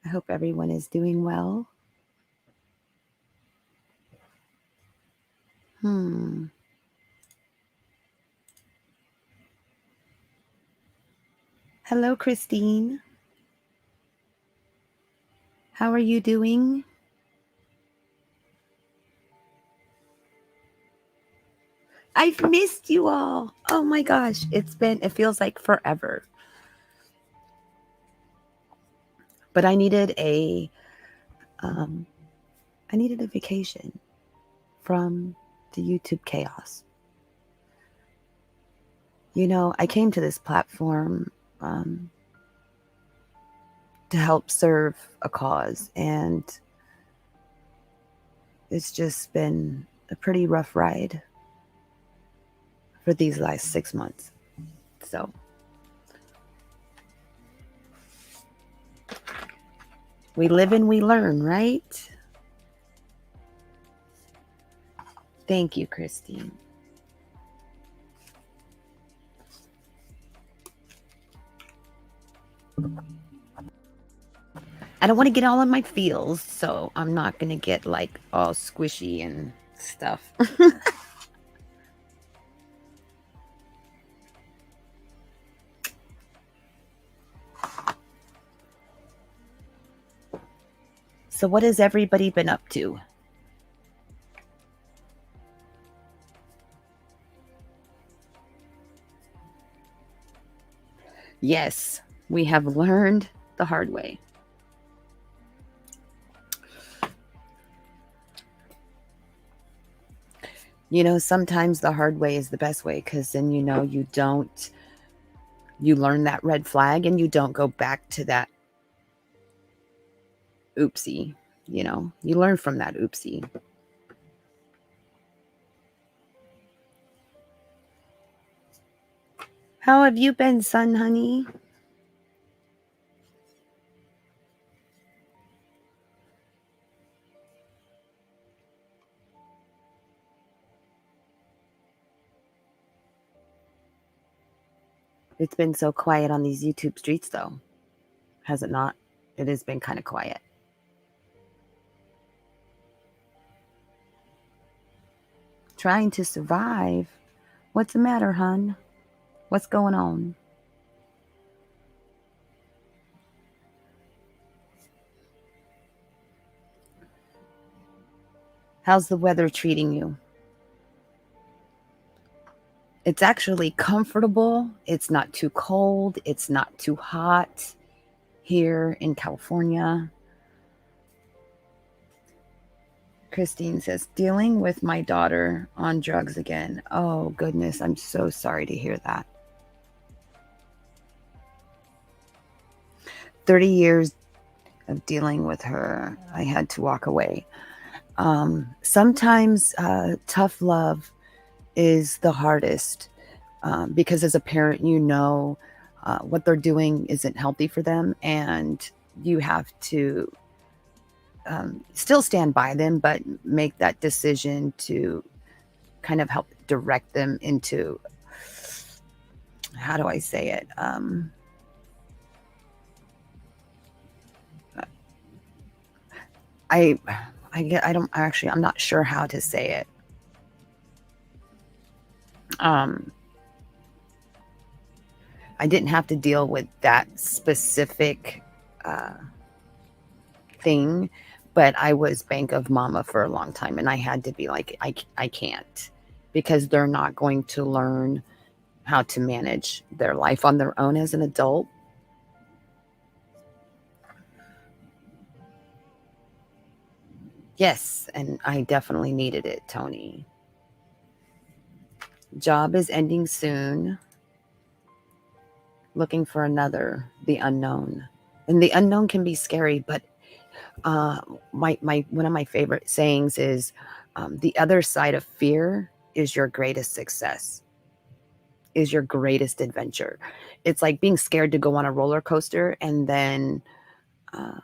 I hope everyone is doing well. Hmm. Hello, Christine. How are you doing? I've missed you all. Oh my gosh, it feels like forever. But um, I needed a vacation from the YouTube chaos. You know, I came to this platform um, to help serve a cause, and it's just been a pretty rough ride for these last 6 months. So we live and we learn, right? Thank you, Christine. I don't want to get all in my feels, so I'm not going to get like all squishy and stuff. So, what has everybody been up to? Yes, we have learned the hard way. You know, sometimes the hard way is the best way because then you learn that red flag and you don't go back to that oopsie. You learn from that oopsie. How have you been, son, honey? It's been so quiet on these YouTube streets, though, has it not? It has been kind of quiet. Trying to survive. What's the matter, hun? What's going on? How's the weather treating you? It's actually comfortable. It's not too cold. It's not too hot here in California. Christine says, dealing with my daughter on drugs again. Oh, goodness. I'm so sorry to hear that. 30 years of dealing with her, I had to walk away. Sometimes tough love is the hardest because as a parent, what they're doing isn't healthy for them, and you have to still stand by them, but make that decision to kind of help direct them into, how do I say it? I I'm not sure how to say it. I didn't have to deal with that specific thing, but I was bank of mama for a long time, and I had to be like, I can't, because they're not going to learn how to manage their life on their own as an adult. Yes, and I definitely needed it, Tony. Job is ending soon. Looking for another, the unknown. And the unknown can be scary, but uh, my one of my favorite sayings is, the other side of fear is your greatest success, is your greatest adventure. It's like being scared to go on a roller coaster and then uh,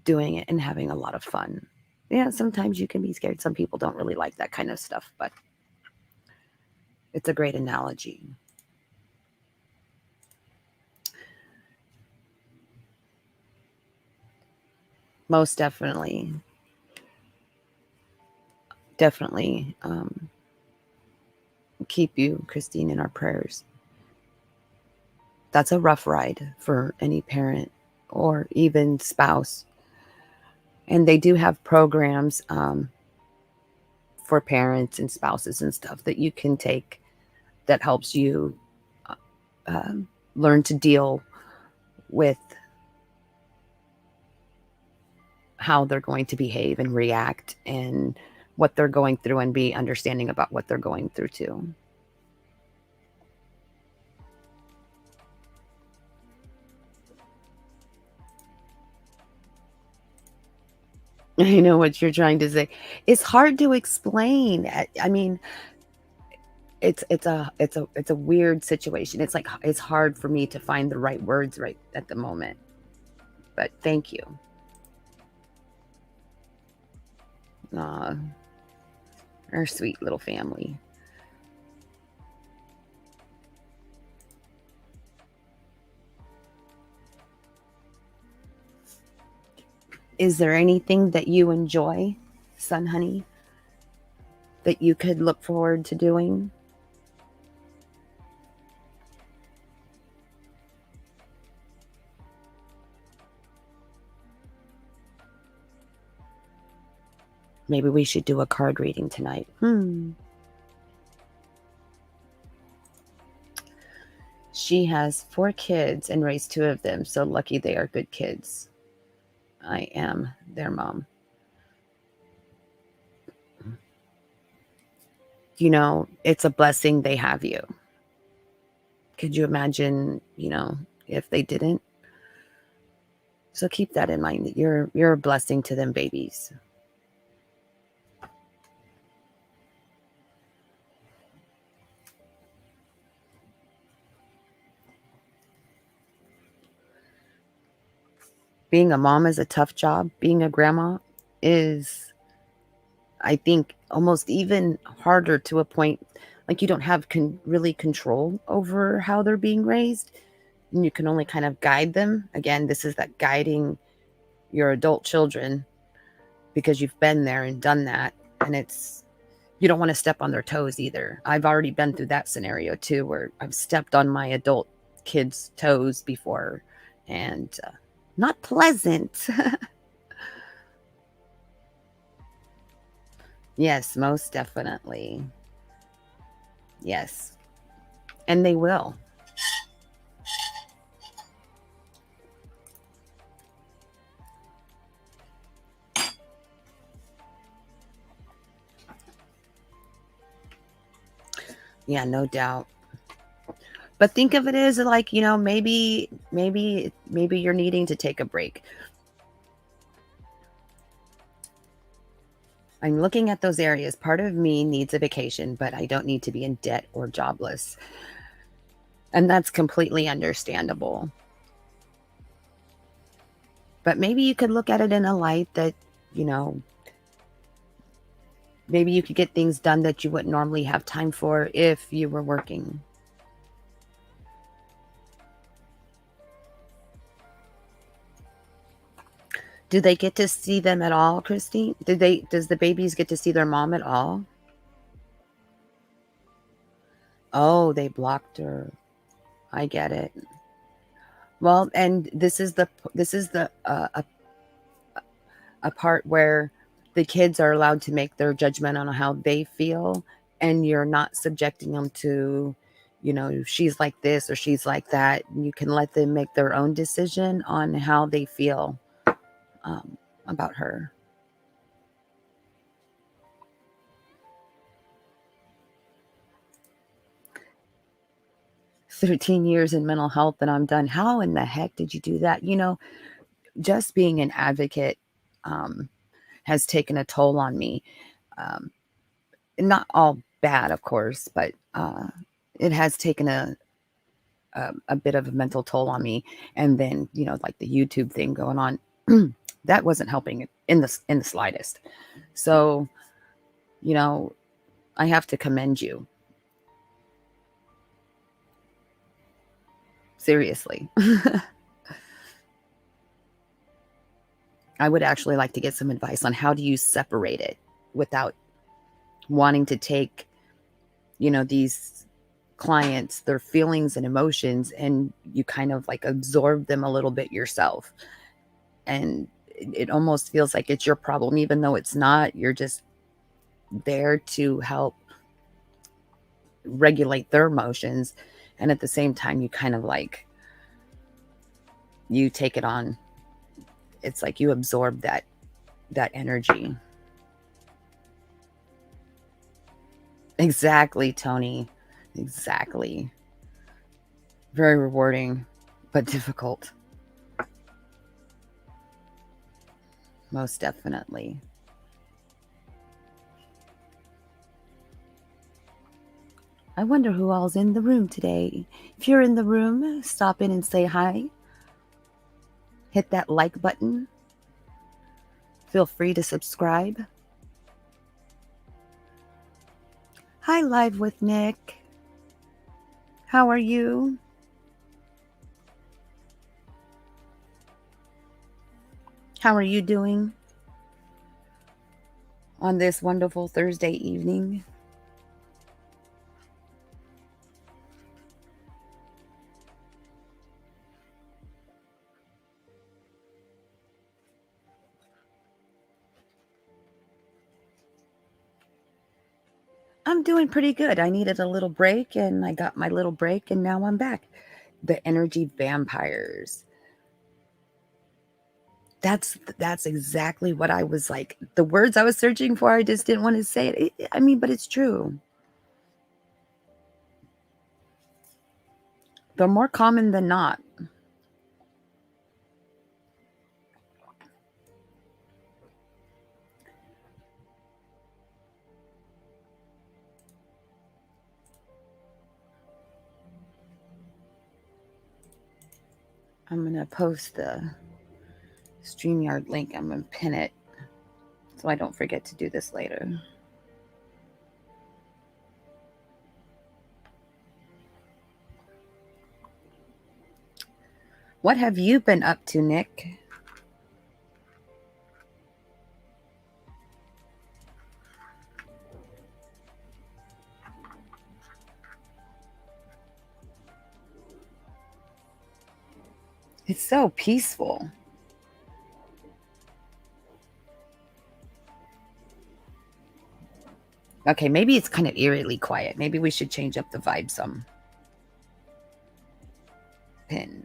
doing it and having a lot of fun. Yeah, sometimes you can be scared. Some people don't really like that kind of stuff, but it's a great analogy. Most definitely. Definitely. Keep you, Christine, in our prayers. That's a rough ride for any parent or even spouse. And they do have programs for parents and spouses and stuff that you can take that helps you uh, learn to deal with how they're going to behave and react and what they're going through and be understanding about what they're going through too. I know what you're trying to say. It's hard to explain. I mean, it's a weird situation. It's like it's hard for me to find the right words right at the moment. But thank you. Aw, our sweet little family. Is there anything that you enjoy, son honey, that you could look forward to doing? Maybe we should do a card reading tonight. She has 4 kids and raised 2 of them, so lucky they are good kids. I am their mom. It's a blessing they have you. Could you imagine, if they didn't? So keep that in mind that you're a blessing to them babies. Being a mom is a tough job. Being a grandma is, I think, almost even harder to a point. Like you don't have really control over how they're being raised. And you can only kind of guide them. Again, this is that guiding your adult children because you've been there and done that. And you don't want to step on their toes either. I've already been through that scenario too, where I've stepped on my adult kids' toes before and not pleasant. Yes, most definitely. Yes. And they will. Yeah, no doubt. But think of it as like, maybe you're needing to take a break. I'm looking at those areas. Part of me needs a vacation, but I don't need to be in debt or jobless. And that's completely understandable. But maybe you could look at it in a light that, you know, maybe you could get things done that you wouldn't normally have time for if you were working. Do they get to see them at all, Christine? Does the babies get to see their mom at all? Oh, they blocked her. I get it. Well, and this is the a part where the kids are allowed to make their judgment on how they feel, and you're not subjecting them to, she's like this or she's like that. You can let them make their own decision on how they feel um, about her. 13 years in mental health and I'm done. How in the heck did you do that? Just being an advocate um, has taken a toll on me. Um, Not all bad, of course, but it has taken a bit of a mental toll on me. And then, like the YouTube thing going on, that wasn't helping in the slightest. So, you know, I have to commend you. Seriously. I would actually like to get some advice on how do you separate it without wanting to take, these clients, their feelings and emotions, and you kind of like absorb them a little bit yourself. And it almost feels like it's your problem, even though it's not. You're just there to help regulate their emotions. And at the same time, you kind of like, you take it on. It's like you absorb that energy. Exactly, Tony. Exactly. Very rewarding, but difficult. Most definitely. I wonder who all's in the room today. If you're in the room, stop in and say hi. Hit that like button. Feel free to subscribe. Hi, Live with Nick. How are you? How are you doing on this wonderful Thursday evening? I'm doing pretty good. I needed a little break and I got my little break and now I'm back. The energy vampires. That's exactly what I was like. The words I was searching for, I just didn't want to say it. I mean, but it's true. They're more common than not. I'm going to post the StreamYard link. I'm going to pin it so I don't forget to do this later. What have you been up to, Nick? It's so peaceful. Okay, maybe it's kind of eerily quiet. Maybe we should change up the vibe some. Pin.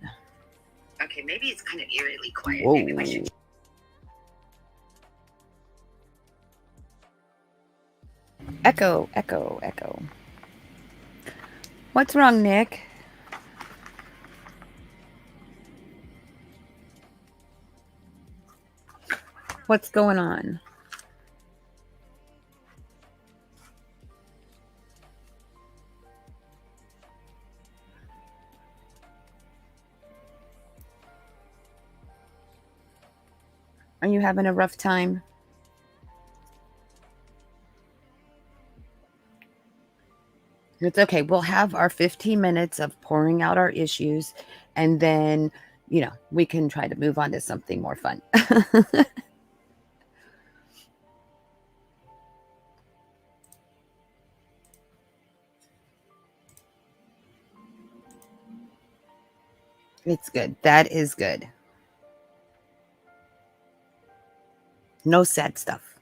Okay, maybe it's kind of eerily quiet. Whoa. Maybe we should. Echo, echo, echo. What's wrong, Nick? What's going on? Are you having a rough time? It's okay. We'll have our 15 minutes of pouring out our issues, and then, we can try to move on to something more fun. It's good. That is good. No sad stuff.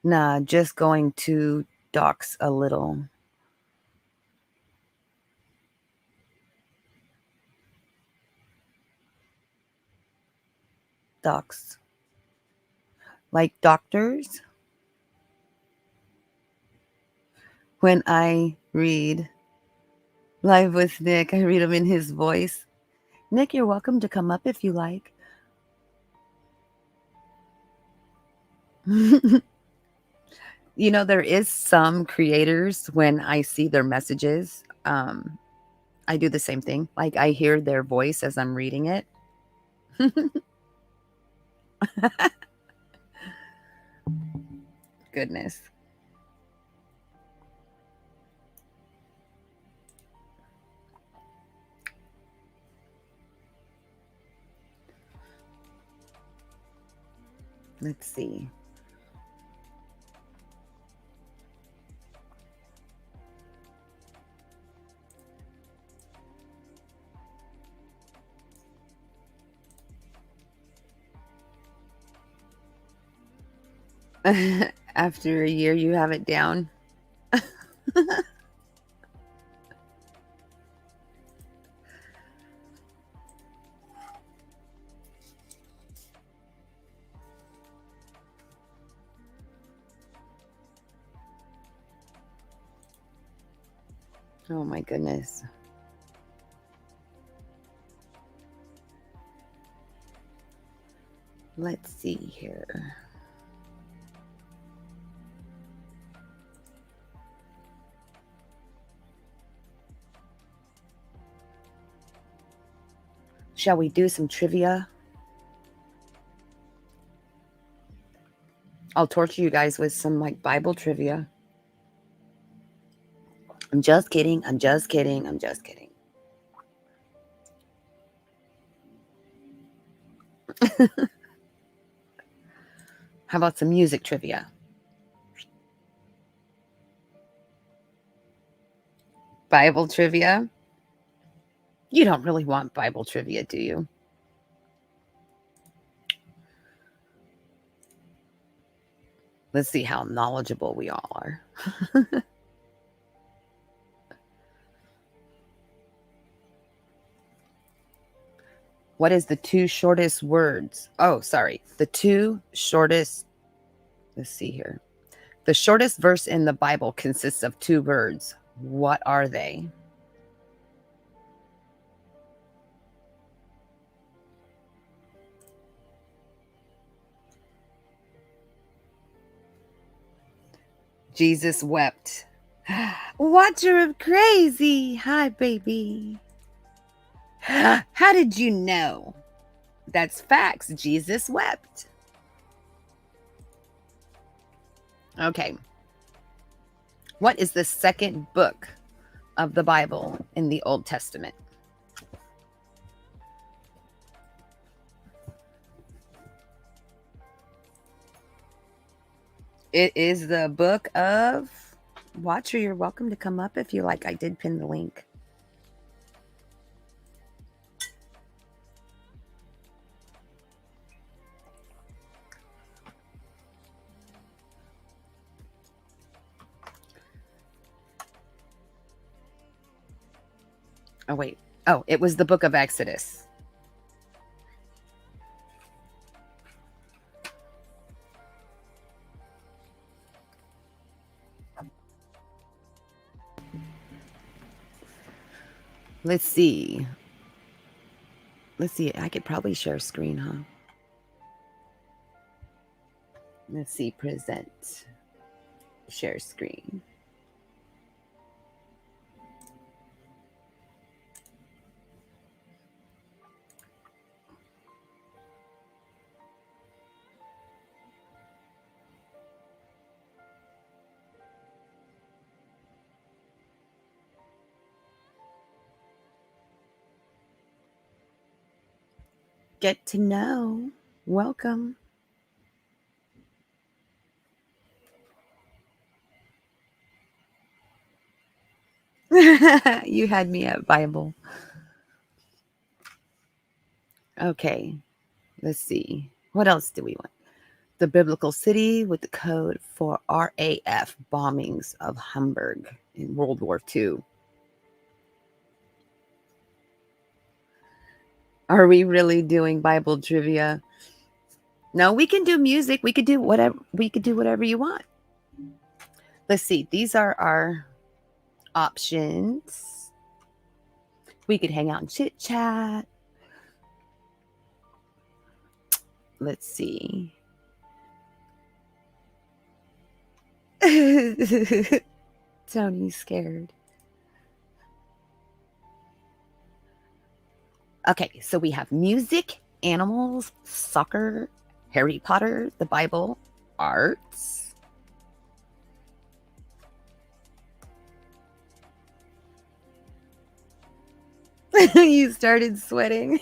Nah, just going to docs a little. Docs. Like doctors? When I read Live with Nick, I read them in his voice. Nick, you're welcome to come up if you like. There is some creators, when I see their messages, I do the same thing. Like I hear their voice as I'm reading it. Goodness. Let's see. After a year, you have it down. Oh my goodness. Let's see here. Shall we do some trivia? I'll torture you guys with some like Bible trivia. I'm just kidding. I'm just kidding. I'm just kidding. How about some music trivia? Bible trivia? You don't really want Bible trivia, do you? Let's see how knowledgeable we all are. What is the two shortest words? Oh, sorry. The two shortest, let's see here. The shortest verse in the Bible consists of two words. What are they? Jesus wept. Watcher of crazy. Hi, baby. How did you know? That's facts. Jesus wept. Okay. What is the second book of the Bible in the Old Testament? It is the book of Watcher. You're welcome to come up if you like. I did pin the link. Oh, wait. Oh, it was the book of Exodus. Let's see. Let's see. I could probably share screen, huh? Let's see. Present. Share screen. Get to know. Welcome. You had me at Bible. Okay. Let's see. What else do we want? The biblical city with the code for RAF bombings of Hamburg in World War II. Are we really doing Bible trivia? No, we can do music. We could do whatever. We could do whatever you want. Let's see. These are our options. We could hang out and chit chat. Let's see. Tony's scared. Okay, so we have music, animals, soccer, Harry Potter, the Bible, arts. You started sweating.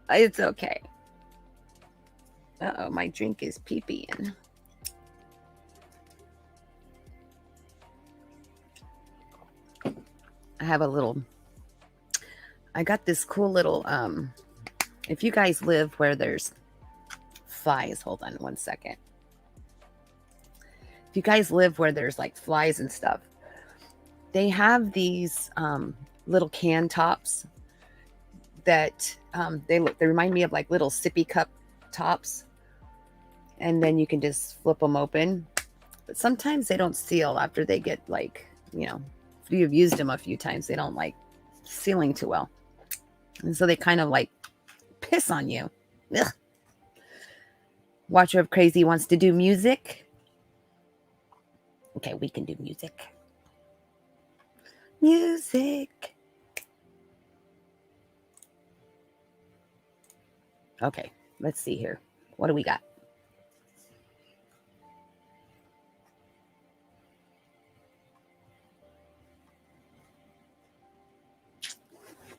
It's okay. Uh-oh, my drink is pee-peeing. I got this cool little, if you guys live where there's flies, hold on one second. If you guys live where there's like flies and stuff, they have these little can tops that they remind me of like little sippy cup tops, and then you can just flip them open. But sometimes they don't seal after they get like, if you've used them a few times, they don't like sealing too well, and so they kind of like piss on you. Ugh. Watcher of Crazy wants to do music. Okay, we can do music. Music. Okay, let's see here. What do we got?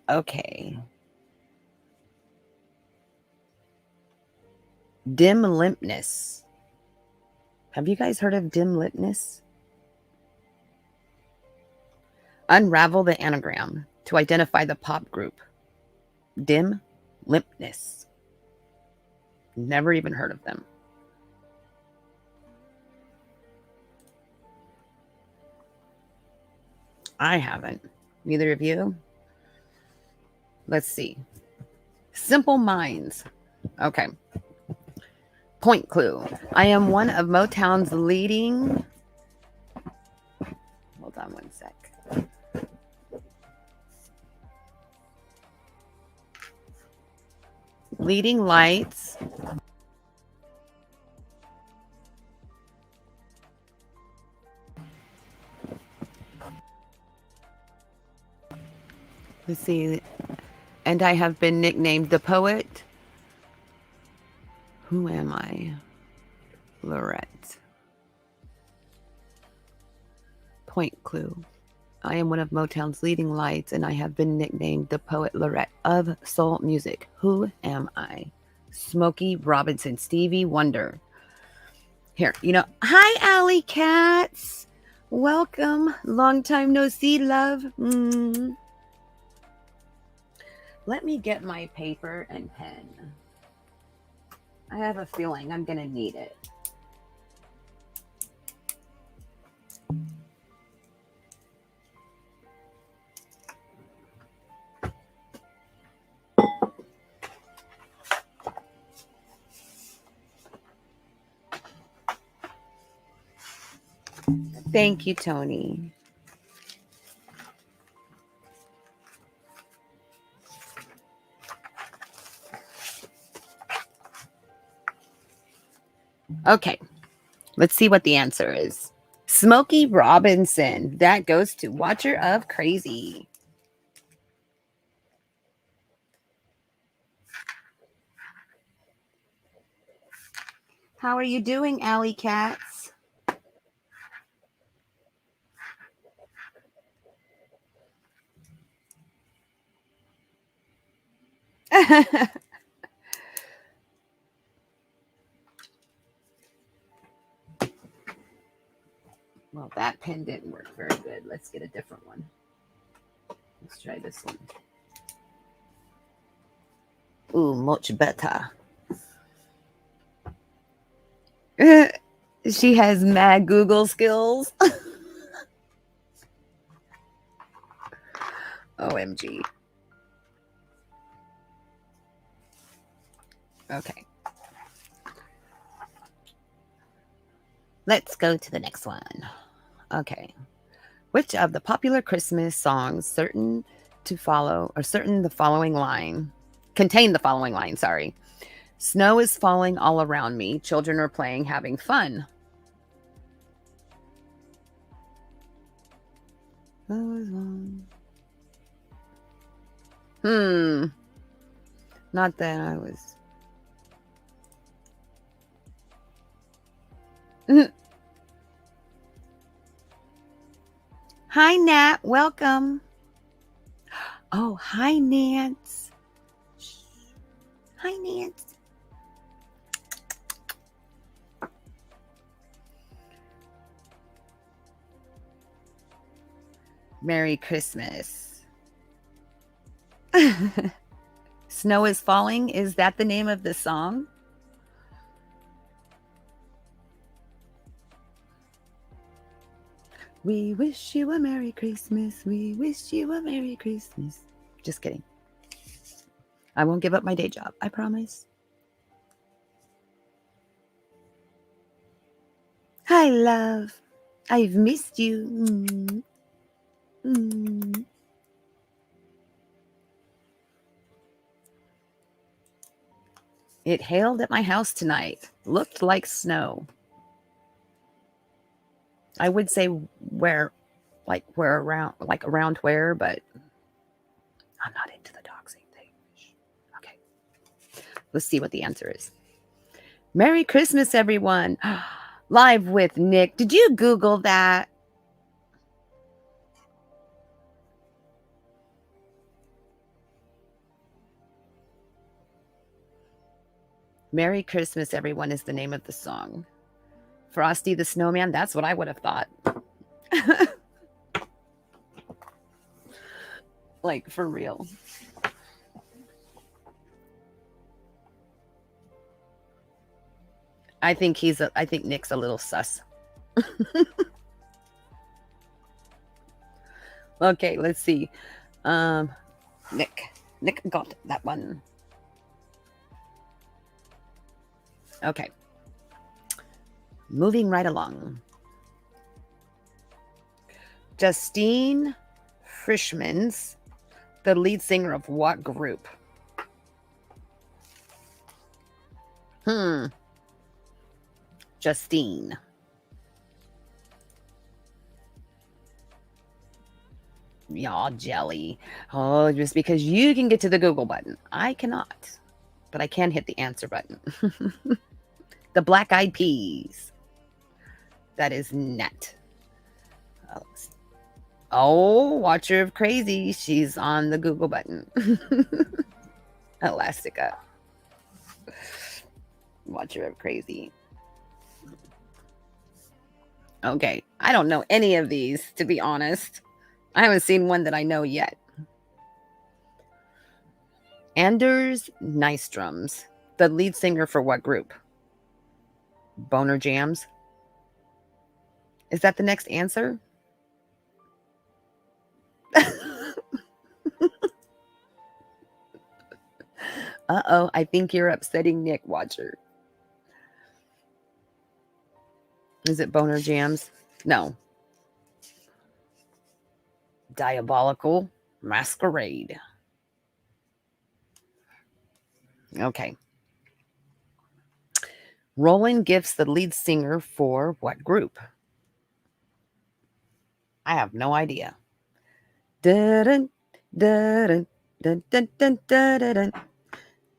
Okay. Dim limpness. Have you guys heard of dim limpness? Unravel the anagram to identify the pop group. Dim limpness. Never even heard of them. I haven't. Neither of you? Let's see. Simple Minds. Okay. Point clue. I am one of Motown's leading... Hold on one sec. Leading lights. Let's see. And I have been nicknamed the poet. Who am I? Lorette. Point clue. I am one of Motown's leading lights, and I have been nicknamed the poet Lorette of soul music. Who am I? Smokey Robinson, Stevie Wonder. Here, hi, Alley Cats. Welcome. Long time no see, love. Let me get my paper and pen. I have a feeling I'm going to need it. Thank you, Tony. Okay, let's see what the answer is. Smokey Robinson. That goes to Watcher of Crazy. How are you doing, Alley Cats? Well, that pen didn't work very good. Let's get a different one. Let's try this one. Ooh, much better. She has mad Google skills. OMG. Okay. Let's go to the next one. Okay. Which of the popular Christmas songs contain the following line? Sorry. Snow is falling all around me. Children are playing, having fun. Not that I was. Hi, Nat. Welcome. Oh, hi, Nance. Hi, Nance. Merry Christmas. Snow is Falling. Is that the name of the song? We wish you a Merry Christmas. We wish you a Merry Christmas. Just kidding. I won't give up my day job. I promise. Hi, love. I've missed you. It hailed at my house tonight. Looked like snow. I would say where around where, but I'm not into the doxing thing. Okay. Let's see what the answer is. Merry Christmas, everyone. Live with Nick. Did you Google that? Merry Christmas, everyone is the name of the song. Frosty the Snowman, that's what I would have thought. Like, for real. I think Nick's a little sus. Okay, let's see. Nick got that one. Okay. Moving right along. Justine Frischman's the lead singer of what group? Justine. Y'all jelly. Oh, just because you can get to the Google button. I cannot. But I can hit the answer button. The Black Eyed Peas. That is net. Oh, Watcher of Crazy. She's on the Google button. Elastica. Watcher of Crazy. Okay. I don't know any of these, to be honest. I haven't seen one that I know yet. Anders Nyströms. The lead singer for what group? Boner Jams. Is that the next answer? Uh-oh, I think you're upsetting Nick, Watcher. Is it Boner Jams? No. Diabolical Masquerade. Okay. Roland Gift's the lead singer for what group? I have no idea. Dun, dun, dun, dun, dun, dun, dun, dun.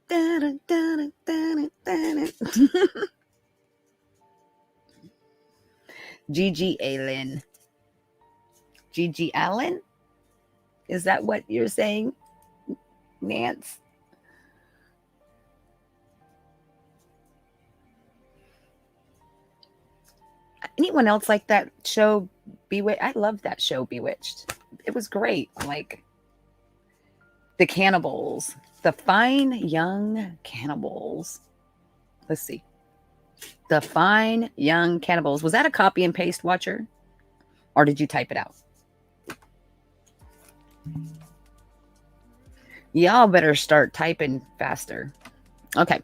Dun, dun, dun, dun, dun. Gigi Allen. Gigi Allen? Is that what you're saying, Nance? Anyone else like that show, Bewitched? I loved that show, Bewitched. It was great. Like, the cannibals. The Fine Young Cannibals. Let's see. The Fine Young Cannibals. Was that a copy and paste, Watcher? Or did you type it out? Y'all better start typing faster. Okay.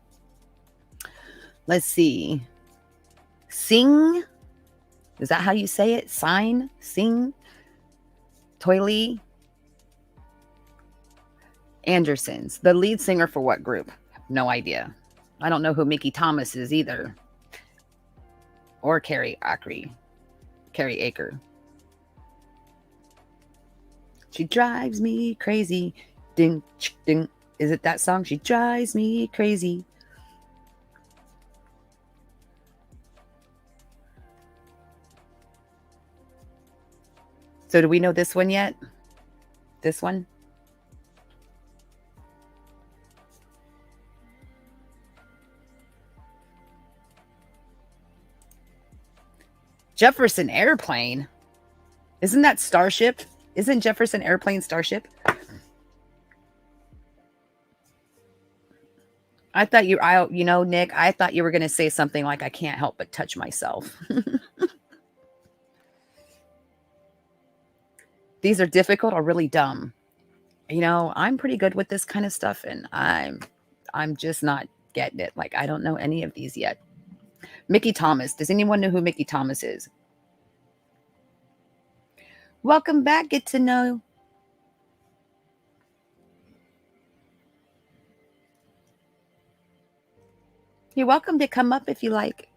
Let's see. Sing. Is that how you say it? Sign? Sing? Toily Andersons. The lead singer for what group? No idea. I don't know who Mickey Thomas is either. Or Carrie Aker. She drives me crazy. Ding, ding. Is it that song? She drives me crazy. So do we know this one yet? This one? Jefferson Airplane? Isn't that Starship? Isn't Jefferson Airplane Starship? I thought Nick, I thought you were going to say something like, I can't help but touch myself. These are difficult or really dumb. I'm pretty good with this kind of stuff, and I'm just not getting it. Like, I don't know any of these yet. Mickey Thomas. Does anyone know who Mickey Thomas is? Welcome back. Get to know. You're welcome to come up if you like.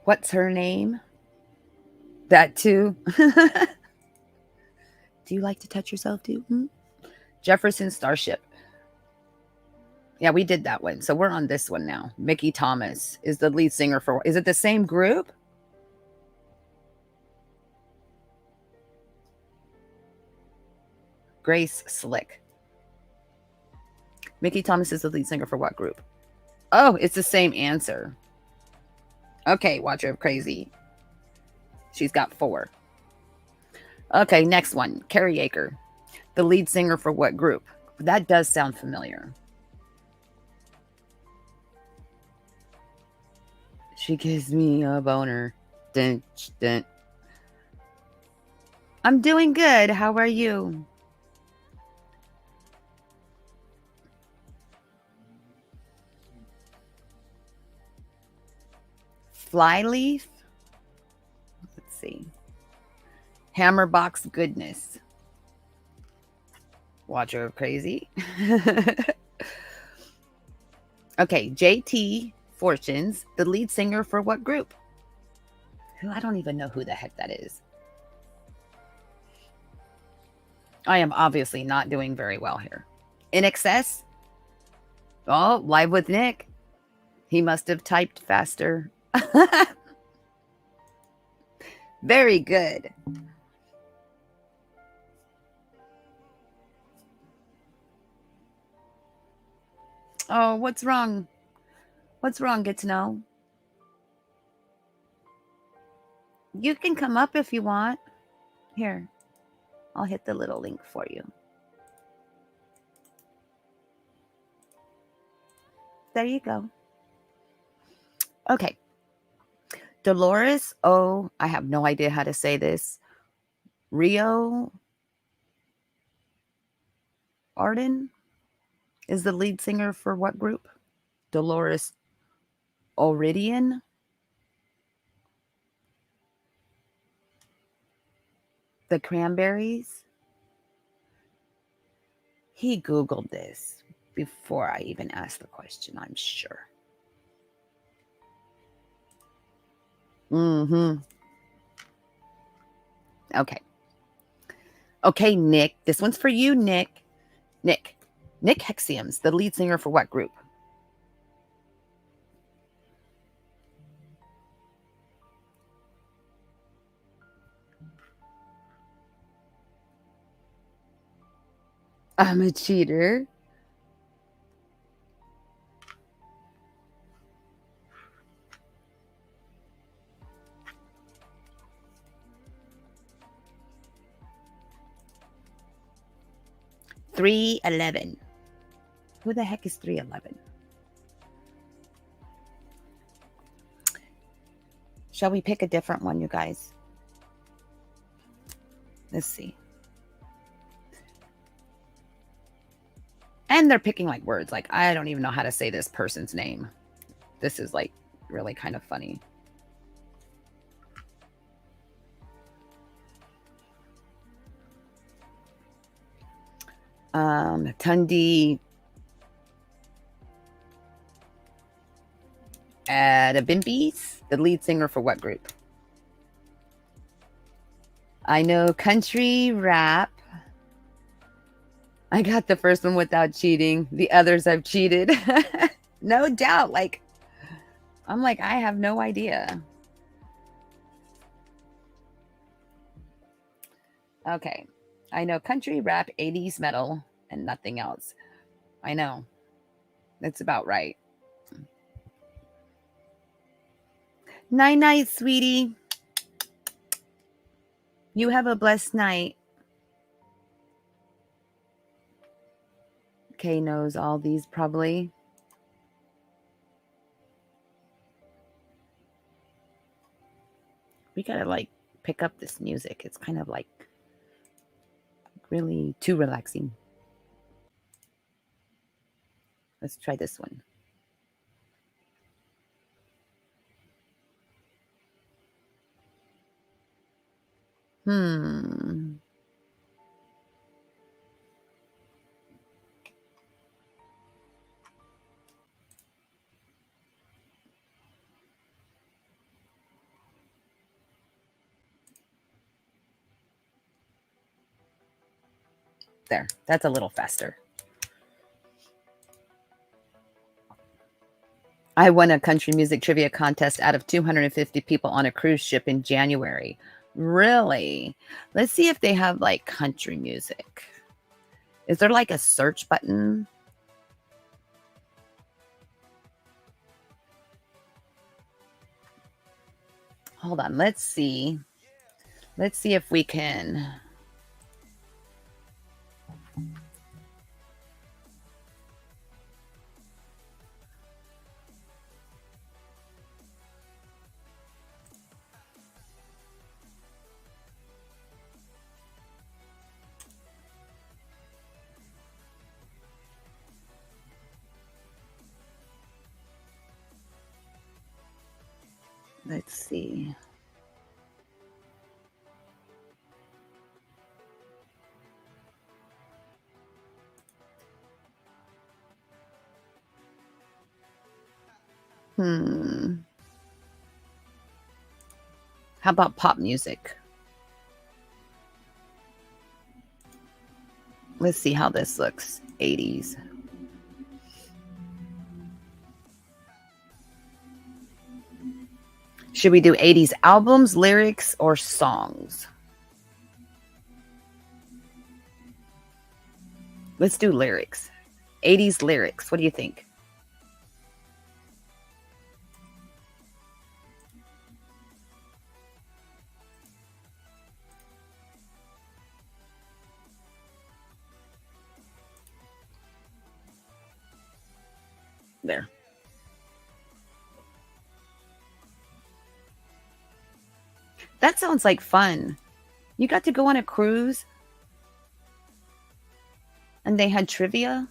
What's her name? That too. Do you like to touch yourself too? Jefferson Starship. Yeah, we did that one. So we're on this one now. Mickey Thomas is the lead singer for... Is it the same group? Grace Slick. Mickey Thomas is the lead singer for what group? Oh, it's the same answer. Okay, Watcher of Crazy. She's got 4. Okay, next one. Carrie Aker. The lead singer for what group? That does sound familiar. She gives me a boner. Dun, dun. I'm doing good. How are you? Flyleaf? Let's see. Hammerbox Goodness. Watcher of Crazy. Okay, JT Fortunes, the lead singer for what group? I don't even know who the heck that is. I am obviously not doing very well here. In Excess? Oh, Live with Nick. He must have typed faster. Very good. Oh, what's wrong? What's wrong, Get to Know? You can come up if you want. Here, I'll hit the little link for you. There you go. Okay. Dolores, I have no idea how to say this. Rio Arden is the lead singer for what group? Dolores O'Riordan. The Cranberries. He Googled this before I even asked the question, I'm sure. Okay. Okay, Nick. This one's for you, Nick. Nick Hexium's the lead singer for what group? I'm a cheater. $311. Who the heck is 311? Shall we pick a different one, you guys? Let's see. And they're picking like words. Like, I don't even know how to say this person's name. This is like really kind of funny. Tundi Adebimbi's the lead singer for what group? I know country rap. I got the first one without cheating. The others I've cheated. No doubt. Like, I'm like, I have no idea. Okay. I know country rap, 80s metal, and nothing else. I know. That's about right. Night night, sweetie. You have a blessed night. Kay knows all these probably. We gotta like pick up this music. It's kind of like really too relaxing. Let's try this one. Hmm. There, that's a little faster. I won a country music trivia contest out of 250 people on a cruise ship in January. Really? Let's see if they have like country music. Is there like a search button? Hold on, let's see. Let's see if we can. Let's see. How about pop music? Let's see how this looks. 80s. Should we do 80s albums, lyrics, or songs? Let's do lyrics. 80s lyrics. What do you think? There. That sounds like fun. You got to go on a cruise and they had trivia?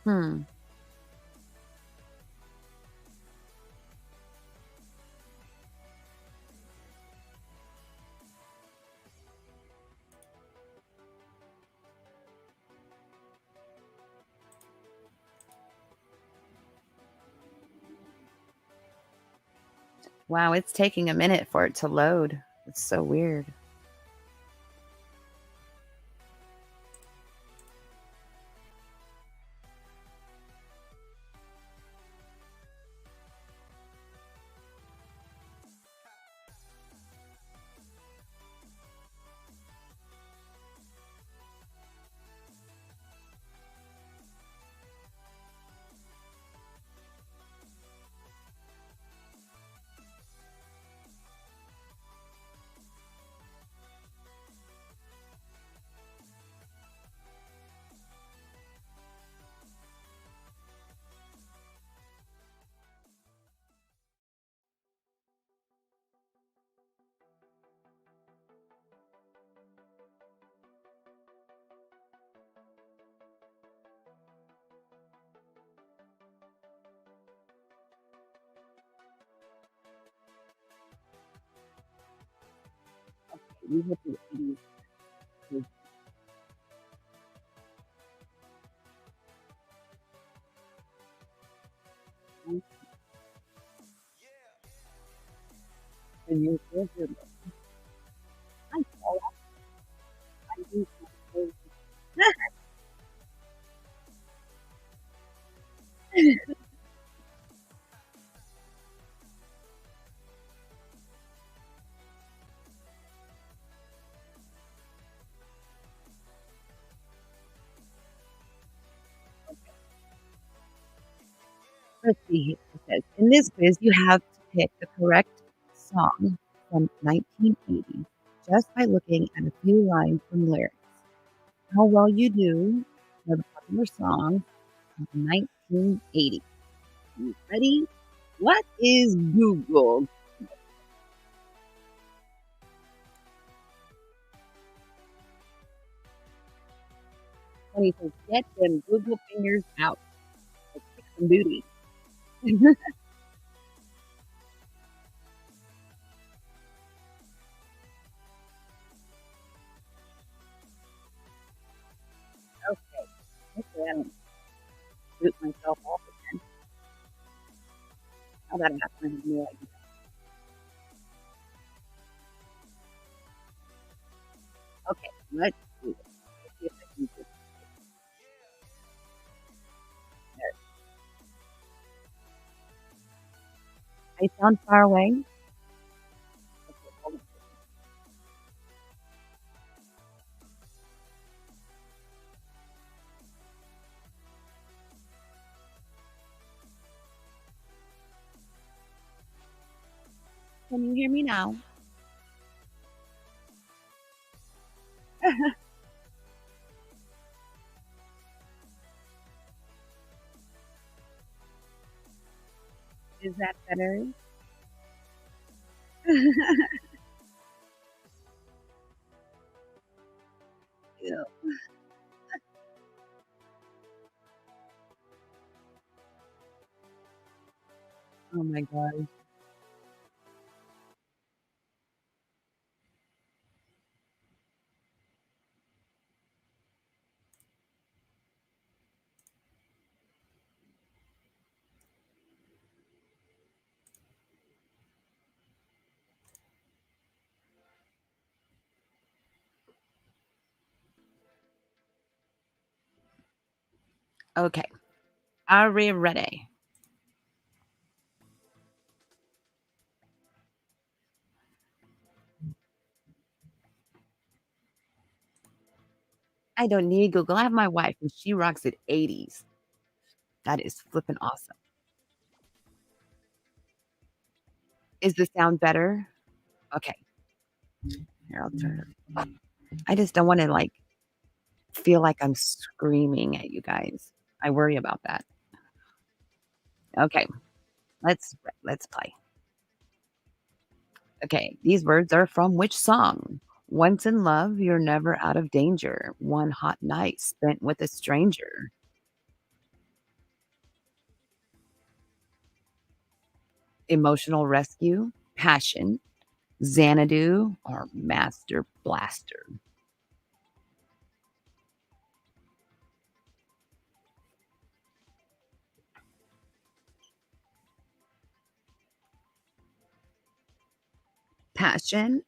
Hmm. Wow, it's taking a minute for it to load. It's so weird. You hit the 80s. And you're good. I saw that. Let's see. It says, in this quiz, you have to pick the correct song from 1980 just by looking at a few lines from lyrics. How well you do for the popular song of 1980. You ready? What is Google? 20 says, get them Google fingers out. Let's kick some booty. Okay, hopefully I don't boot myself off again. How that happened, I have no idea. Okay, let's do this. Let's see if I can do it. There. I sound far away. Okay, hold on. Can you hear me now? Is that better? Ew. Oh my god. Okay, are we ready? I don't need Google. I have my wife, and she rocks at 80s. That is flippin' awesome. Is the sound better? Okay, here, I'll turn it. I just don't wanna, like, feel like I'm screaming at you guys. I worry about that. Okay, let's play. Okay, these words are from which song? Once in love, you're never out of danger. One hot night spent with a stranger. Emotional rescue, passion, Xanadu, or master blaster. Passion,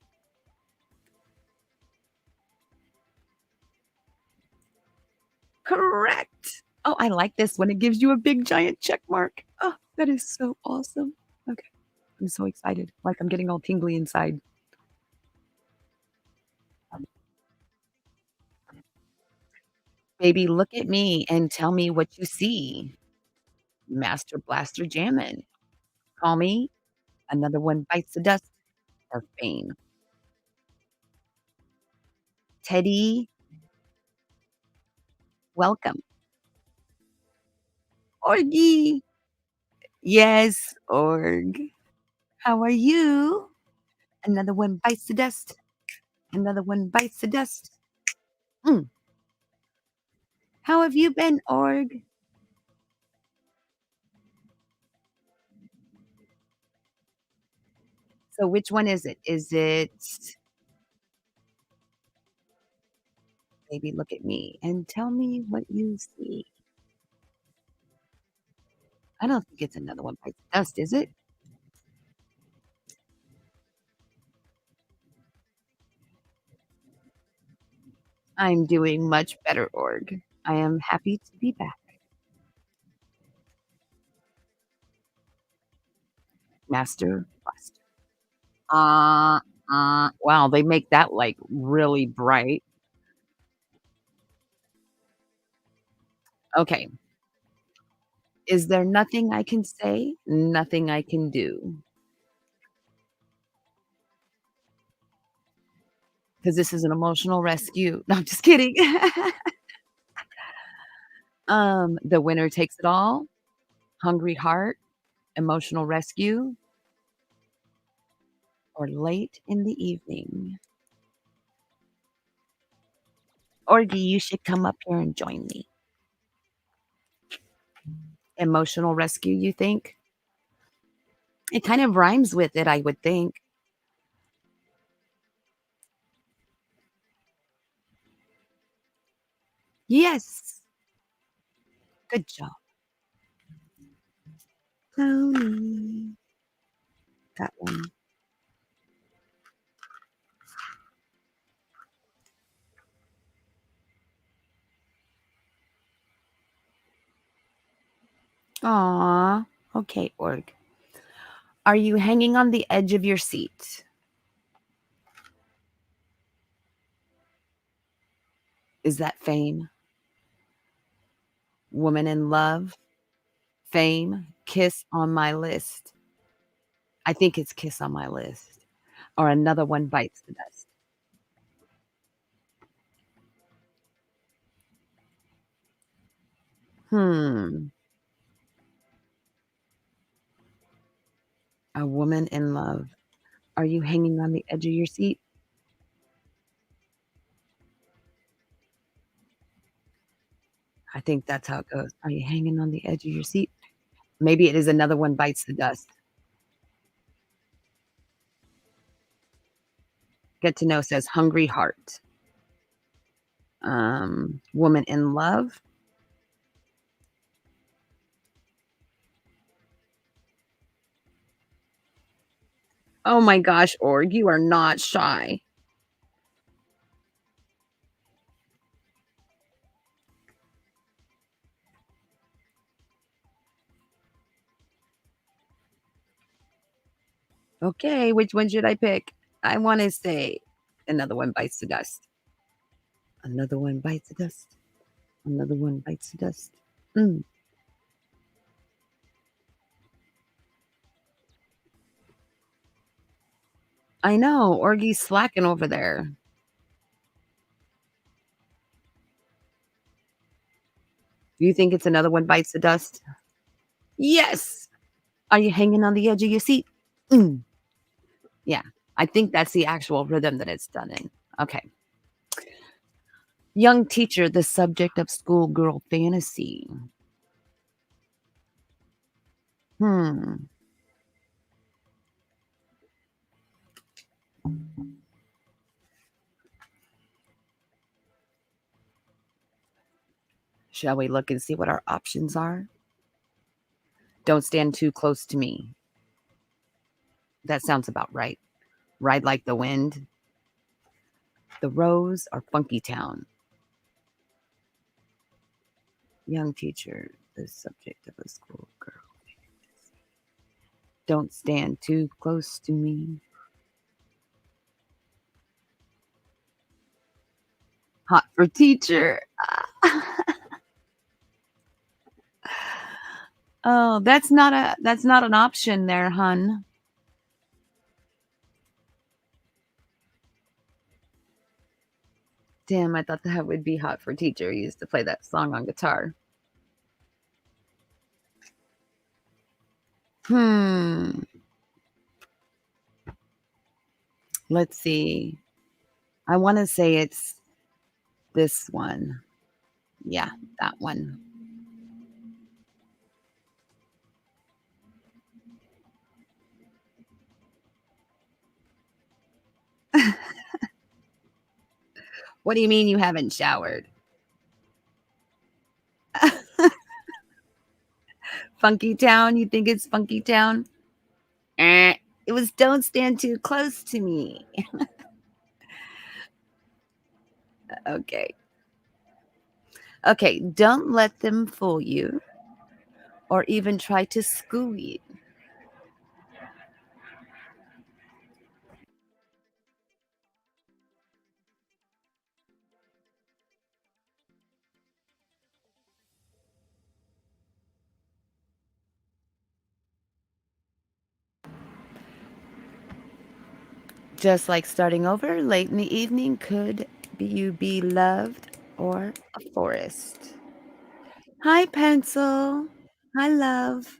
correct. Oh, I like this one. It gives you a big giant check mark. Oh, that is so awesome. Okay, I'm so excited. Like I'm getting all tingly inside. Baby, look at me and tell me what you see. Master blaster jammin'. Call me. Another one bites the dust or fame. Teddy, welcome. Orgy. Yes, org. How are you? Another one bites the dust. Another one bites the dust. Mm. How have you been, org? So which one is it? Is it baby, look at me and tell me what you see? I don't think it's another one bites the dust, is it? I'm doing much better, org. I am happy to be back. Master Blaster. Uh, wow, they make that, like, really bright. Okay, Is there nothing I can say? Nothing I can do? Because this is an emotional rescue. No, I'm just kidding. The winner takes it all, hungry heart, emotional rescue, or late in the evening. Orgy, you should come up here and join me. Emotional rescue, you think? It kind of rhymes with it, I would think. Yes. Good job. Tony. That one. Aw. Okay, Org. Are you hanging on the edge of your seat? Is that fame? Woman in love? Fame? Kiss on my list. I think it's kiss on my list. Or another one bites the dust. Hmm. A woman in love. Are you hanging on the edge of your seat? I think that's how it goes. Are you hanging on the edge of your seat? Maybe it is another one bites the dust. Get to know says hungry heart. Woman in love. Oh my gosh, Org, you are not shy. Okay, which one should I pick? I want to say another one bites the dust. Another one bites the dust. Another one bites the dust. Mm, I know. Orgy's slacking over there. Do you think it's another one bites the dust? Yes. Are you hanging on the edge of your seat? Mm, yeah. I think that's the actual rhythm that it's done in. Okay. Young teacher, the subject of schoolgirl fantasy. Hmm. Shall we look and see what our options are? Don't stand too close to me. That sounds about right. Ride like the wind. The Rose or Funky Town. Young teacher, the subject of a schoolgirl. Don't stand too close to me. Hot for teacher. Oh, that's not an option there, hun. Damn, I thought that would be hot for teacher. He used to play that song on guitar. Hmm. Let's see. I want to say it's this one. Yeah, that one. What do you mean you haven't showered? Funky Town? You think it's Funky Town? Eh. It was Don't Stand Too Close to Me. Okay. Okay. Don't let them fool you or even try to school you. Just like starting over, late in the evening, could you be loved or a forest? Hi, pencil. Hi, love.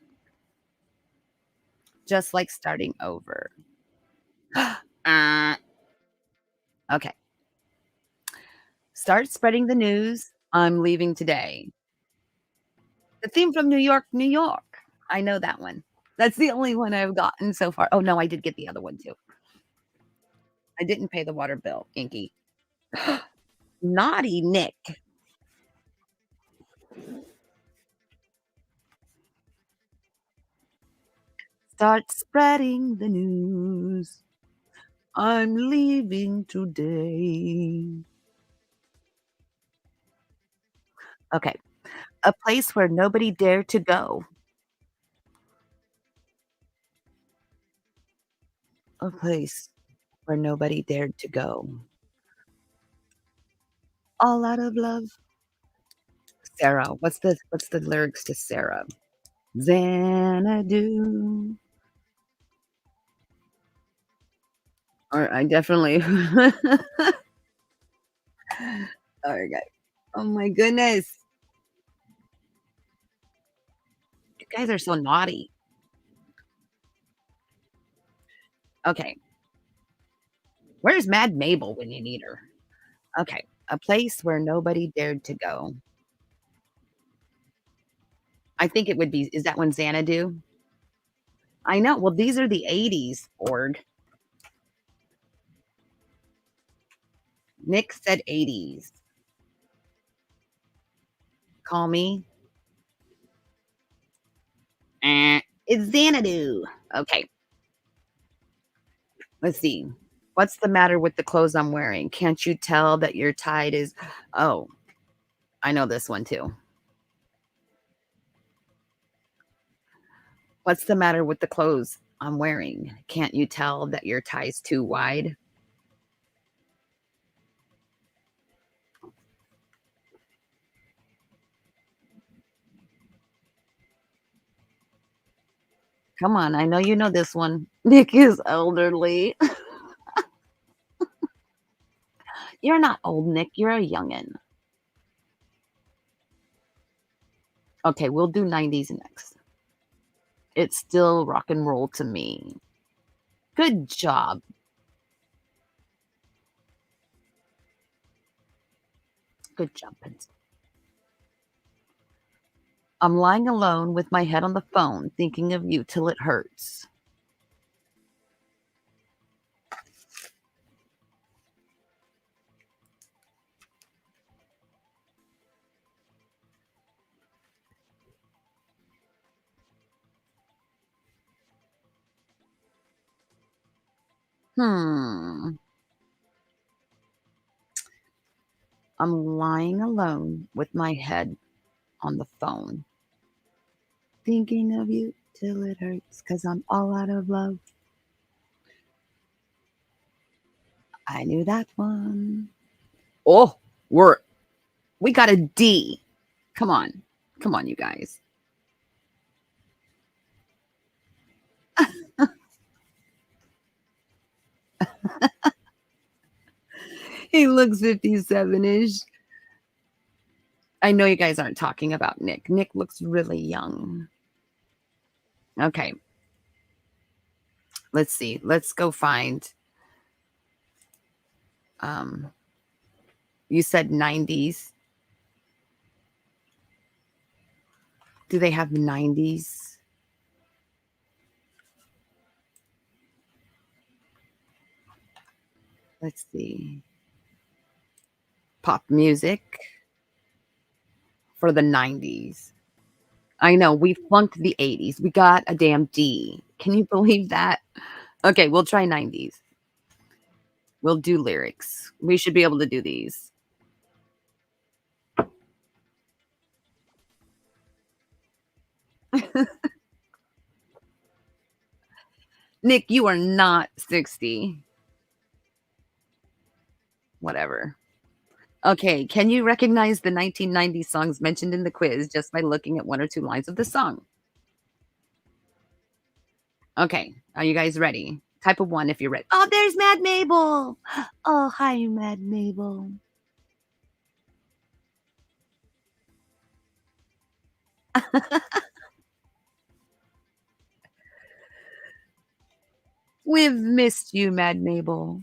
Just like starting over. Uh, okay. Start spreading the news. I'm leaving today. The theme from New York, New York. I know that one. That's the only one I've gotten so far. Oh, no, I did get the other one too. I didn't pay the water bill, Inky. Naughty Nick. Start spreading the news. I'm leaving today. Okay. A place where nobody dared to go. A place where nobody dared to go. All out of love. Sarah. What's the lyrics to Sarah? Xanadu. Or I definitely Okay. Oh my goodness. You guys are so naughty. Okay. Where's Mad Mabel when you need her? Okay. A place where nobody dared to go. I think it would be is that one Xanadu? I know. Well, these are the '80s, org. Nick said '80s. Call me. It's Xanadu. Okay. Let's see. What's the matter with the clothes I'm wearing? Can't you tell that your tide is Oh, I know this one too. What's the matter with the clothes I'm wearing? Can't you tell that your tie's too wide? Come on, I know you know this one. Nick is elderly. You're not old, Nick. You're a youngin'. Okay, we'll do '90s next. It's still rock and roll to me. Good job. Good job, Pencil. I'm lying alone with my head on the phone, thinking of you till it hurts. Hmm. I'm lying alone with my head on the phone, thinking of you till it hurts, cause I'm all out of love. I knew that one. Oh, we got a D. Come on. Come on, you guys. He looks 57-ish. I know you guys aren't talking about Nick. Nick looks really young. Okay, let's see. Let's go find um you said '90s. Do they have '90s? Let's see. Pop music for the '90s. I know we flunked the '80s. We got a damn D. Can you believe that? Okay, we'll try '90s. We'll do lyrics. We should be able to do these. Nick, you are not 60. Whatever. Okay, can you recognize the 1990 songs mentioned in the quiz just by looking at one or two lines of the song? Okay, are you guys ready? Type of 1 if you're ready. Oh, there's Mad Mabel. Oh, hi, Mad Mabel. We've missed you, Mad Mabel.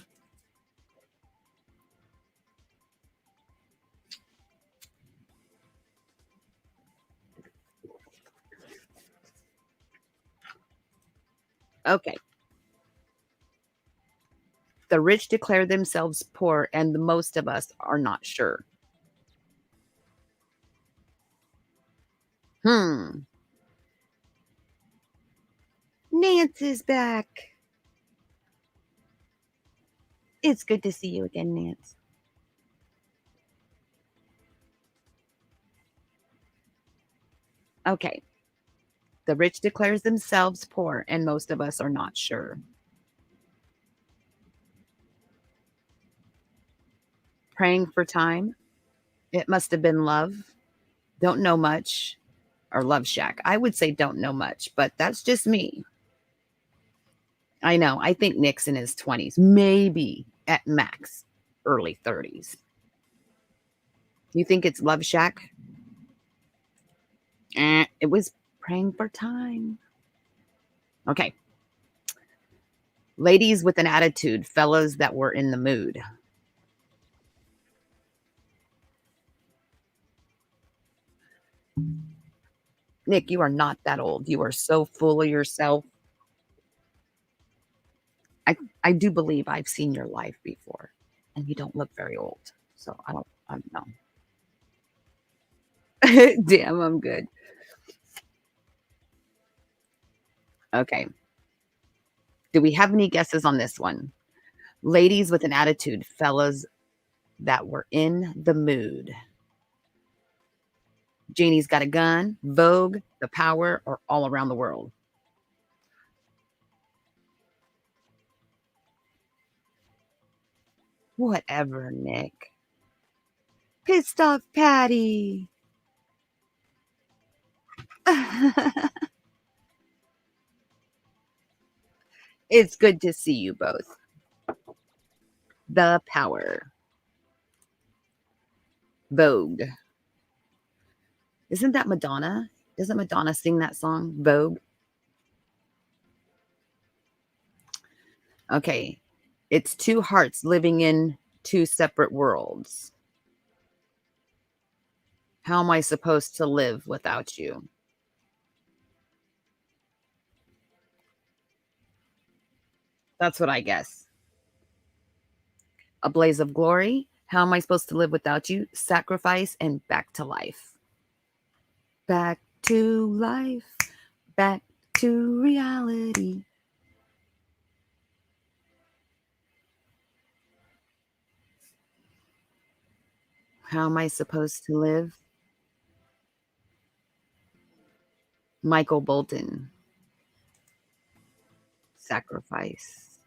Okay. The rich declare themselves poor, and the most of us are not sure. Hmm. Nance is back. It's good to see you again, Nance. Okay. The rich declares themselves poor, and most of us are not sure. Praying for time. It must have been love. Don't know much. Or Love Shack. I would say don't know much, but that's just me. I know. I think Nick's in his 20s, maybe at max early 30s. You think it's Love Shack? It was Praying for Time. Okay. Ladies with an attitude, fellas that were in the mood. Nick, you are not that old. You are so full of yourself. I do believe I've seen your life before, and you don't look very old. So I don't know. Damn, I'm good. Okay. Do we have any guesses on this one? Ladies with an attitude, fellas that were in the mood. Janie's Got a Gun, Vogue, The Power, or All Around the World. Whatever, Nick. Pissed off Patty. It's good to see you both. The Power. Vogue. Isn't that Madonna? Doesn't Madonna sing that song, Vogue? Okay. It's two hearts living in two separate worlds. How am I supposed to live without you? That's what I guess. A blaze of glory. How am I supposed to live without you? Sacrifice and back to life. Back to life. Back to reality. How am I supposed to live? Michael Bolton. Sacrifice.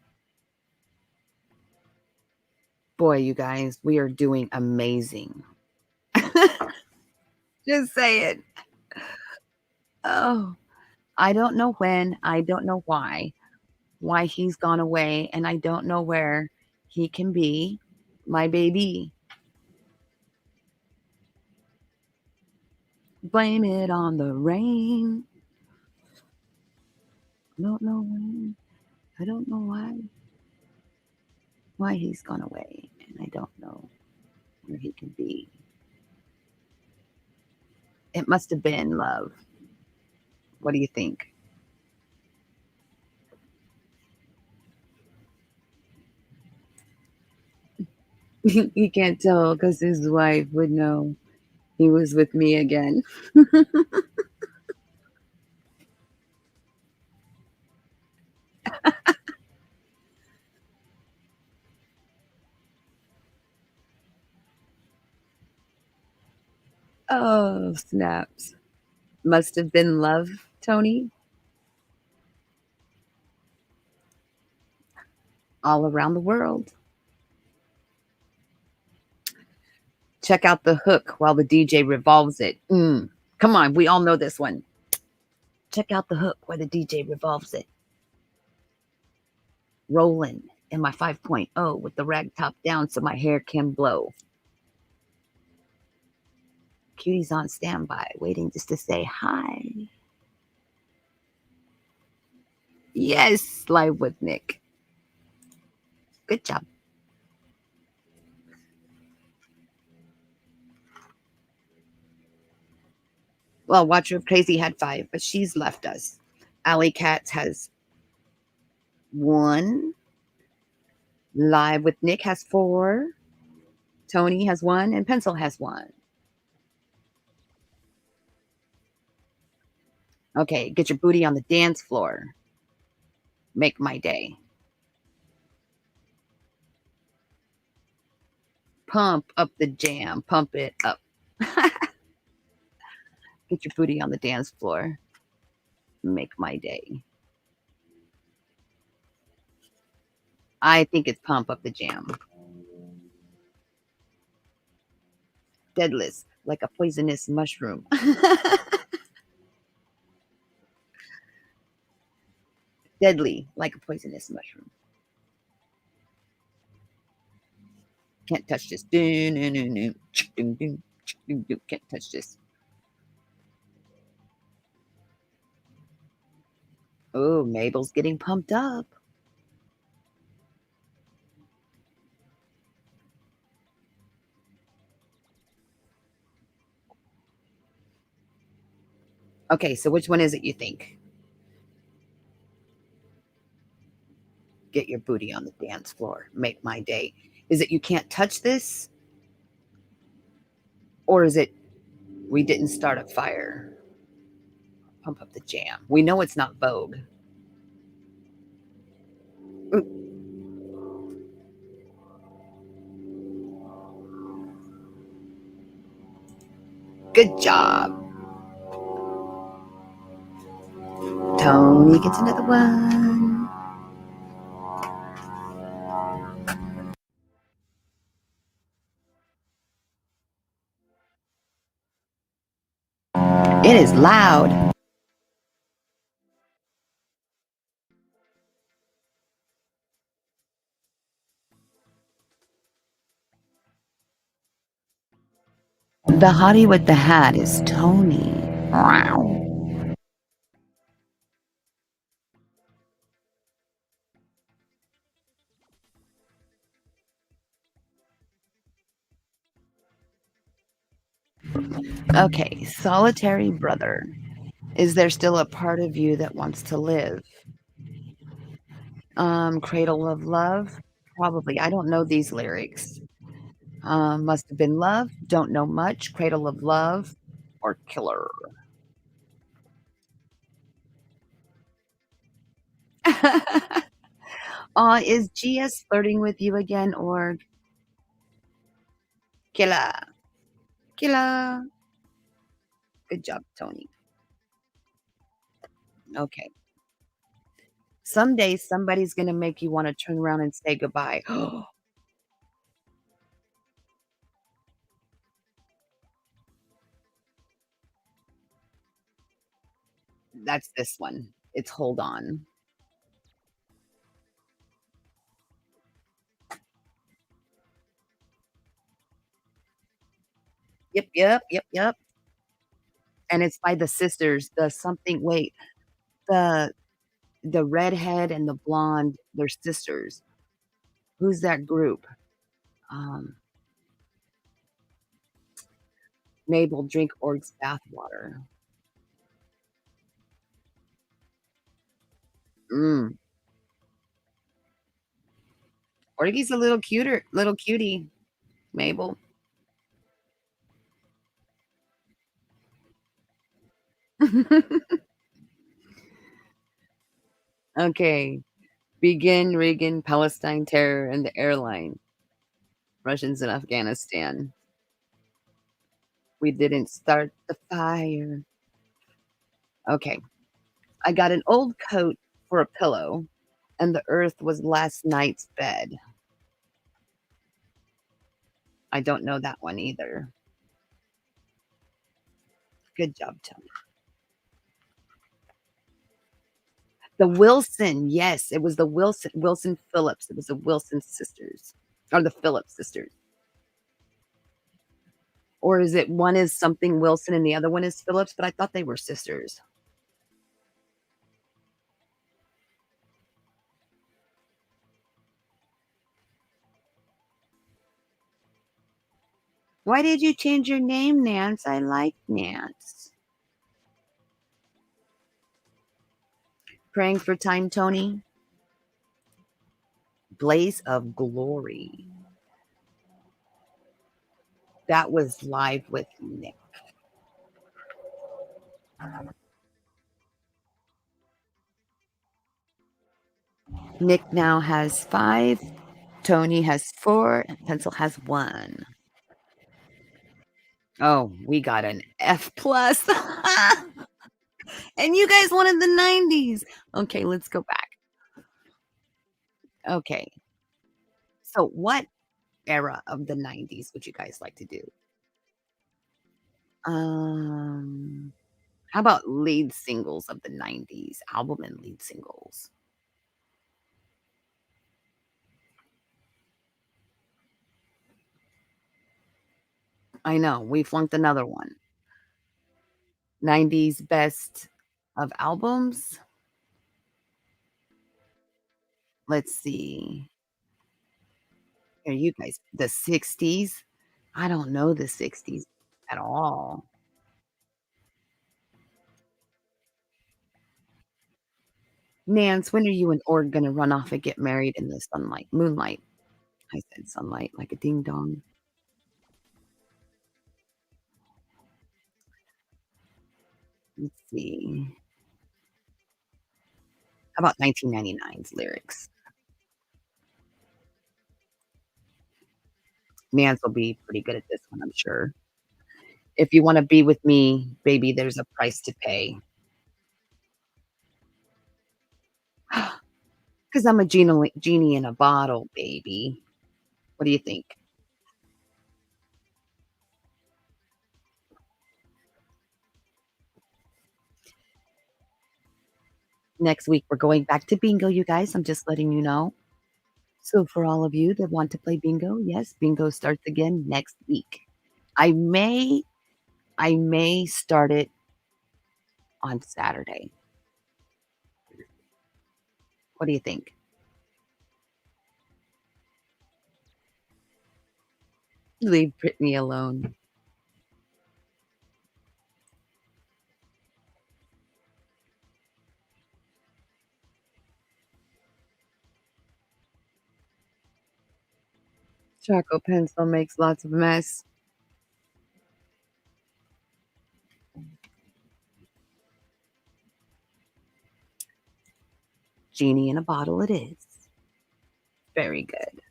Boy, you guys, we are doing amazing. Just say it. Oh, I don't know when, I don't know why he's gone away, and I don't know where he can be. My baby. Blame it on the rain. I don't know when. I don't know why he's gone away, and I don't know where he can be. It must have been love. What do you think? He can't tell because his wife would know he was with me again. Oh, snaps. Must have been love, Tony, all around the world. Check out the hook while the DJ revolves it. Come on, we all know this one. Check out the hook while the DJ revolves it. Rolling in my 5.0 with the rag top down so my hair can blow. Cutie's on standby, waiting just to say hi. Yes, live with Nick. Good job. Well, Watcher of Crazy had 5, but she's left us. Alley Cats has 1. Live with Nick has 4. Tony has 1, and Pencil has 1. Okay, get your booty on the dance floor. Make my day. Pump up the jam. Pump it up. Get your booty on the dance floor. Make my day. I think it's pump up the jam. Deadless, like a poisonous mushroom. Deadly, like a poisonous mushroom. Can't touch this. Can't touch this. Oh, Mabel's getting pumped up. Okay, so which one is it you think? Get your booty on the dance floor. Make my day. Is it you can't touch this? Or is it we didn't start a fire? Pump up the jam. We know it's not Vogue. Ooh, good job. Tony gets another one. It is loud. The hottie with the hat is Tony. Wow. Okay, solitary brother. Is there still a part of you that wants to live? Cradle of Love? Probably. I don't know these lyrics. Must have been love. Don't know much. Cradle of Love or Killer. Is GS flirting with you again or Killer? Killer. Good job, Tony. Okay. Someday somebody's gonna make you want to turn around and say goodbye. That's this one. It's Hold On. Yep, yep, yep, yep. And it's by the sisters. The something wait, the the redhead and the blonde, they're sisters. Who's that group? Um, Mabel, drink Org's bathwater. Mm. Orgy's a little cuter, little cutie, Mabel. Okay. Begin Reagan, Palestine terror, and the airline. Russians in Afghanistan. We didn't start the fire. Okay. I got an old coat for a pillow, and the earth was last night's bed. I don't know that one either. Good job, Tony. The Wilson, yes, it was the Wilson Phillips. It was the Wilson sisters, or the Phillips sisters. Or is it one is something Wilson and the other one is Phillips, but I thought they were sisters. Why did you change your name, Nance? I like Nance. Praying for time, Tony. Blaze of Glory. That was live with Nick. Nick now has 5. Tony has 4. And Pencil has 1. Oh, we got an F plus. And you guys wanted the 90s. Okay, let's go back. Okay. So what era of the 90s would you guys like to do? Um, how about lead singles of the 90s? Album and lead singles. I know, we flunked another one. 90s best of albums? Let's see. Are you guys the 60s? I don't know the 60s at all. Nance, when are you and Ord gonna run off and get married in the sunlight moonlight? I said sunlight like a ding dong. Let's see. How about 1999's lyrics? Nance will be pretty good at this one, I'm sure. If you wanna be with me, baby, there's a price to pay. 'Cause I'm a genie in a bottle, baby. What do you think? Next week, we're going back to bingo, you guys. I'm just letting you know. So for all of you that want to play bingo, yes, bingo starts again next week. I may I may start it on Saturday. What do you think? Leave Brittany alone. Choco Pencil makes lots of mess. Genie in a bottle it is. Very good.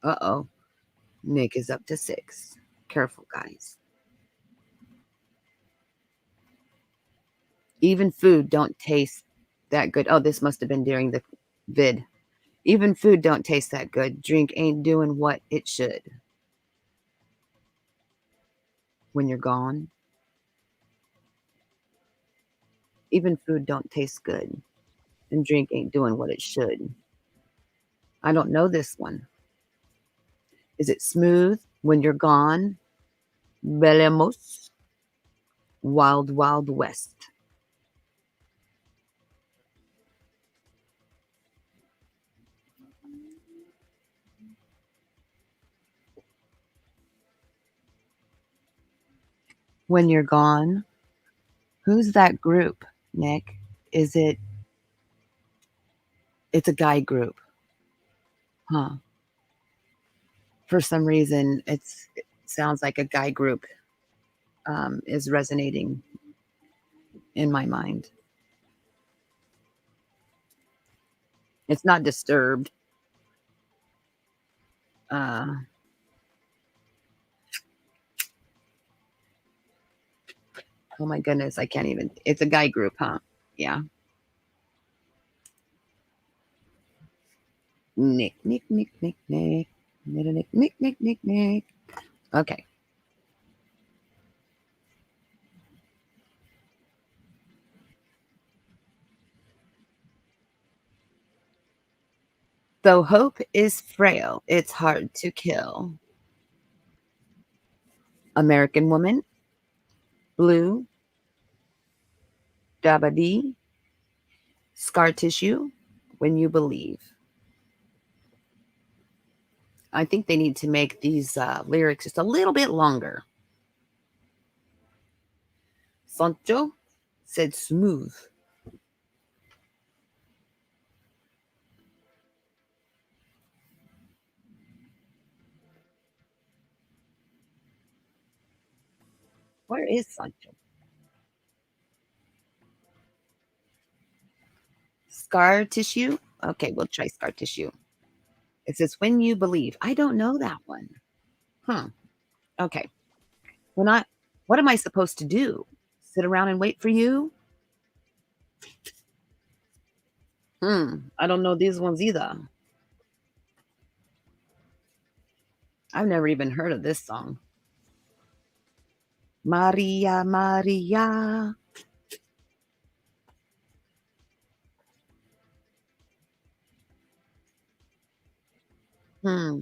Uh-oh. Nick is up to 6. Careful, guys. Even food don't taste that good. Oh, this must have been during the vid. Even food don't taste that good. Drink ain't doing what it should. When you're gone, even food don't taste good. And drink ain't doing what it should. I don't know this one. Is it smooth when you're gone? Belemos. Wild Wild West. When you're gone. Who's that group, Nick? Is it it's a guy group, huh? For some reason, it sounds like a guy group is resonating in my mind. It's not Disturbed. Uh, oh my goodness, I can't even. It's a guy group, huh? Yeah. Nick, Nick, Nick, Nick, Nick, Nick, Nick, Nick, Nick, Nick, Nick. Okay. Though hope is frail, it's hard to kill. American Woman, Blue, Dabadi, Scar Tissue, When You Believe. I think they need to make these lyrics just a little bit longer. Sancho said smooth. Where is Sancho? Scar Tissue? Okay, we'll try Scar Tissue. It says When You Believe. I don't know that one. Huh. Okay. When I what am I supposed to do? Sit around and wait for you? I don't know these ones either. I've never even heard of this song. Maria, Maria. Hmm.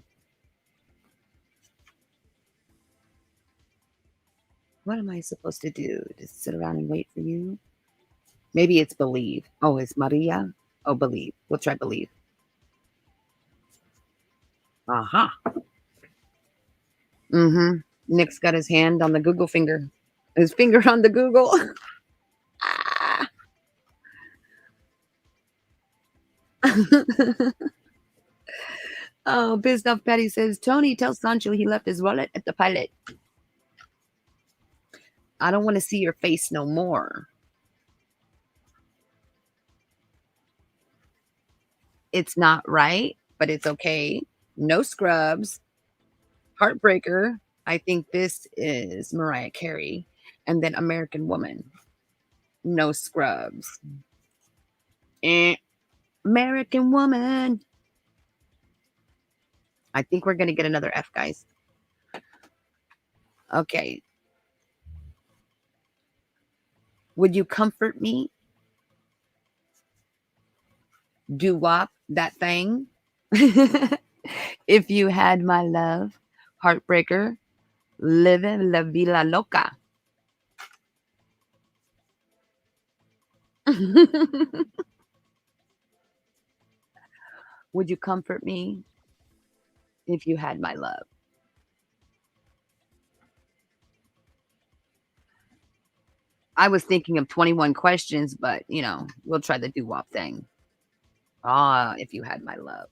What am I supposed to do? Just sit around and wait for you? Maybe it's believe. Oh, it's Maria? Oh, believe. We'll try believe. Aha. Mhm. Nick's got his hand on the Google finger. His finger on the Google. Ah. Oh, Biz Stuff Patty says, Tony, tell Sancho he left his wallet at the pilot. I don't want to see your face no more. It's not right, but it's okay. No scrubs. Heartbreaker. I think this is Mariah Carey. And then American Woman. No scrubs. Eh. American Woman. I think we're going to get another F, guys. Okay. Would you comfort me? Do wop that thing? If you had my love. Heartbreaker. Living la vida loca. Would you comfort me if you had my love? I was thinking of 21 questions, but we'll try the doo-wop thing. Ah, if you had my love.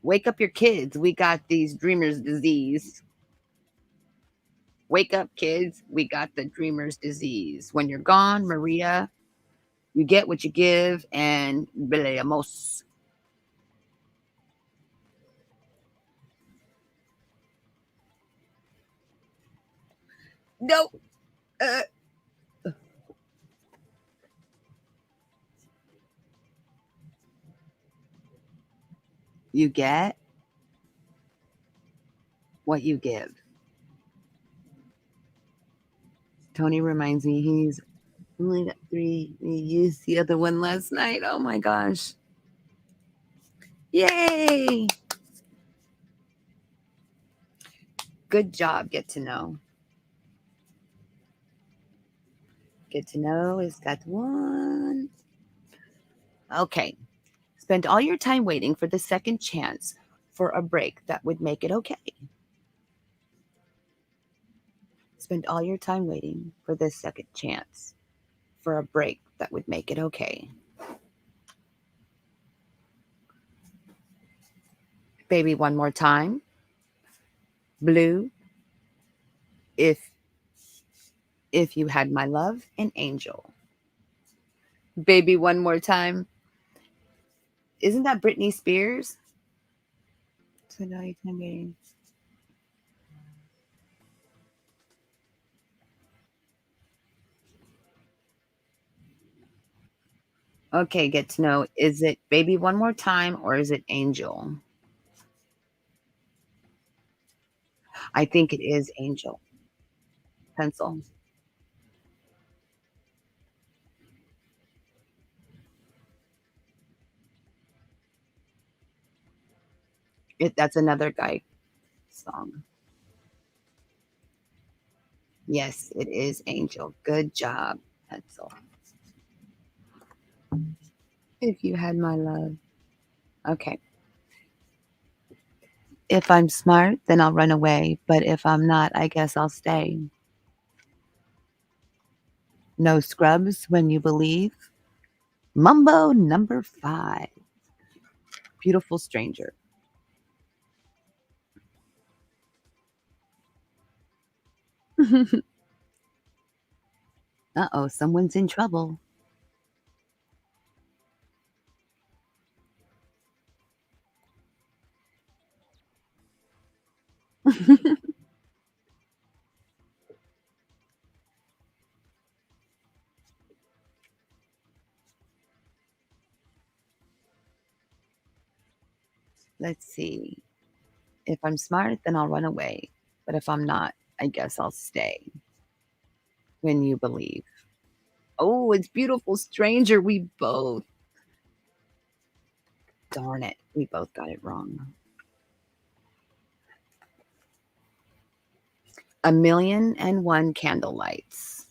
Wake up your kids. We got these dreamers disease. Wake up, kids. We got the dreamer's disease. When you're gone, Maria, you get what you give, and Belemos. No, uh, you get what you give. Tony reminds me he's only got three. We used the other one last night. Oh my gosh. Yay. Good job. Get to know. Get to know is got one. Okay. Spend all your time waiting for the second chance for a break that would make it okay. Spend all your time waiting for the second chance for a break that would make it okay. Baby, one more time. Blue, if you had my love, an angel. Baby, one more time. Isn't that Britney Spears? Spend all your time waiting. Okay, get to know. Is it baby one more time or is it angel? I think it is angel. Pencil. That's another guy song. Yes, it is Angel. Good job, Pencil. If you had my love. Okay. If I'm smart, then I'll run away, but if I'm not, I guess I'll stay. No scrubs when you believe. Mumbo number 5. Beautiful stranger. Uh-oh, someone's in trouble. Let's see. If I'm smart, then I'll run away. But if I'm not, I guess I'll stay. When you believe. Oh, it's beautiful stranger. We both. Darn it. We both got it wrong. A million and one candlelights.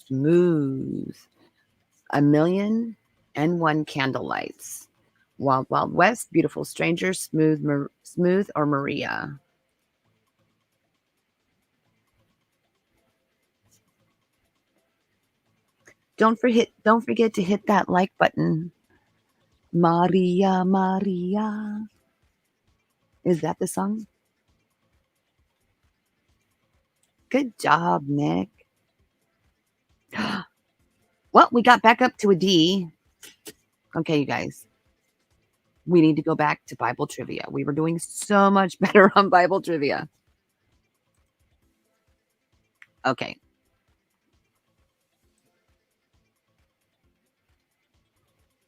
Smooth. A million and one candlelights. Wild Wild West, Beautiful Stranger, Smooth or Maria. Don't forget to hit that like button. Maria, Maria. Is that the song? Good job, Nick. Well, we got back up to a D. Okay, you guys, we need to go back to Bible trivia. We were doing so much better on Bible trivia. Okay,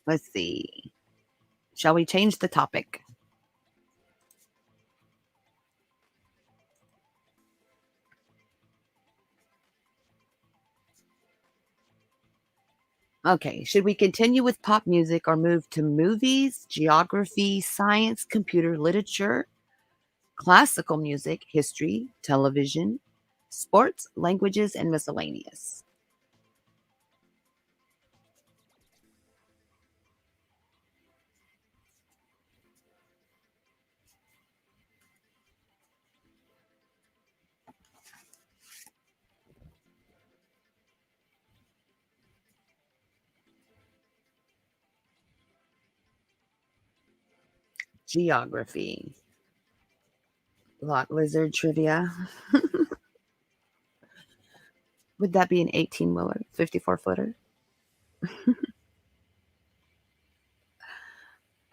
let's see. Shall we change the topic? Okay, should we continue with pop music or move to movies, geography, science, computer, literature, classical music, history, television, sports, languages, and miscellaneous? Geography. Lot lizard trivia. Would that be an 18 wheeler, 54 footer?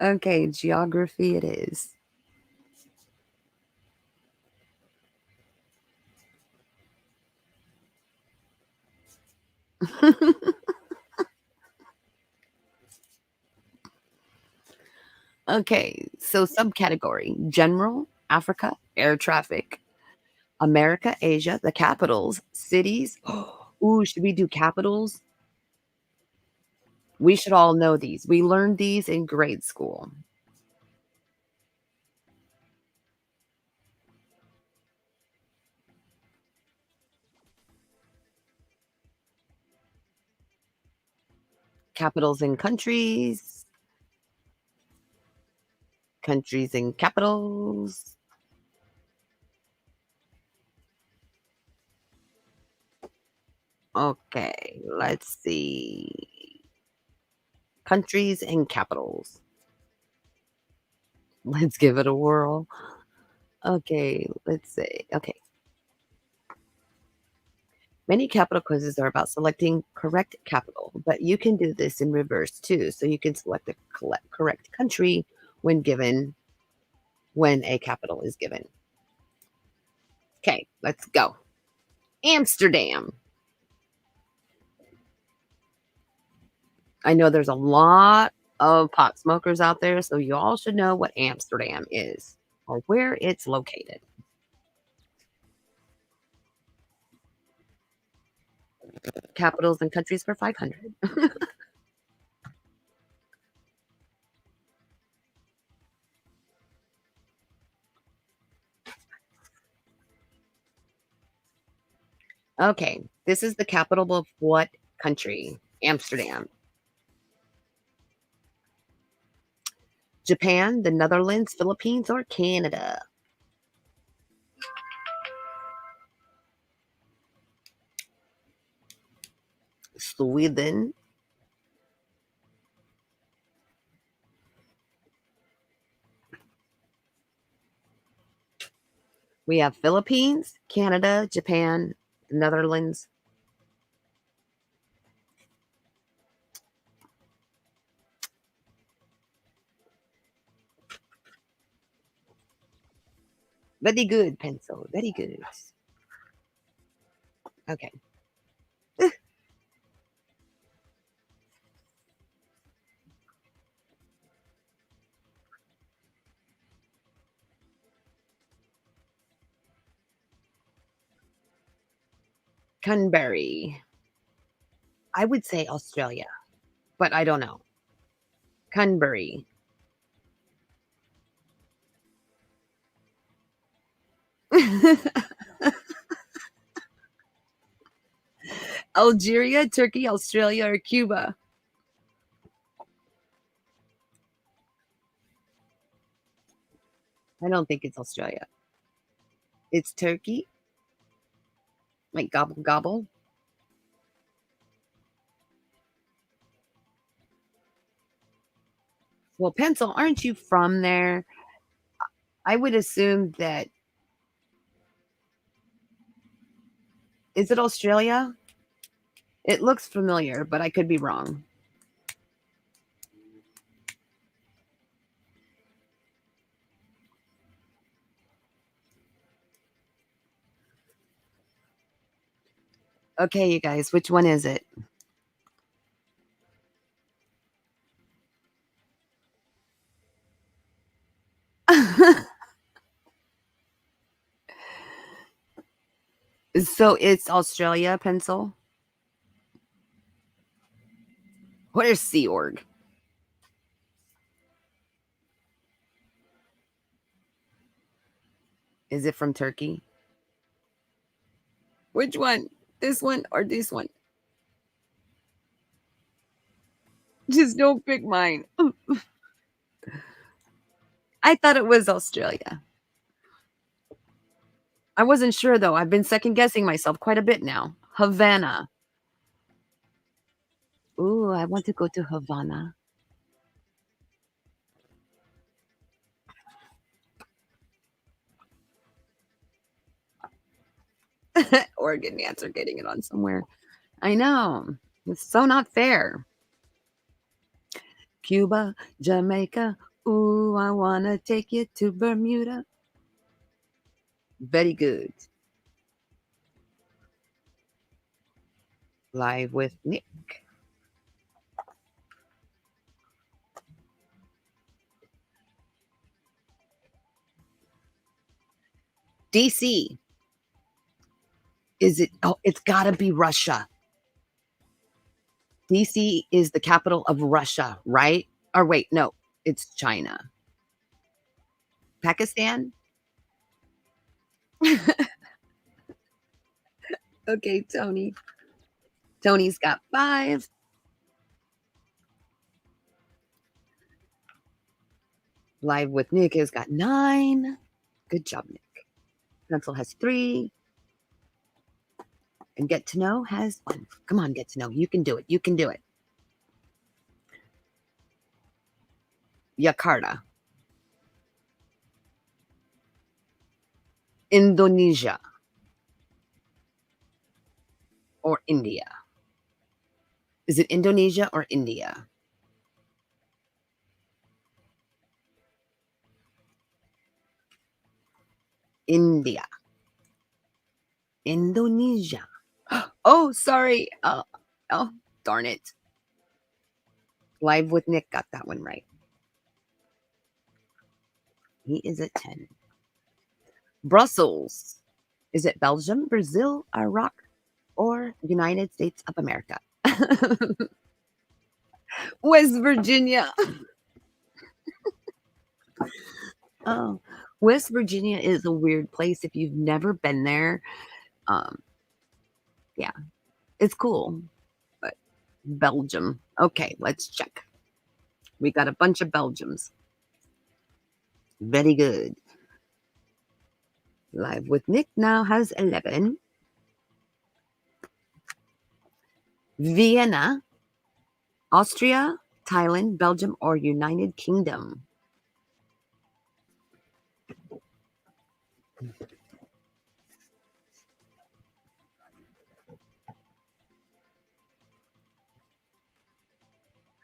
Okay, geography it is. Okay, so subcategory general, Africa, air traffic, America, Asia, the capitals, cities. Ooh, should we do capitals? We should all know these. We learned these in grade school. Capitals and countries, countries and capitals. Okay, let's see. Countries and capitals. Let's give it a whirl. Okay, let's see. Okay. Many capital quizzes are about selecting correct capital, but you can do this in reverse too. So you can select the correct country when a capital is given. Okay, let's go. Amsterdam. I know there's a lot of pot smokers out there, so you all should know what Amsterdam is or where it's located. Capitals and countries for 500. Okay, this is the capital of what country? Amsterdam. Japan, the Netherlands, Philippines, or Canada? Sweden. We have Philippines, Canada, Japan, the Netherlands. Very good, pencil. Very good. Okay. Cranberry. I would say Australia, but I don't know. Cranberry. Algeria, Turkey, Australia, or Cuba? I don't think it's Australia. It's Turkey. Like gobble gobble. Well, pencil, aren't you from there? I would assume that is it Australia? It looks familiar, but I could be wrong. Okay, you guys, which one is it? So it's Australia, pencil. What is Sea Org? Is it from Turkey? Which one? This one or this one? Just don't pick mine. I thought it was Australia. I wasn't sure though. I've been second guessing myself quite a bit now. Havana. Ooh, I want to go to Havana. Oregon ants are getting it on somewhere. I know. It's so not fair. Cuba, Jamaica. Ooh, I wanna take you to Bermuda. Very good. Live with Nick. DC. Is it? Oh, it's gotta be Russia. DC is the capital of Russia, right? Or wait, no, it's China. Pakistan? Okay, Tony. Tony's got 5. Live with Nick has got 9. Good job, Nick. Pencil has 3. And Get to Know has 1. Come on, Get to Know. You can do it. You can do it. Jakarta, Indonesia, or India. Is it Indonesia or India? India. Indonesia. Oh, sorry. Oh, darn it. Live with Nick got that one right. He is at 10. Brussels. Is it Belgium, Brazil, Iraq, or United States of America? West Virginia. Oh, West Virginia is a weird place if you've never been there. Um, Yeah, it's cool. But Belgium. Okay, let's check. We got a bunch of Belgiums. Very good. Live with Nick now has 11. Vienna, Austria, Thailand, Belgium, or United Kingdom.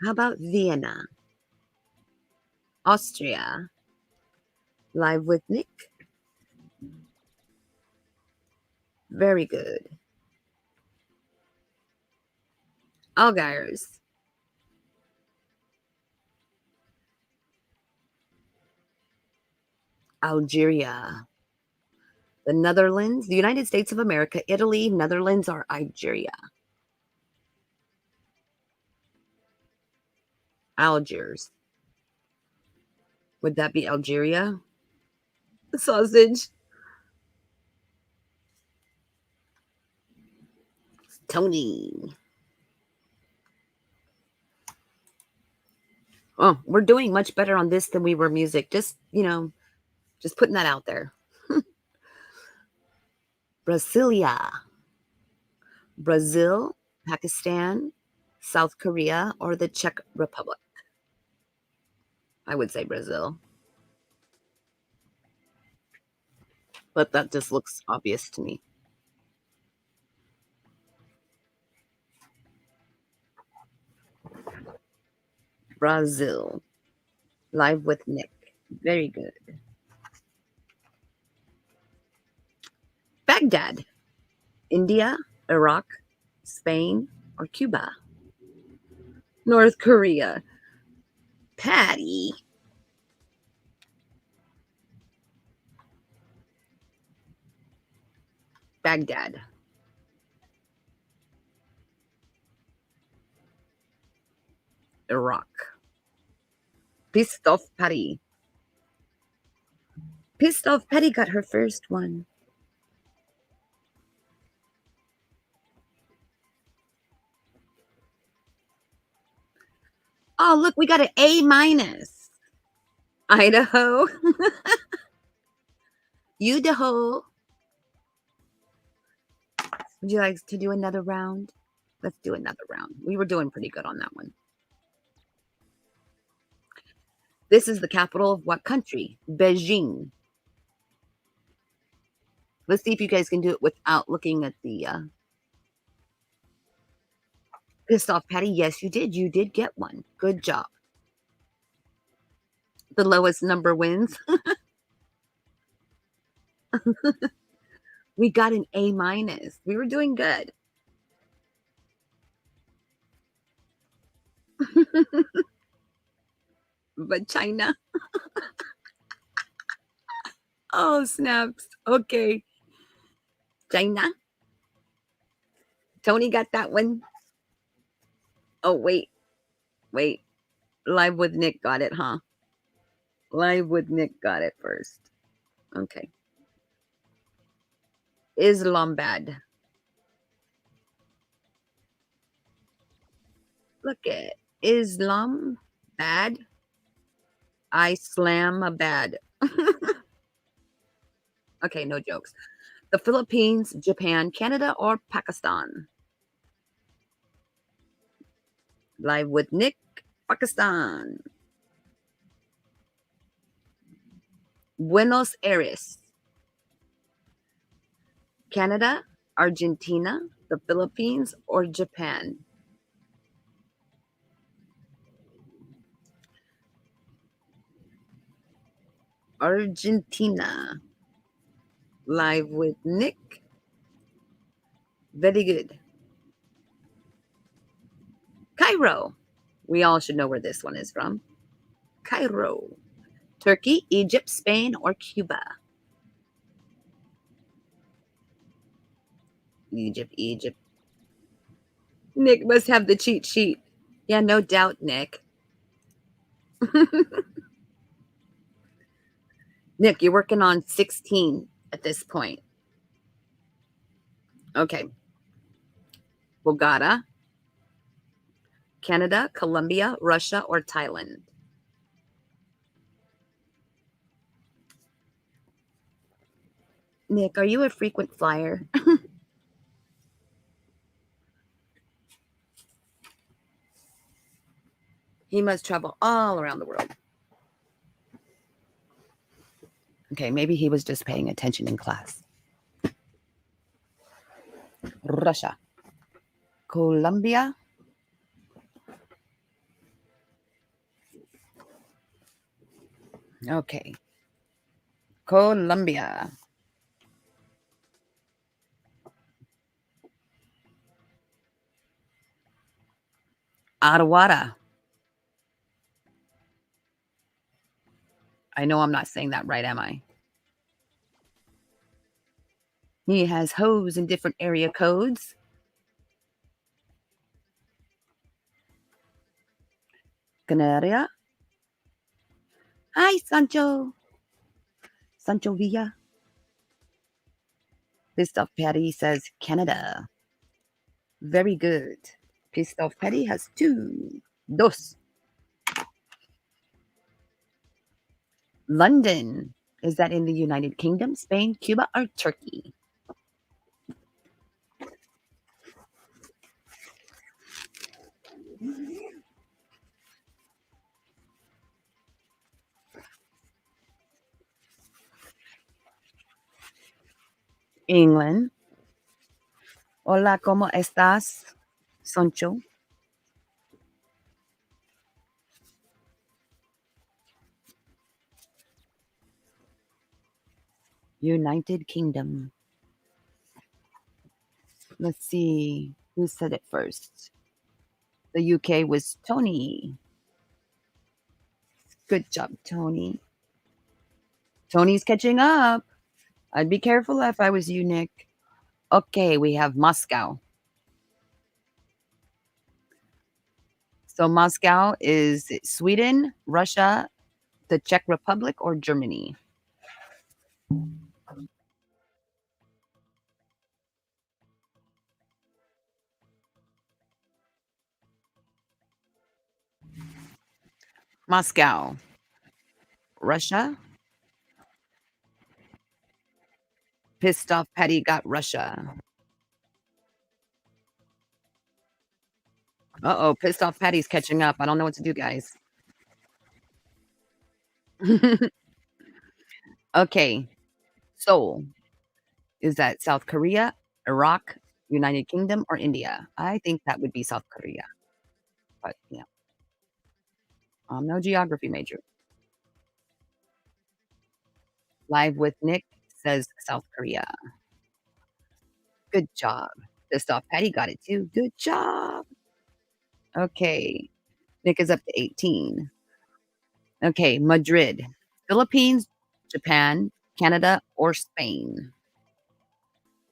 How about Vienna, Austria? Live with Nick. Very good. Algiers, Algeria, the Netherlands, the United States of America, Italy, Netherlands, or Algeria. Algiers. Would that be Algeria? Sausage. Tony. Oh, we're doing much better on this than we were music. Just putting that out there. Brasilia, Brazil, Pakistan, South Korea, or the Czech Republic. I would say Brazil, but that just looks obvious to me. Brazil. Live with Nick. Very good. Baghdad, India, Iraq, Spain, or Cuba. North Korea. Patty. Baghdad. Iraq. Pissed off Patty. Pissed off Patty got her first one. Oh, look, we got an A minus. Idaho. Idaho. Would you like to do another round? Let's do another round. We were doing pretty good on that one. This is the capital of what country? Beijing. Let's see if you guys can do it without looking at the pissed off Patty. Yes, you did. You did get one. Good job. The lowest number wins. We got an A minus. We were doing good. But China. Oh, snaps. Okay. China. Tony got that one. Oh, wait. Wait. Live with Nick got it, huh? Live with Nick got it first. Okay. Islamabad. Look at Islam bad. I slam a bad. Okay, no jokes. The Philippines, Japan, Canada, or Pakistan? Live with Nick, Pakistan. Buenos Aires, Canada, Argentina, the Philippines, or Japan? Argentina. Live with Nick. Very good. Cairo. We all should know where this one is from. Cairo. Turkey, Egypt, Spain, or Cuba? Egypt, Egypt. Nick must have the cheat sheet. Yeah, no doubt, Nick. Nick, you're working on 16 at this point. Okay. Bogota, Canada, Colombia, Russia, or Thailand? Nick, are you a frequent flyer? He must travel all around the world. Okay, maybe he was just paying attention in class. Russia, Colombia. Okay, Colombia. Ottawa. I know I'm not saying that right, am I? He has hoes in different area codes. Canaria. Hi, Sancho. Sancho Villa. Pissed off Patty says Canada. Very good. Pissed off Patty has two. Dos. London. Is that in the United Kingdom, Spain, Cuba, or Turkey? England. Hola, ¿cómo estás, Sancho? United Kingdom. Let's see. Who said it first? The UK was Tony. Good job, Tony. Tony's catching up. I'd be careful if I was you, Nick. Okay, we have Moscow. So Moscow is it Sweden, Russia, the Czech Republic, or Germany? Moscow, Russia. Pissed off Patty got Russia. Uh-oh, pissed off Patty's catching up. I don't know what to do, guys. Okay, Seoul. Is that South Korea, Iraq, United Kingdom, or India? I think that would be South Korea. But yeah, I'm no geography major. Live with Nick says South Korea. Good job. Pissed off Patty got it too. Good job. Okay. Nick is up to 18. Okay, Madrid. Philippines, Japan, Canada, or Spain?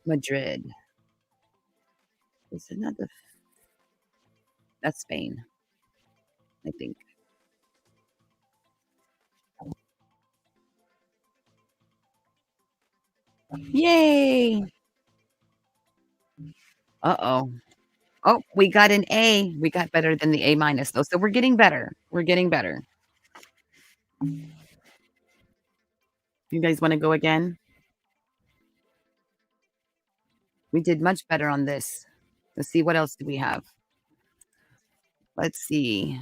Madrid. Is it not the that's Spain, I think. Yay! Uh-oh. Oh, we got an A. We got better than the A minus though. So we're getting better. We're getting better. You guys want to go again? We did much better on this. Let's see what else do we have. Let's see.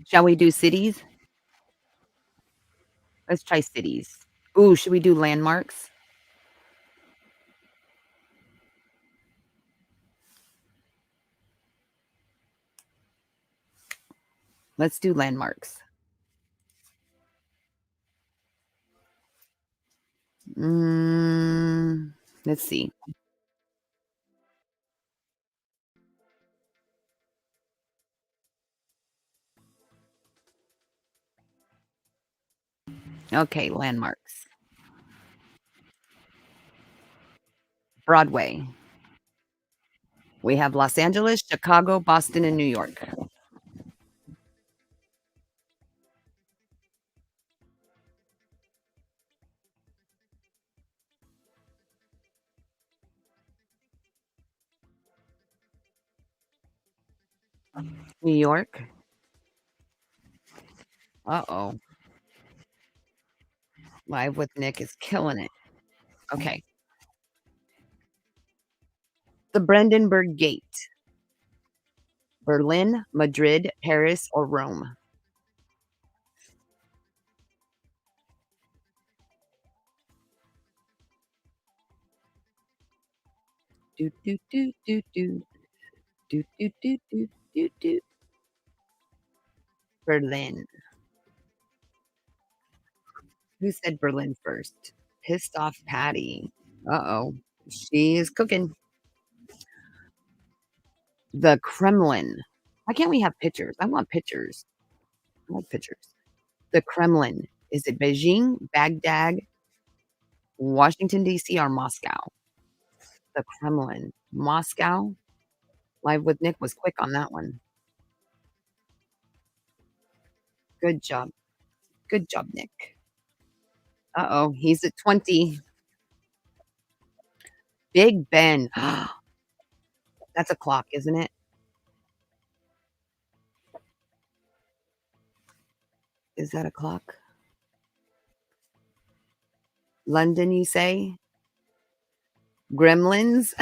Shall we do cities? Let's try cities. Ooh, should we do landmarks? Let's do landmarks. Mm, let's see. Okay, landmarks. Broadway. We have Los Angeles, Chicago, Boston, and New York. New York. Uh-oh. Live with Nick is killing it. Okay. The Brandenburg Gate. Berlin, Madrid, Paris, or Rome? Do, do, do, do, do. Do, do, do, do, do, do. Berlin. Who said Berlin first? Pissed off Patty. Uh-oh. She is cooking. The Kremlin. Why can't we have pictures? I want pictures. I like pictures. The Kremlin. Is it Beijing, Baghdad, Washington, D.C., or Moscow? The Kremlin. Moscow? Live with Nick was quick on that one. Good job. Good job, Nick. Uh-oh. He's at 20. Big Ben. That's a clock, isn't it? Is that a clock? London, you say? Gremlins?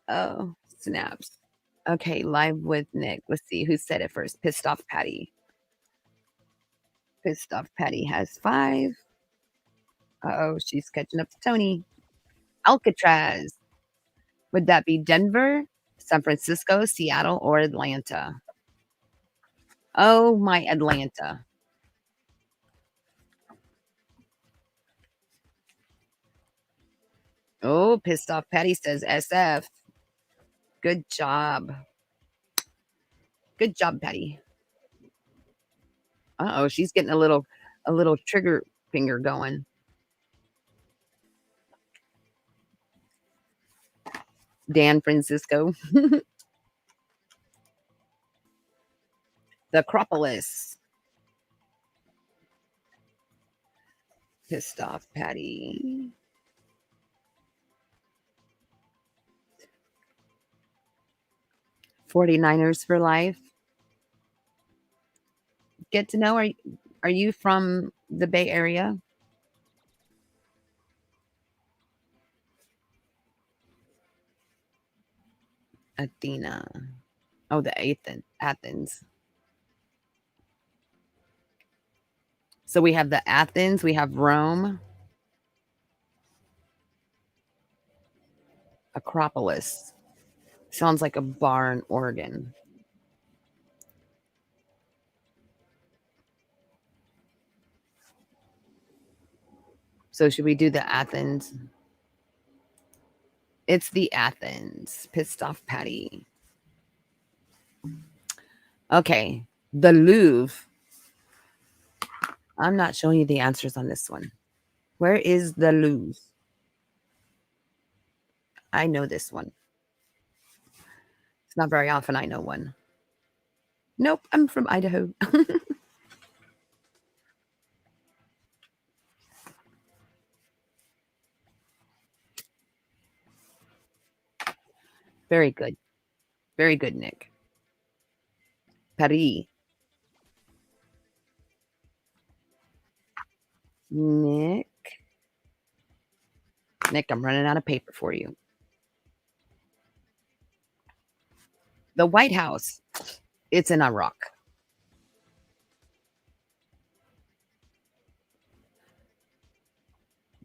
Oh, snaps. Okay, live with Nick. Let's see who said it first. Pissed off Patty. Pissed off Patty has 5. Uh-oh, she's catching up to Tony. Alcatraz. Would that be Denver, San Francisco, Seattle, or Atlanta? Oh, my Atlanta. Oh, pissed off Patty says SF. Good job. Good job, Patty. Uh-oh, she's getting a little trigger finger going. Dan Francisco. The Acropolis. Pissed off Patty. 49ers for life. Get to know, are you from the Bay Area? Athena. Oh, the Athens. So we have the Athens, we have Rome, Acropolis. Sounds like a bar in Oregon. So should we do the Athens? It's the Athens. Pissed off Patty. Okay. The Louvre. I'm not showing you the answers on this one. Where is the Louvre? I know this one. It's not very often I know one. Nope, I'm from Idaho. Very good. Very good, Nick. Paris. Nick. Nick, I'm running out of paper for you. The White House. It's in Iraq.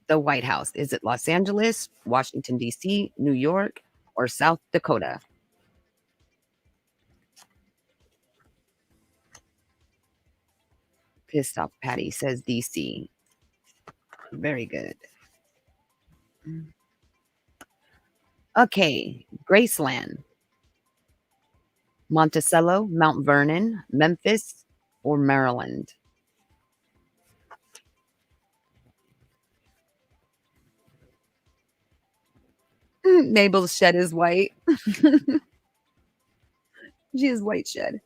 The White House. Is it Los Angeles, Washington, D.C., New York, or South Dakota? Pissed off Patty says D.C. Very good. Okay, Graceland. Monticello, Mount Vernon, Memphis, or Maryland? Mabel's shed is white. She has white shed.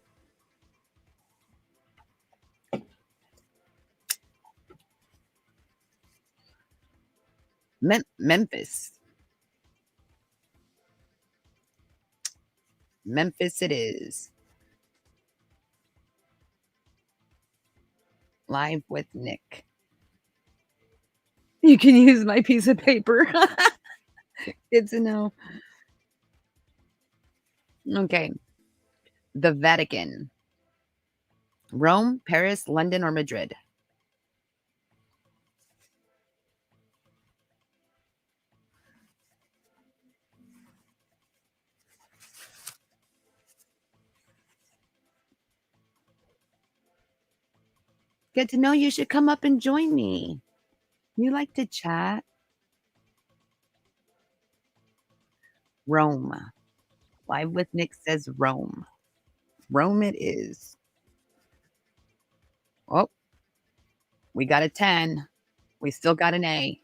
Memphis. Memphis it is. Live with Nick. You can use my piece of paper. Good to know. Okay. The Vatican. Rome, Paris, London, or Madrid? Good to know. You should come up and join me. You like to chat? Rome. Live with Nick says Rome. Rome it is. Oh, we got a 10. We still got an A.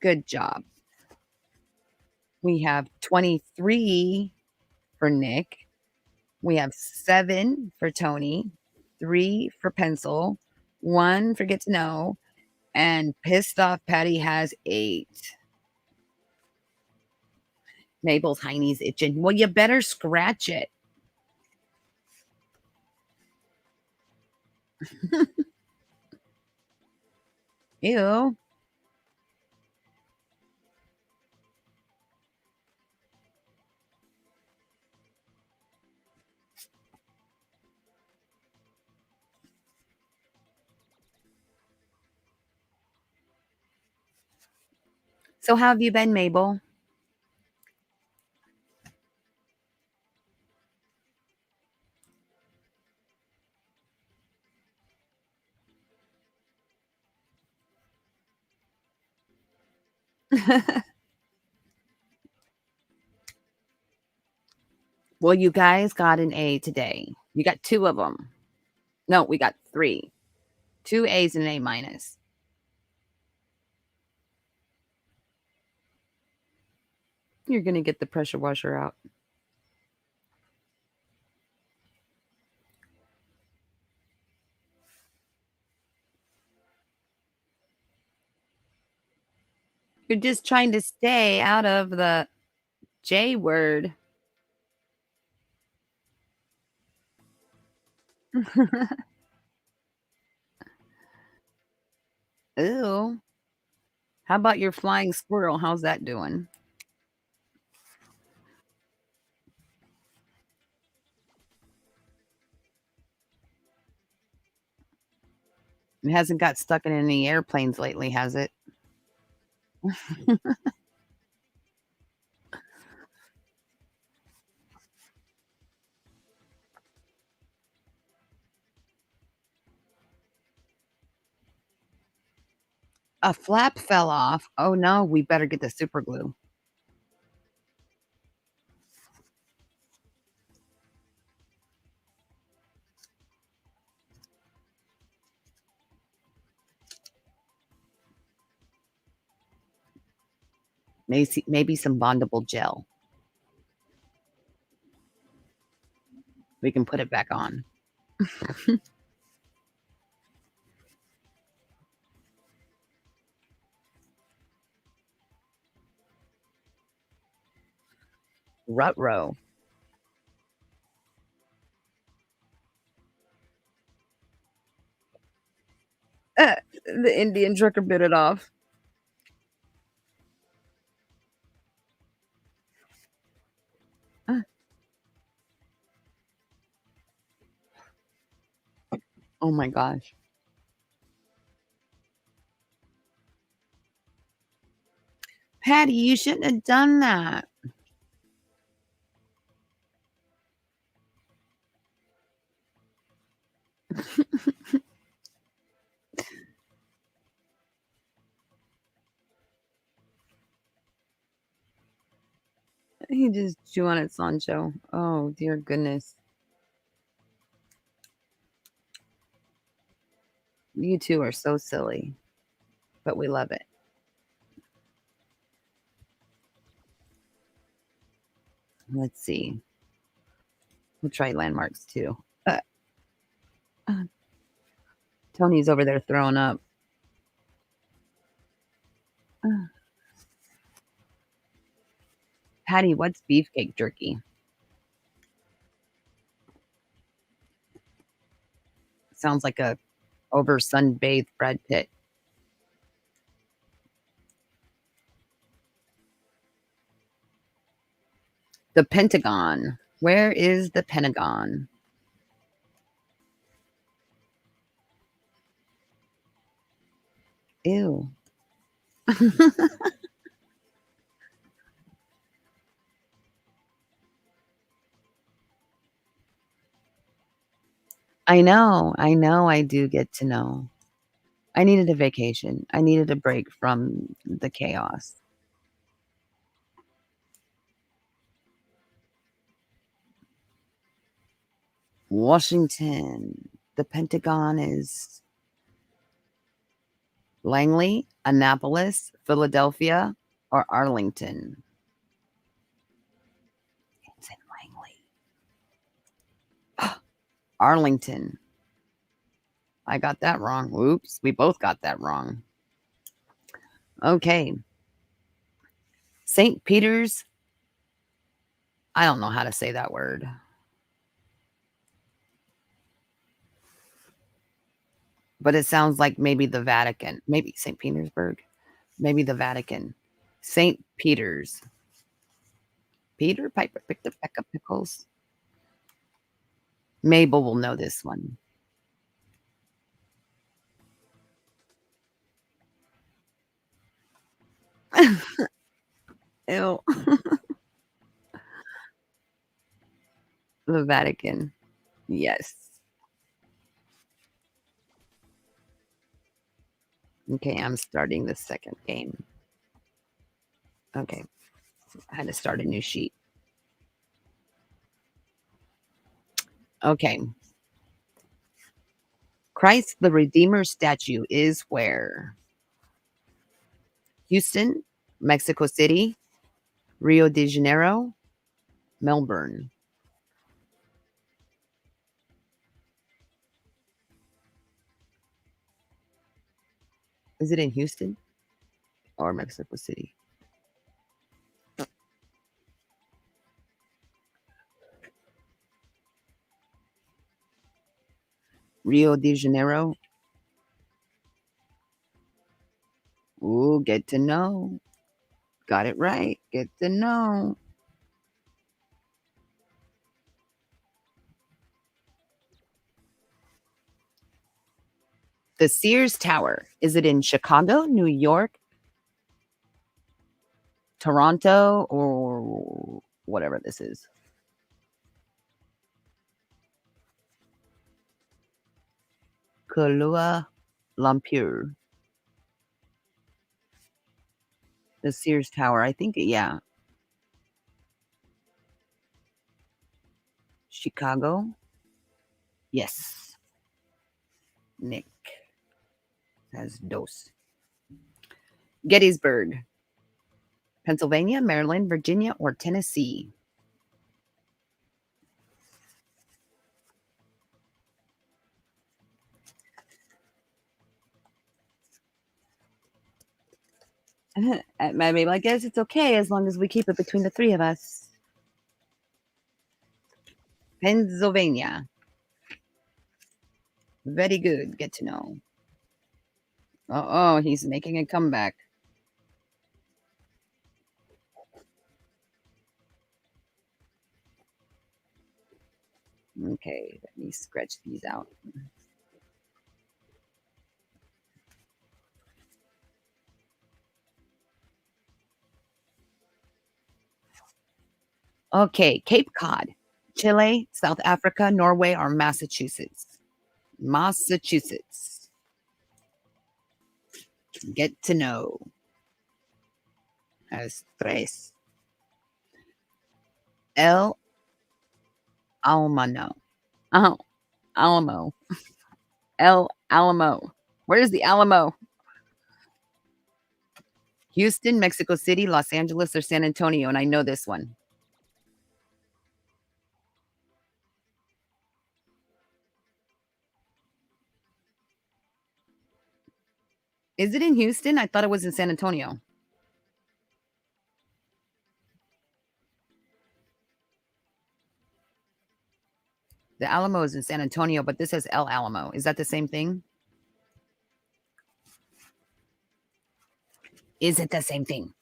Good job. We have 23 for Nick. We have 7 for Tony, 3 for Pencil, 1 for Get to Know, and Pissed Off Patty has 8. Mabel's hiney's itching. Well, you better scratch it. Ew. So how have you been, Mabel? Well, you guys got an A today. You got 2 of them. No, we got 3. 2 A's and an A minus. You're gonna get the pressure washer out. You're just trying to stay out of the J word. Ew. How about your flying squirrel? How's that doing? It hasn't got stuck in any airplanes lately, has it? A flap fell off. Oh no, we better get the super glue. Maybe some bondable gel. We can put it back on. Rutro. The Indian trucker bit it off. Uh, oh my gosh. Patty, you shouldn't have done that. He just chew on it, Sancho. Oh dear goodness. You two are so silly, but we love it. Let's see. We'll try landmarks too. Uh, Tony's over there throwing up. Patty, what's beefcake jerky? Sounds like a over sunbathed Brad Pitt. The Pentagon. Where is the Pentagon? Ew. I do get to know. I needed a vacation. I needed a break from the chaos. Washington. The Pentagon is Langley, Annapolis, Philadelphia, or Arlington. It's in Langley. Arlington. I got that wrong. Oops, we both got that wrong. Okay. St. Peter's. I don't know how to say that word, but it sounds like maybe the Vatican. Maybe St. Petersburg. Maybe the Vatican. St. Peter's. Peter Piper picked a peck of pickles. Mabel will know this one. Ew. The Vatican. Yes. Okay, I'm starting the second game. Okay, I had to start a new sheet. Okay. Christ the Redeemer statue is where? Houston, Mexico City, Rio de Janeiro, Melbourne. Is it in Houston or Mexico City? Rio de Janeiro. Ooh, get to know. Got it right. Get to know. The Sears Tower. Is it in Chicago, New York, Toronto, or whatever this is? Kuala Lumpur. The Sears Tower. I think, yeah. Chicago. Yes. Nick has dos. Gettysburg. Pennsylvania, Maryland, Virginia, or Tennessee? Maybe I guess it's okay as long as we keep it between the three of us. Pennsylvania. Very good. Get to know. Oh, he's making a comeback. Okay, let me scratch these out. Okay, Cape Cod, Chile, South Africa, Norway, or Massachusetts? Massachusetts. Get to know. As tres. El Alamo. Oh, Alamo. El Alamo. Where's the Alamo? Houston, Mexico City, Los Angeles, or San Antonio? And I know this one. Is it in Houston? I thought it was in San Antonio. The Alamo is in San Antonio, but this says El Alamo. Is that the same thing? Is it the same thing?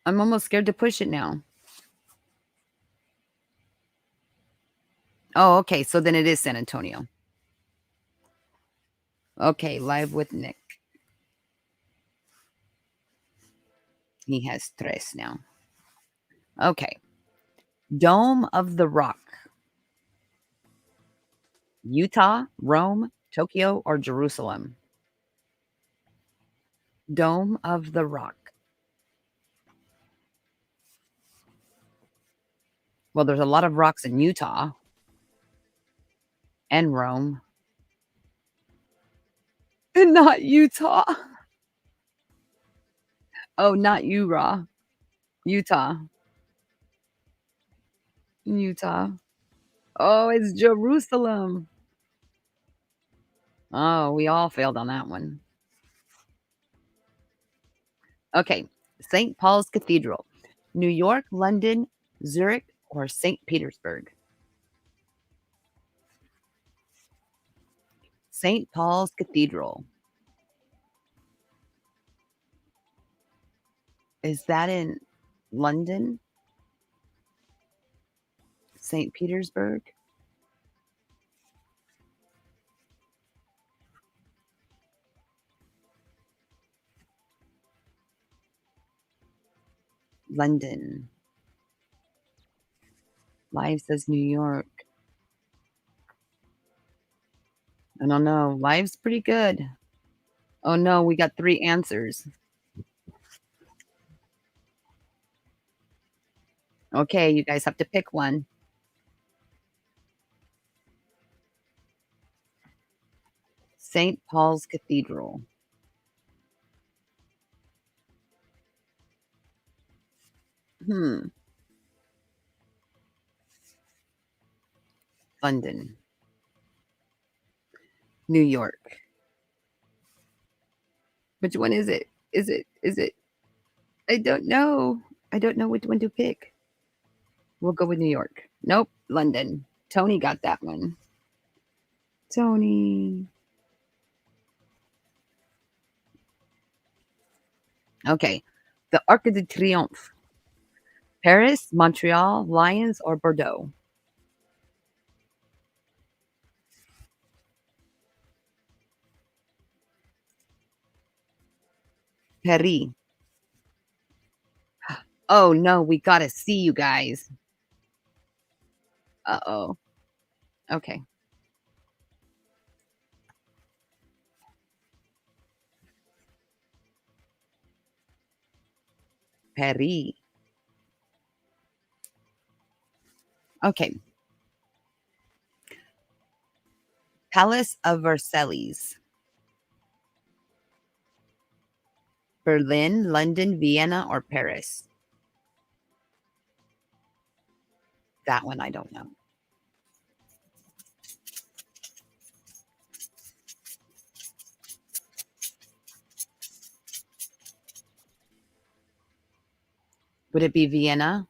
I'm almost scared to push it now. Oh, okay. So then it is San Antonio. Okay, live with Nick. He has tres now. Okay. Dome of the Rock. Utah, Rome, Tokyo, or Jerusalem? Dome of the Rock. Well, there's a lot of rocks in Utah and Rome. And not Utah. Oh, not Ura. Utah. Utah. Oh, it's Jerusalem. Oh, we all failed on that one. Okay. St. Paul's Cathedral. New York, London, Zurich, or St. Petersburg? St. Paul's Cathedral. Is that in London? St. Petersburg? London. Live says New York. I don't know. Live's pretty good. Oh no, we got 3 answers. Okay, you guys have to pick one. St. Paul's Cathedral. Hmm. London. New York. Which one is it? Is it I don't know. I don't know which one to pick. We'll go with New York. Nope, London. Tony got that one. Tony. Okay. The Arc de Triomphe. Paris, Montreal, Lyons, or Bordeaux? Paris. Oh no, we gotta see you guys. Uh-oh. Okay. Paris. Okay. Palace of Versailles. Berlin, London, Vienna, or Paris? That one I don't know. Would it be Vienna?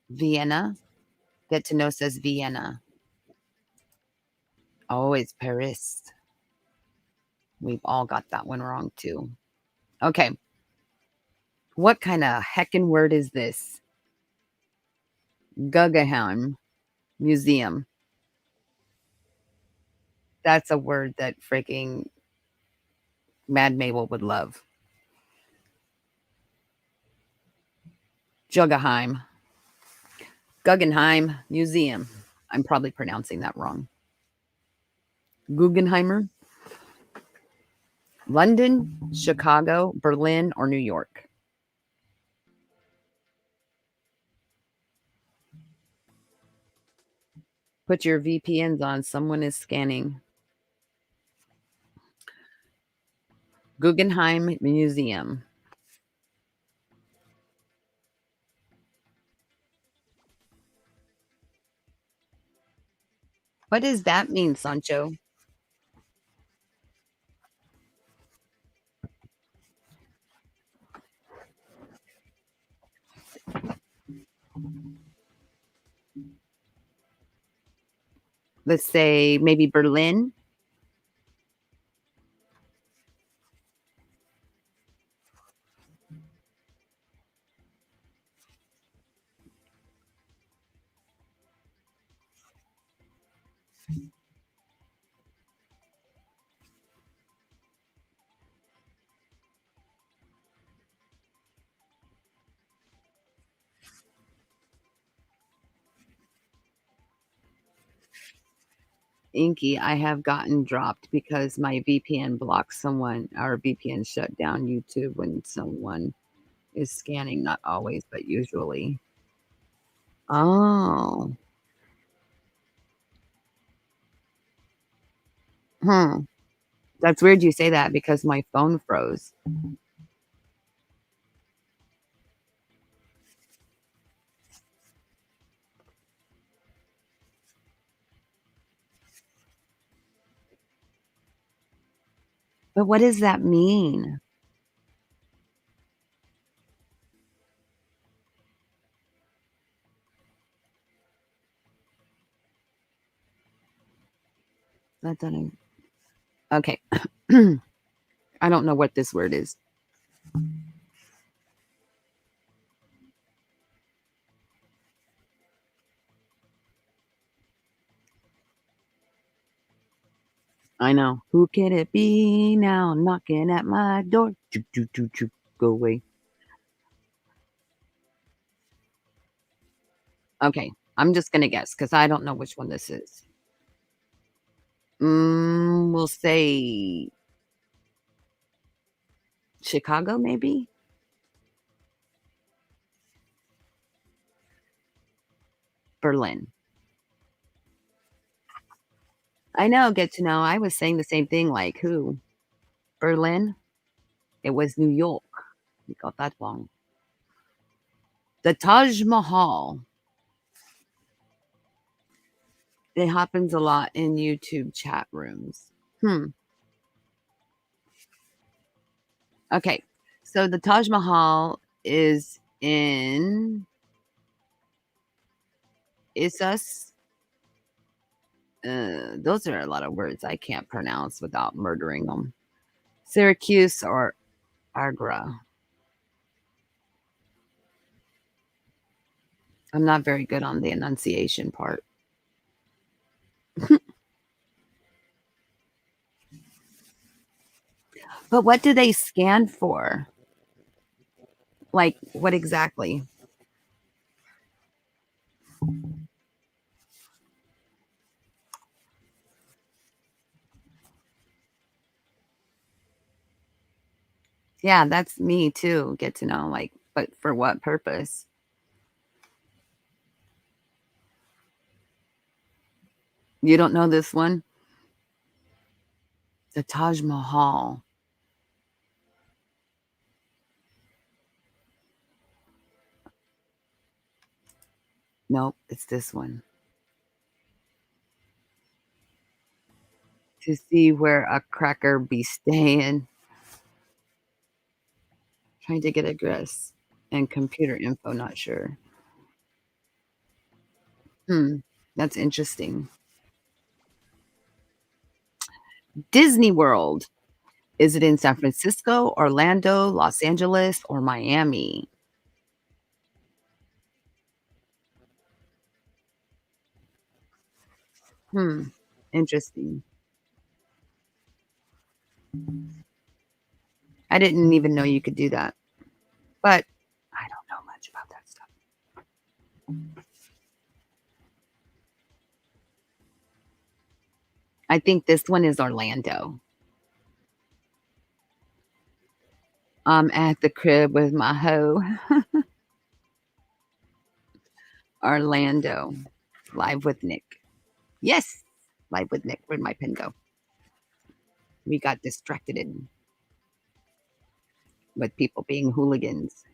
Vienna? Get to know says Vienna. Oh, it's Paris. We've all got that one wrong too. Okay. What kind of heckin' word is this? Guggenheim Museum. That's a word that freaking Mad Mabel would love. Juggenheim. Guggenheim Museum. I'm probably pronouncing that wrong. Guggenheimer. London, Chicago, Berlin, or New York? Put your VPNs on. Someone is scanning. Guggenheim Museum. What does that mean, Sancho? Let's say maybe Berlin? Inky, I have gotten dropped because my VPN blocks someone. Our VPN shut down YouTube when someone is scanning, not always, but usually. Oh, hmm. That's weird you say that because my phone froze. But what does that mean? That doesn't. Okay. I don't know what this word is. I know. Who can it be now knocking at my door? Choo, choo, choo, choo. Go away. Okay. I'm just going to guess because I don't know which one this is. We'll say Chicago, maybe? Berlin. I know. Get to know. I was saying the same thing. Like who? Berlin? It was New York. You got that wrong. The Taj Mahal. It happens a lot in YouTube chat rooms. Hmm. Okay. So the Taj Mahal is in Issus. Those are a lot of words I can't pronounce without murdering them. Syracuse or Agra. I'm not very good on the enunciation part. But what do they scan for? Like, what exactly? Yeah, that's me too. Get to know, like, but for what purpose? You don't know this one? The Taj Mahal. Nope, it's this one. To see where a cracker be staying. Trying to get address and computer info, not sure. Hmm, that's interesting. Disney World. Is it in San Francisco, Orlando, Los Angeles, or Miami? Hmm, interesting. I didn't even know you could do that, but I don't know much about that stuff. I think this one is Orlando. I'm at the crib with my hoe. Orlando. Live with Nick. Yes, live with Nick. Where'd my pen go? We got distracted with people being hooligans.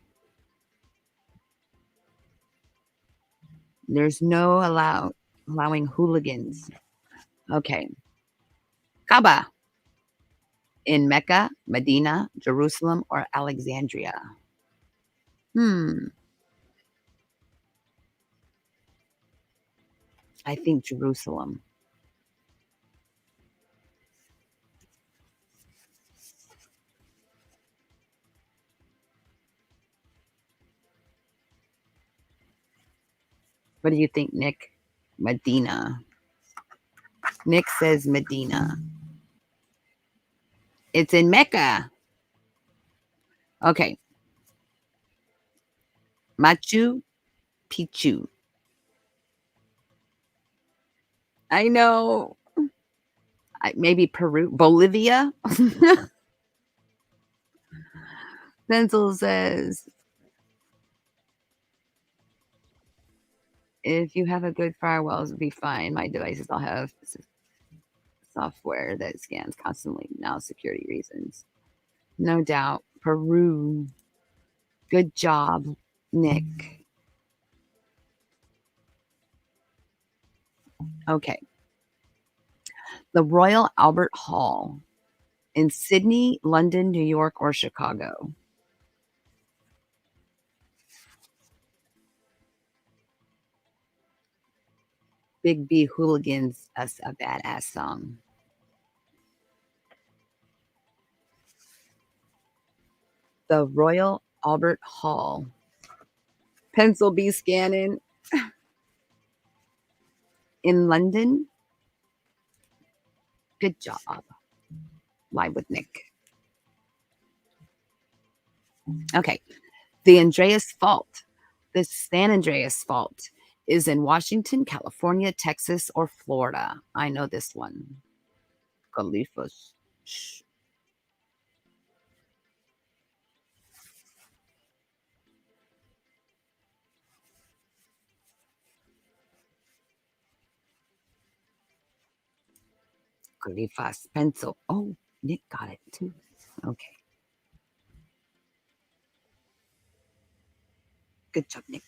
There's no allowing hooligans. Okay. Kaaba in Mecca, Medina, Jerusalem, or Alexandria? Hmm. I think Jerusalem. What do you think, Nick? Medina. Nick says Medina. It's in Mecca. Okay. Machu Picchu. I know. Maybe Peru, Bolivia. Pencil says, if you have a good firewall, it'll be fine. My devices all have software that scans constantly. Now, security reasons. No doubt. Peru. Good job, Nick. Okay. The Royal Albert Hall in Sydney, London, New York, or Chicago. Big B Hooligans, that's a badass song. The Royal Albert Hall. Pencil B scanning in London. Good job. Live with Nick. Okay. The Andreas Fault. The San Andreas Fault is in Washington, California, Texas, or Florida. I know this one. Califas. Califas. Pencil. Oh, Nick got it too. Okay. Good job, Nick.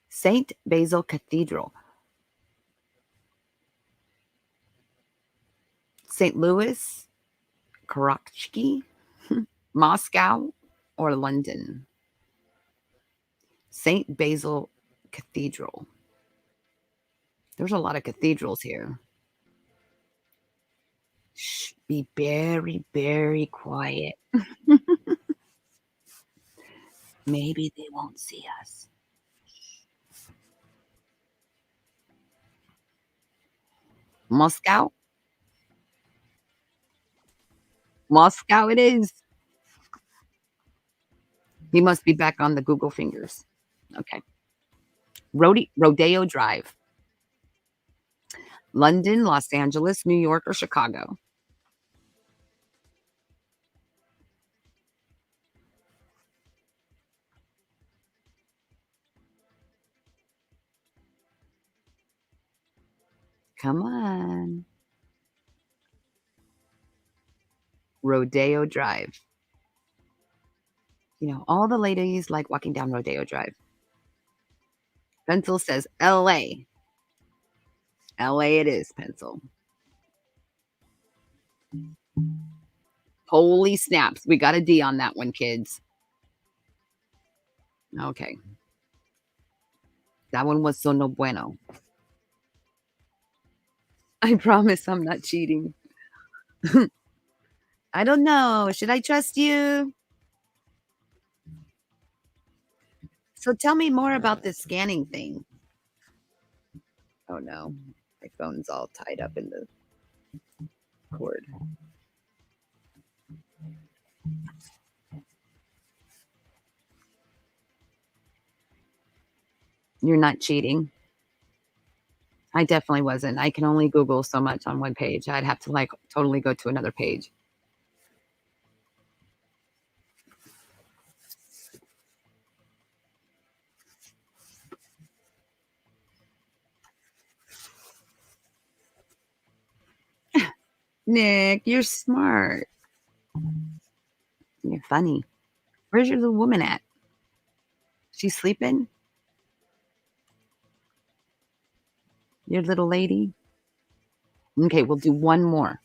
St. Basil Cathedral. St. Louis, Karachi, Moscow, or London. St. Basil Cathedral. There's a lot of cathedrals here. Shh, be very, very quiet. Maybe they won't see us. Moscow? Moscow it is. He must be back on the Google fingers. Okay. Rodeo Drive. London, Los Angeles, New York, or Chicago. Come on. Rodeo Drive. You know, all the ladies like walking down Rodeo Drive. Pencil says LA. LA it is, Pencil. Holy snaps. We got a D on that one, kids. Okay. That one was Sono Bueno. I promise I'm not cheating. I don't know. Should I trust you? So tell me more about this scanning thing. Oh no. My phone's all tied up in the cord. You're not cheating. I definitely wasn't. I can only Google so much on one page. I'd have to like totally go to another page. Nick, you're smart. You're funny. Where's your little woman at? She's sleeping? Your little lady? Okay, we'll do one more.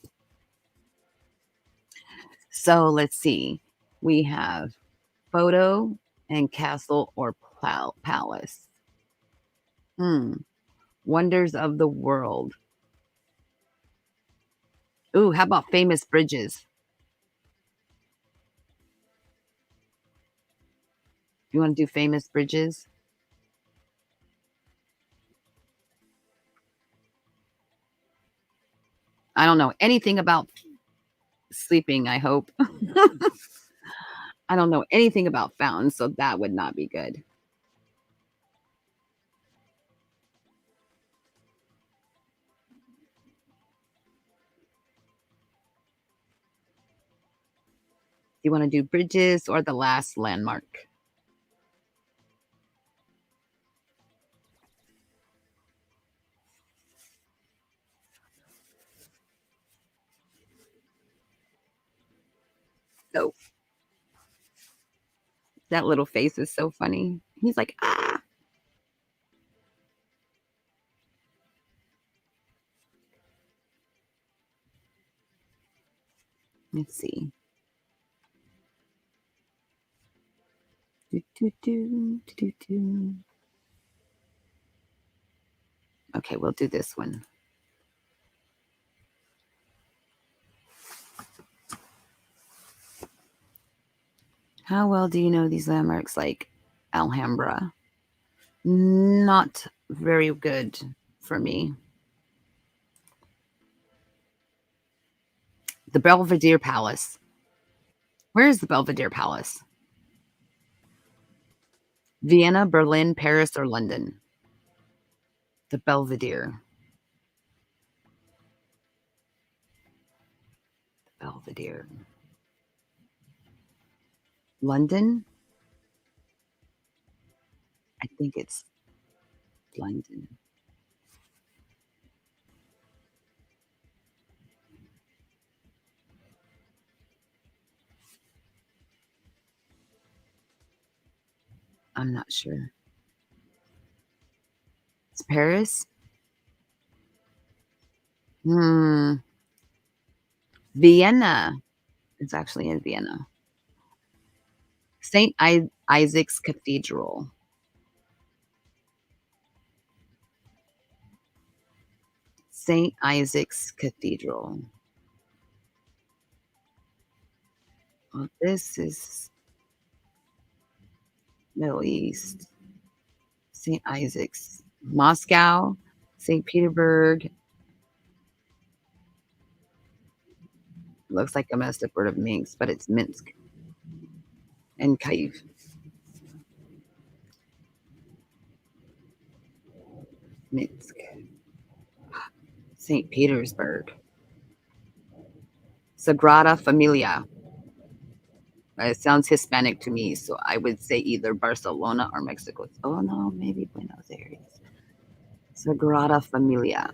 So let's see. We have photo and castle or palace. Hmm. Wonders of the world. Ooh, how about famous bridges? You want to do famous bridges? I don't know anything about sleeping, I hope. I don't know anything about fountains, so that would not be good. You want to do bridges or the last landmark? So that little face is so funny. He's like, ah. Let's see. Do, do, do, do, do, do. Okay, we'll do this one. How well do you know these landmarks like Alhambra? Not very good for me. The Belvedere Palace. Where is the Belvedere Palace? Vienna, Berlin, Paris, or London? The Belvedere. Belvedere. London? I think it's London. I'm not sure. It's Paris? Hmm. Vienna. It's actually in Vienna. St. Isaac's Cathedral. St. Isaac's Cathedral. Well, this is Middle East. St. Isaac's. Moscow, St. Petersburg. Looks like a messed up word of Minsk, but it's Minsk and Kyiv. Minsk. St. Petersburg. Sagrada Familia. It sounds Hispanic to me, so I would say either Barcelona or Mexico. Oh no, maybe Buenos Aires. Sagrada Familia.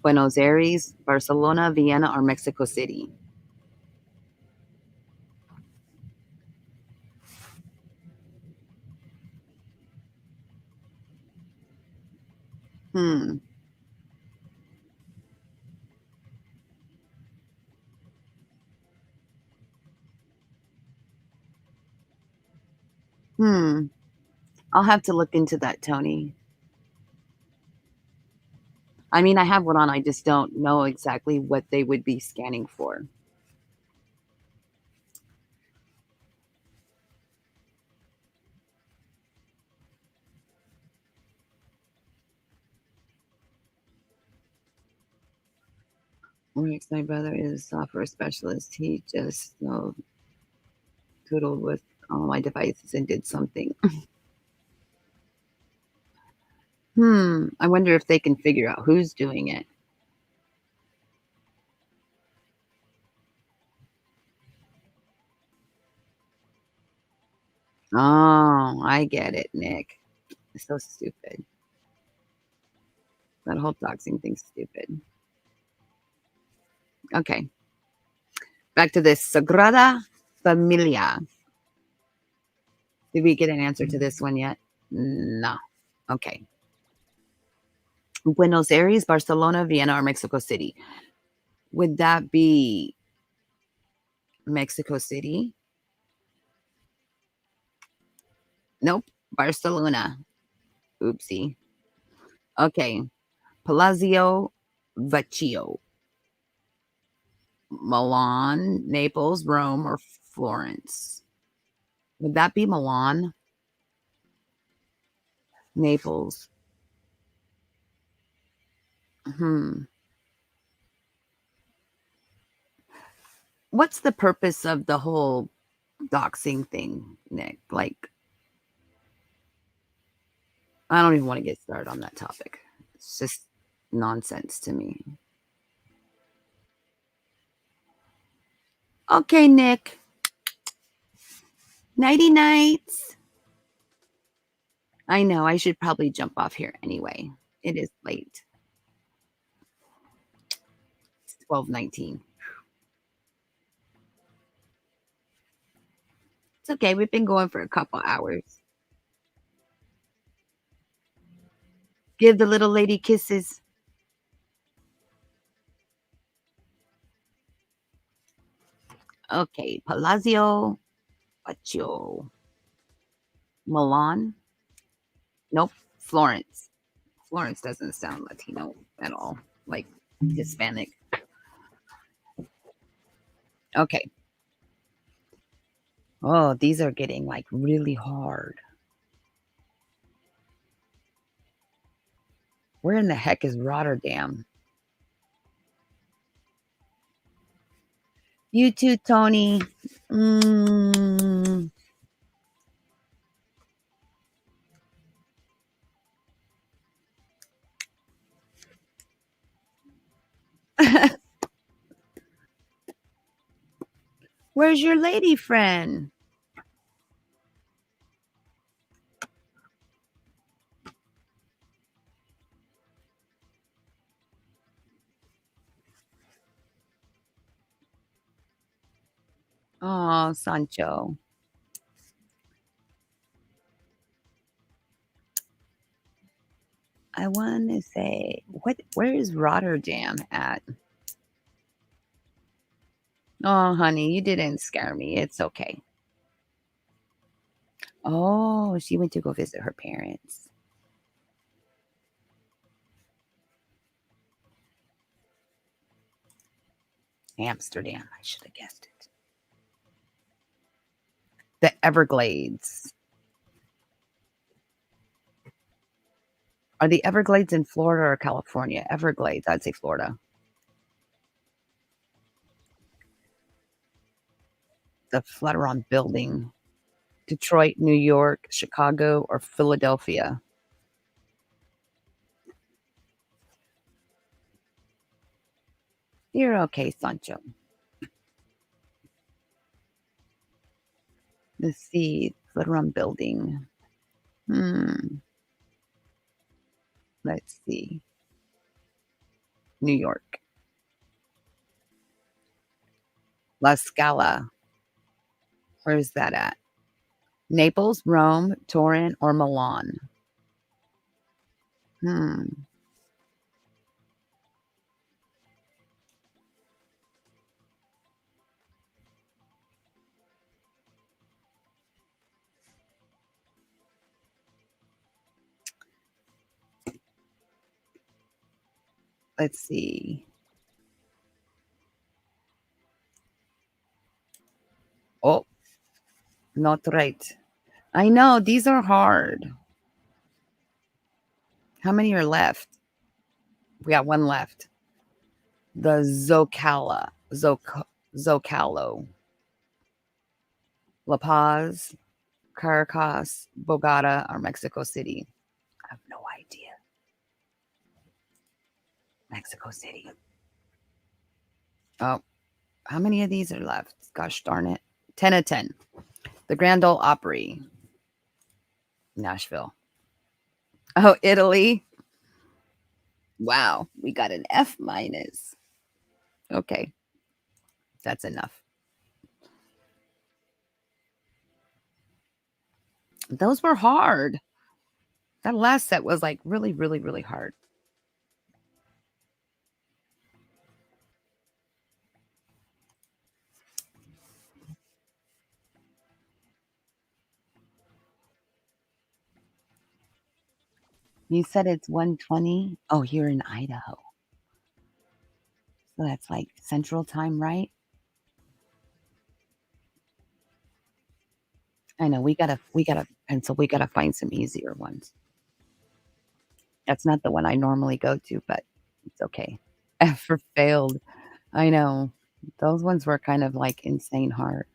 Buenos Aires, Barcelona, Vienna, or Mexico City. Hmm. Hmm. I'll have to look into that, Tony. I mean, I have one on. I just don't know exactly what they would be scanning for. Rex, my brother is a software specialist. He just toodled with all my devices and did something. I wonder if they can figure out who's doing it. Oh, I get it, Nick. It's so stupid. That whole doxing thing's stupid. Okay, back to this Sagrada Familia. Did we get an answer to this one yet? No. Okay. Buenos Aires, Barcelona, Vienna, or Mexico City. Would that be Mexico City? Nope, Barcelona. Oopsie. Okay, Palazzo Vecchio, Milan, Naples, Rome, or Florence. Would that be Milan? Naples. Hmm. What's the purpose of the whole doxing thing, Nick? Like, I don't even want to get started on that topic. It's just nonsense to me. Okay, Nick. Nighty nights. I know I should probably jump off here anyway. It is late. It's 12:19. It's okay. We've been going for a couple hours. Give the little lady kisses. Okay, Palazzo Vecchio. Milan? Nope. Florence. Florence doesn't sound Latino at all, like Hispanic. Okay. Oh, these are getting like really hard. Where in the heck is Rotterdam? You too, Tony. Mm. Where's your lady friend? Oh, Sancho. I want to say, where is Rotterdam at? Oh, honey, you didn't scare me. It's okay. Oh, she went to go visit her parents. Amsterdam. I should have guessed it. The Everglades. Are the Everglades in Florida or California? Everglades. I'd say Florida. The Flatiron Building. Detroit, New York, Chicago, or Philadelphia. You're okay, Sancho. Let's see. Flatiron Building. Hmm. Let's see. New York. La Scala. Where's that at? Naples, Rome, Turin, or Milan? Hmm. Let's see. Oh, not right. I know these are hard. How many are left? We got one left. The Zocalo, La Paz, Caracas, Bogota, or Mexico City. I have no idea. Mexico City. Oh, how many of these are left? Gosh darn it. 10 of 10. The Grand Ole Opry, Nashville. Oh, Italy. Wow, we got an F minus. Okay, that's enough. Those were hard. That last set was like really, really, really hard. You said it's 1:20? Oh, you're in Idaho. So that's like Central Time, right? I know we gotta pencil, we gotta find some easier ones. That's not the one I normally go to, but it's okay. For failed. I know. Those ones were kind of like insane hard.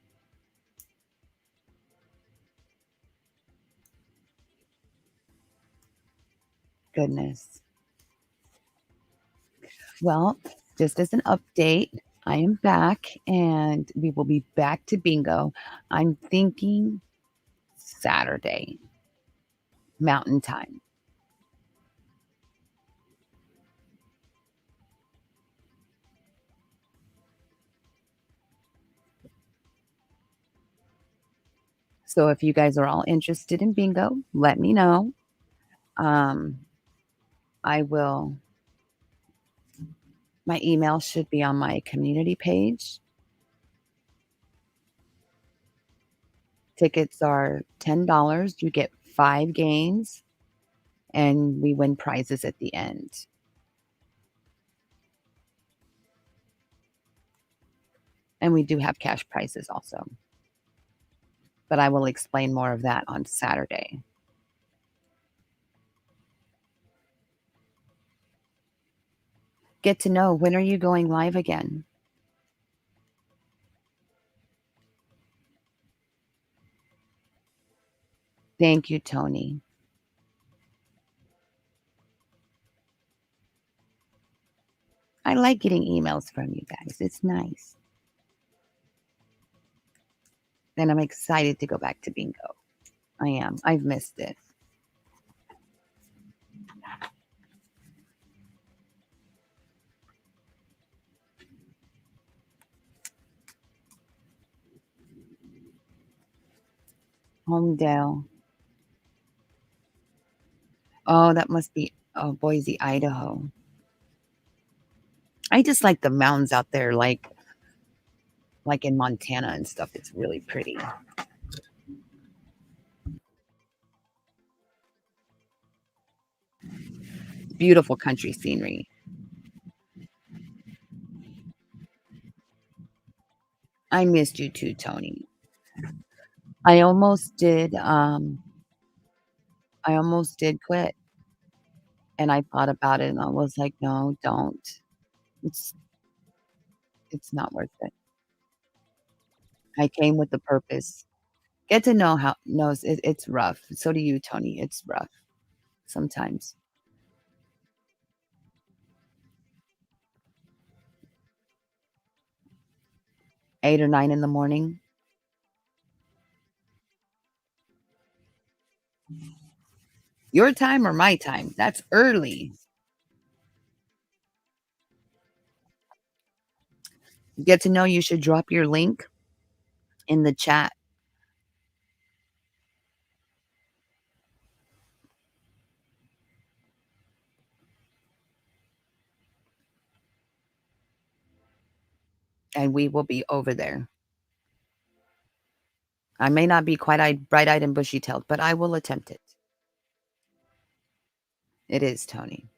Goodness. Well, just as an update, I am back and we will be back to bingo. I'm thinking Saturday, Mountain Time. So if you guys are all interested in bingo, let me know. Um, I will My email should be on my community page. Tickets are $10. You get 5 games, and we win prizes at the end. And we do have cash prizes also, but I will explain more of that on Saturday. Get to know, when are you going live again? Thank you, Tony. I like getting emails from you guys. It's nice. And I'm excited to go back to bingo. I am. I've missed it. Homedale. Oh, that must be, oh, Boise, Idaho. I just like the mountains out there, like in Montana and stuff. It's really pretty. Beautiful country scenery. I missed you too, Tony. I almost did, I almost did quit, and I thought about it, and I was like, "No, don't. It's it's not worth it." I came with a purpose. Get to know how knows it's rough. So do you, Tony. It's rough sometimes. 8 or 9 in the morning. Your time or my time? That's early. Get to know, you should drop your link in the chat, and we will be over there. I may not be quite bright-eyed and bushy-tailed, but I will attempt it. It is, Tony.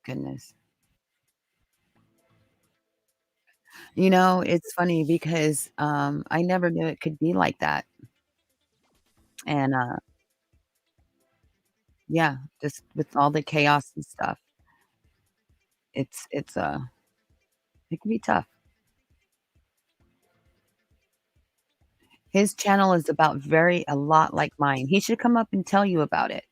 Goodness. It's funny because, I never knew it could be like that, and, yeah, just with all the chaos and stuff, it can be tough. His channel is about very a lot like mine. He should come up and tell you about it.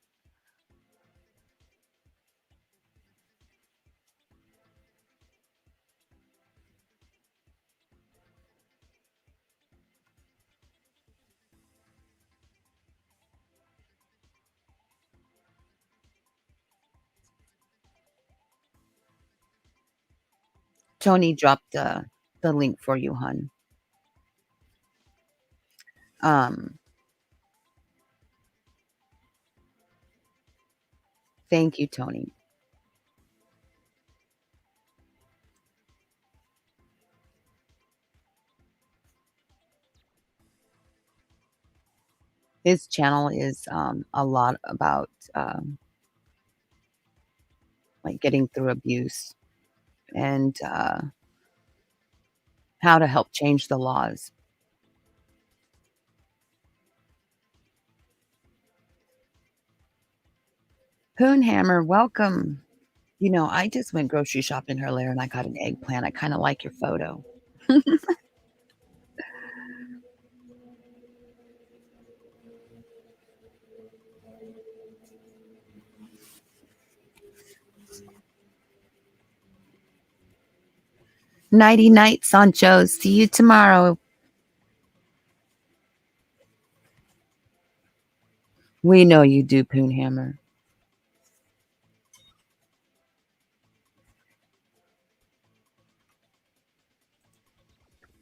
Tony dropped, the link for you, hon. Um, thank you, Tony. His channel is a lot about like getting through abuse and how to help change the laws. Poonhammer, welcome. You know, I just went grocery shopping earlier and I got an eggplant. I kind of like your photo. Nighty night, Sancho. See you tomorrow. We know you do, Poonhammer.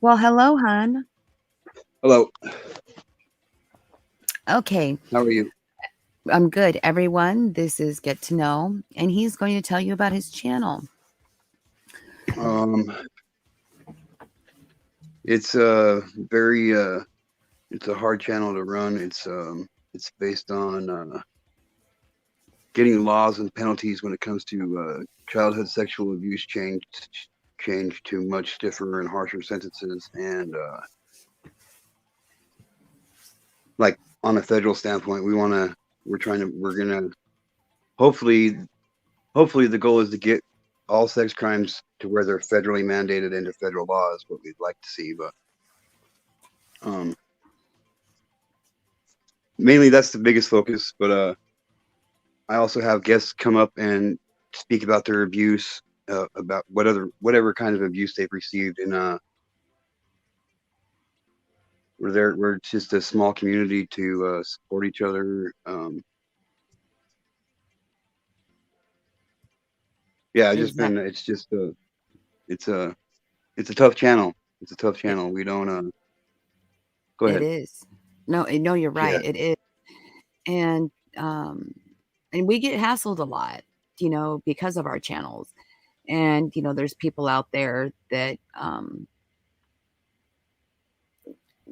Well, hello, hon. Hello, Okay, how are you? I'm good, everyone. This is Get to Know, and he's going to tell you about his channel. Um, it's very it's a hard channel to run. It's based on getting laws and penalties when it comes to childhood sexual abuse changed to much stiffer and harsher sentences, and like on a federal standpoint, we're gonna hopefully hopefully the goal is to get all sex crimes to where they're federally mandated into federal law is what we'd like to see, but um mainly that's the biggest focus. But I also have guests come up and speak about their abuse, about whatever kind of abuse they've received, and we're just a small community to support each other. Yeah, I just been Exactly. it's just it's a it's a tough channel. It's a tough It, channel. We don't go it ahead. is. No, you're Yeah. right. It is. And um and we get hassled a lot, because of our channels. And there's people out there that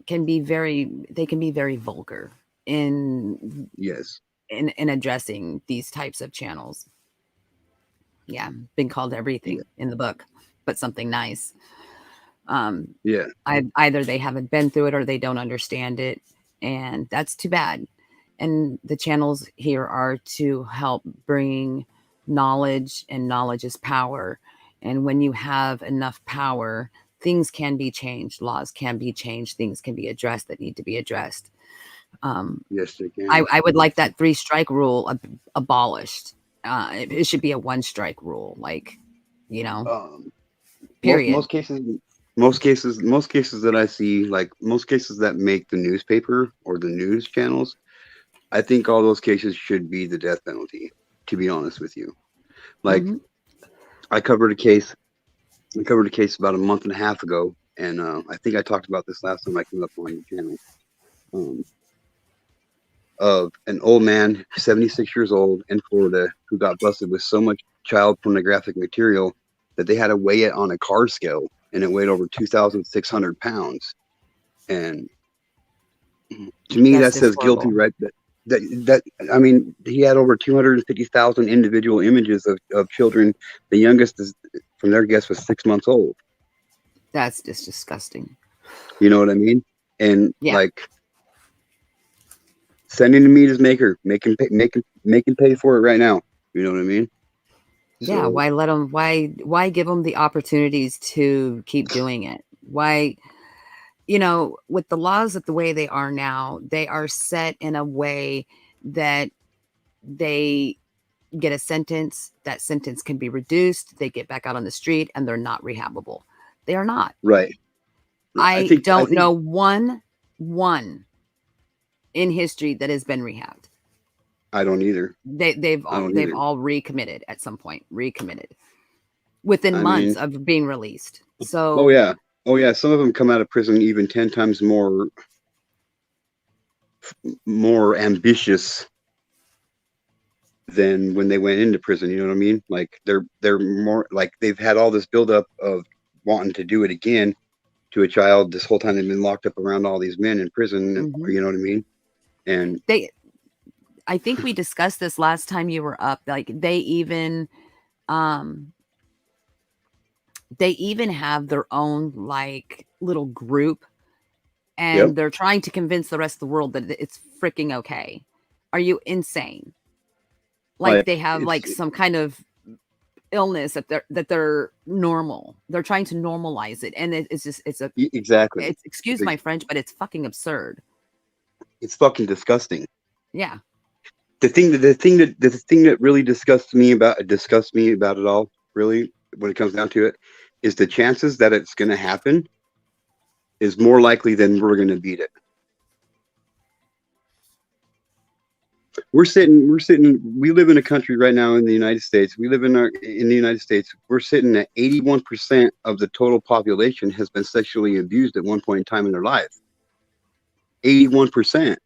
can be very vulgar in Yes. in addressing these types of channels. Yeah, been called Yeah. everything in the book, but something nice. Um, Yeah. either they haven't been through it or they don't understand it, and that's too bad. And the channels here are to help bring knowledge, and knowledge is power. And when you have enough power, things can be changed, laws can be changed, things can be addressed that need to be addressed. Um, Yes, they I, can. I would like that three-strike rule abolished. It should be a one-strike rule, like, you know, Um, most period. most cases most cases that I see, like most cases that make the newspaper or the news channels, I think all those cases should be the death penalty, to be honest with you. Like Hmm. I covered a case I covered a case about a month and a half ago, and I think I talked about this last time I came up on your channel. Um, of an old man, 76 years old in Florida, who got busted with so much child pornographic material that they had to weigh it on a car scale, and it weighed over 2,600 pounds. And to me, That's that just says guilty, horrible. right? That I mean, he had over 250,000 individual images of children. The youngest is, from their guess, was 6 months old. That's just disgusting. You know what I mean? And Yeah. like sending to meet his maker, make him pay for it right now. You know what I mean? Yeah, So why give them the opportunities to keep doing it? Why, with the laws of the way they are now, they are set in a way that they get a sentence, that sentence can be reduced, they get back out on the street and they're not rehabable. They are not. right, right. I I think I don't think know one in history that has been rehabbed. I don't either. They've I all don't they've either. all recommitted at some point, recommitted within I months mean, of being released. oh So, yeah, oh yeah. Some of them come out of prison even 10 times more ambitious than when they went into prison. You know what I mean? Like they're more like they've had all this buildup of wanting to do it again to a child this whole time they've been locked up around all these men in prison. And mhm. you know what I mean? And They I think we discussed this last time you were up. Like um they even have their own like little group, yep, and they're trying to convince the rest of the world that it's freaking okay. Are you insane? Like they like have like some kind of illness that they're normal. They're trying to normalize it, and it's just exactly. it's, excuse my French, but it's fucking absurd. It's fucking disgusting. Yeah. The thing that really disgusts me about it all, really, when it comes down to it, is the chances that it's going to happen is more likely than we're going to beat it. We live in a country right now in the United States. We live in the United States. We're sitting at 81% of the total population has been sexually abused at one point in time in their life. 81%.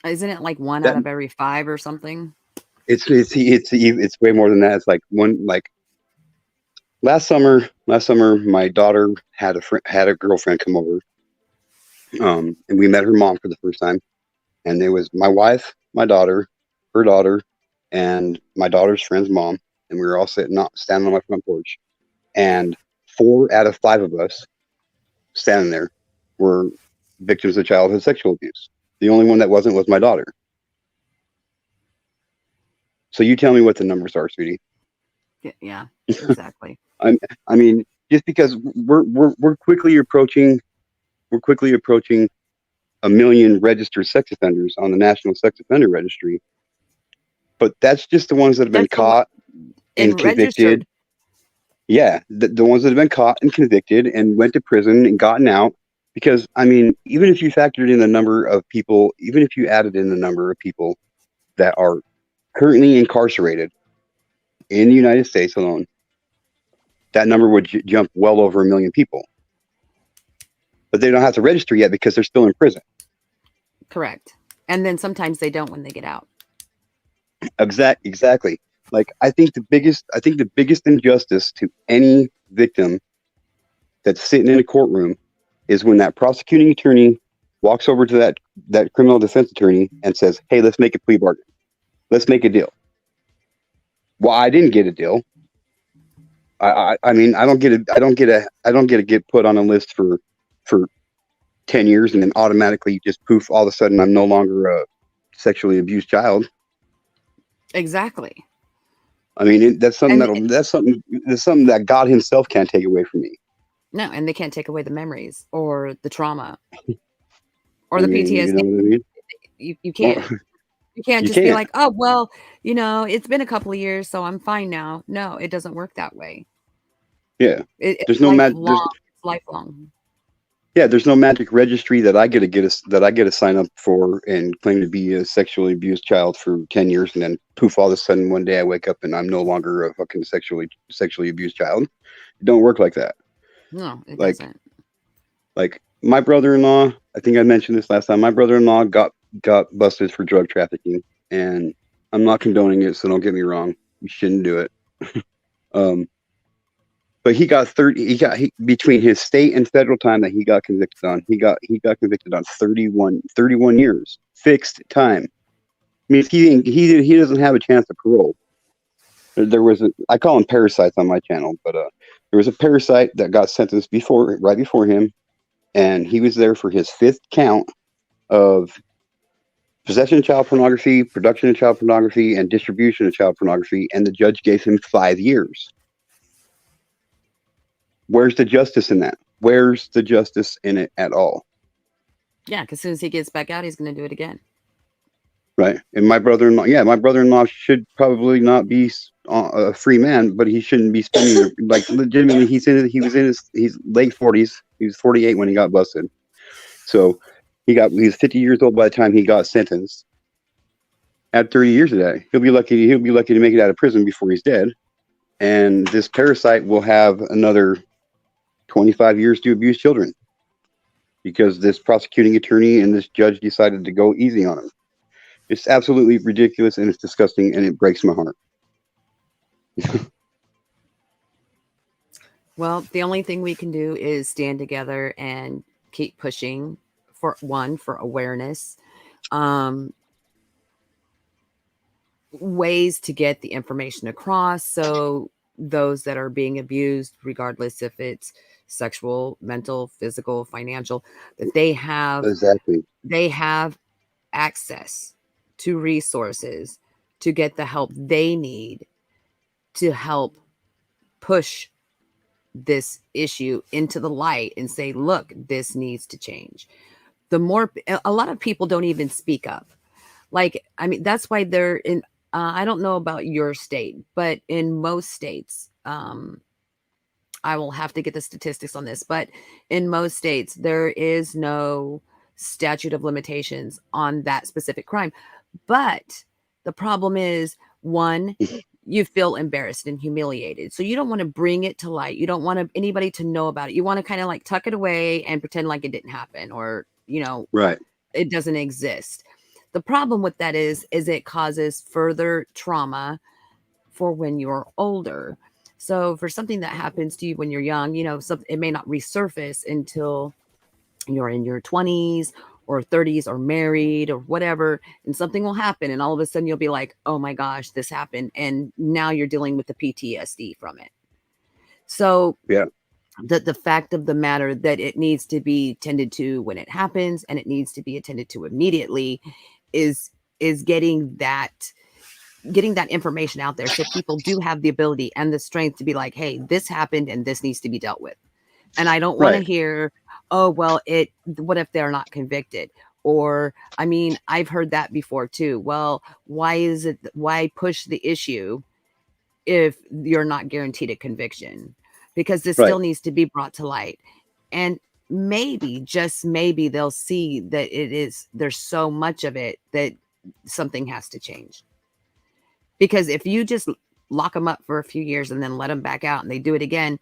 Isn't it like one out That of every five or something? it's way more than that. It's like one, like last summer my daughter had a girlfriend come over, and we met her mom for the first time, and it was my wife, my daughter, her daughter, and my daughter's friend's mom, and we were all standing on my front porch, and 4 out of 5 of us standing there were victims of childhood sexual abuse. The only one that wasn't was my daughter. So you tell me what the numbers are, sweetie. Yeah, exactly. I, I mean, just because we're quickly approaching 1 million registered sex offenders on the National Sex Offender Registry, but that's just the ones that have been That's a lot caught and and convicted. registered. Yeah, the ones that have been caught and convicted and went to prison and gotten out. Because I mean, even if you factored in the number of people, even if you added in the number of people that are currently incarcerated in the United States alone, that number would jump well over 1 million people. But they don't have to register yet because they're still in prison. Correct. And then sometimes they don't when they get out. Exactly. Like I think the biggest injustice to any victim that's sitting in a courtroom is when that prosecuting attorney walks over to that criminal defense attorney and says, "Hey, let's make a plea bargain. Let's make a deal." Well, I didn't get a deal. I mean, I don't get to get put on a list for 10 years and then automatically just poof, all of a sudden I'm no longer a sexually abused child. Exactly. I mean, that's something And that's something that God Himself can't take away from me. no, and they can't take away the memories or the trauma or I the mean, you know PTSD. what I mean? You Well, can't. You can't you just be can't. like, "Oh, well, it's been a couple of years, so I'm fine now." No, it doesn't work that way. Yeah. It's There's no mag. There's lifelong. It's lifelong. Yeah. There's no magic registry that I get to sign up for and claim to be a sexually abused child for 10 years, and then poof, all of a sudden one day I wake up and I'm no longer a fucking sexually abused child. It don't work like that. No, it Like doesn't. like my brother-in-law. I think I mentioned this last time. My brother-in-law got busted for drug trafficking, and I'm not condoning it, so don't get me wrong. You shouldn't do it. Um, but he got 30. Between his state and federal time that he got convicted on, he got convicted on 31 years fixed time. Means he doesn't have a chance of parole. There was I call him parasites on my channel, but there was a parasite that got sentenced right before him, and he was there for his fifth count of possession of child pornography, production of child pornography, and distribution of child pornography, and the judge gave him 5 years. Where's the justice in that? Where's the justice in it at all? Yeah, because as soon as he gets back out, he's going to do it again. Right. And my brother-in-law should probably not be a free man, but he shouldn't be spending like legitimately. He's late 40s. He was 48 when he got busted. So he was 50 years old by the time he got sentenced. At 30 years of that, he'll be lucky to make it out of prison before he's dead. And this parasite will have another 25 years to abuse children because this prosecuting attorney and this judge decided to go easy on him. It's absolutely ridiculous, and it's disgusting, and it breaks my heart. Well, the only thing we can do is stand together and keep pushing for awareness. um, ways to get the information across. So those that are being abused, regardless if it's sexual, mental, physical, financial, that Exactly. they have access to resources to get the help they need to help push this issue into the light and say, look, this needs to change. The more, a lot of people don't even speak up. Like, I mean, that's why they're in, I don't know about your state, but in most states, I will have to get the statistics on this, but in most states, there is no statute of limitations on that specific crime. But the problem is, one, you feel embarrassed and humiliated. So you don't want to bring it to light. You don't want anybody to know about it. You want to kind of like tuck it away and pretend like it didn't happen, or, Right. it doesn't exist. The problem with that is it causes further trauma for when you're older. So for something that happens to you when you're young, it may not resurface until you're in your 20s or 30s or married or whatever, and something will happen and all of a sudden you'll be like, "Oh my gosh, this happened." And now you're dealing with the PTSD from it. So Yeah. the fact of the matter that it needs to be tended to when it happens, and it needs to be attended to immediately, is is getting that information out there so people do have the ability and the strength to be like, hey, this happened and this needs to be dealt with. And I don't want to Right. hear, oh, well, what if they're not convicted? Or, I mean, I've heard that before too. Well, why push the issue if you're not guaranteed a conviction? Because this Right. still needs to be brought to light. And maybe, just maybe, they'll see that there's so much of it that something has to change. Because if you just lock them up for a few years and then let them back out and they do it again,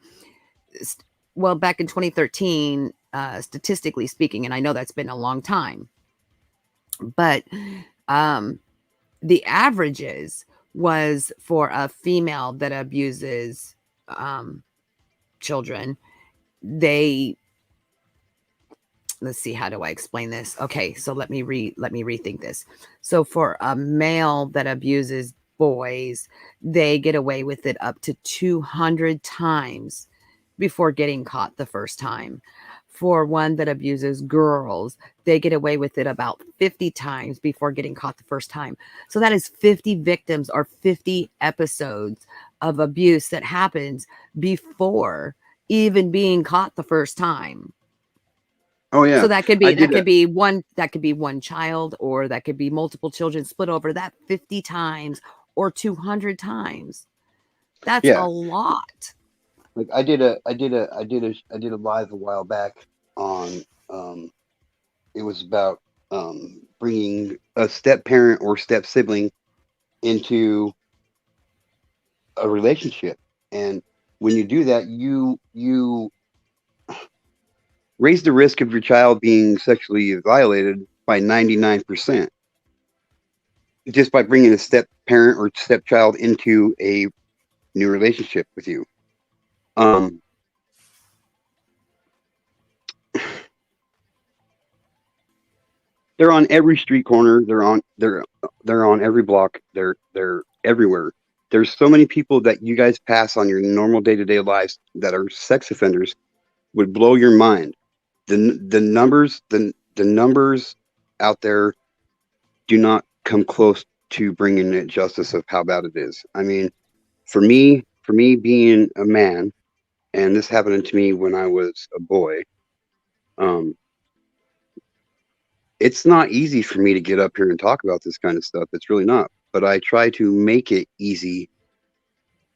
well, back in 2013, statistically speaking, and I know that's been a long time, but um, the averages was for a female that abuses um, children, they let's see, how do I explain this? Okay, so let me rethink this. So for a male that abuses boys, they get away with it up to 200 times before getting caught the first time. For one that abuses girls, they get away with it about 50 times before getting caught the first time. So that is 50 victims or 50 episodes of abuse that happens before even being caught the first time. Oh So yeah. that could I be did a one child, or that could be multiple children split over that 50 times or 200 times. That's yeah. a lot. Like I did a live a while back on it was about bringing a step parent or step sibling into a relationship. And when you do that, you raise the risk of your child being sexually violated by 99% just by bringing a step parent or stepchild into a new relationship with you. Um, they're on every street corner. They're on every block. They're everywhere. There's so many people that you guys pass on your normal day to day lives that are sex offenders would blow your mind. The numbers out there do not come close to bringing it justice of how bad it is. I mean, for me being a man, and this happened to me when I was a boy, um, it's not easy for me to get up here and talk about this kind of stuff. It's really not. But I try to make it easy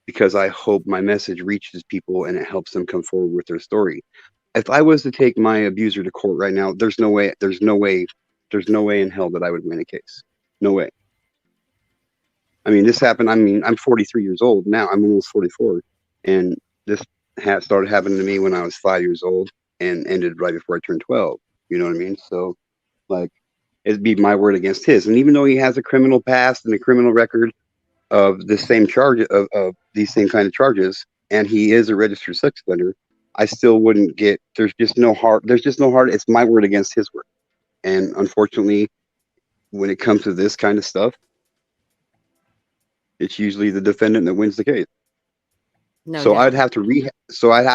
because I hope my message reaches people and it helps them come forward with their story. If I was to take my abuser to court right now, there's no way in hell that I would win a case. No way. I mean, this happened. I mean, I'm 43 years old now. I'm almost 44, and this started happening to me when I was 5 years old and ended right before I turned 12. You know what I mean? So, like, it'd be my word against his. And even though he has a criminal past and a criminal record of the same charge of these same kind of charges, and he is a registered sex offender, I still wouldn't get. There's just no heart. There's just no heart. It's my word against his word, and unfortunately, when it comes to this kind of stuff, it's usually the defendant that wins the case. No So doubt. I'd have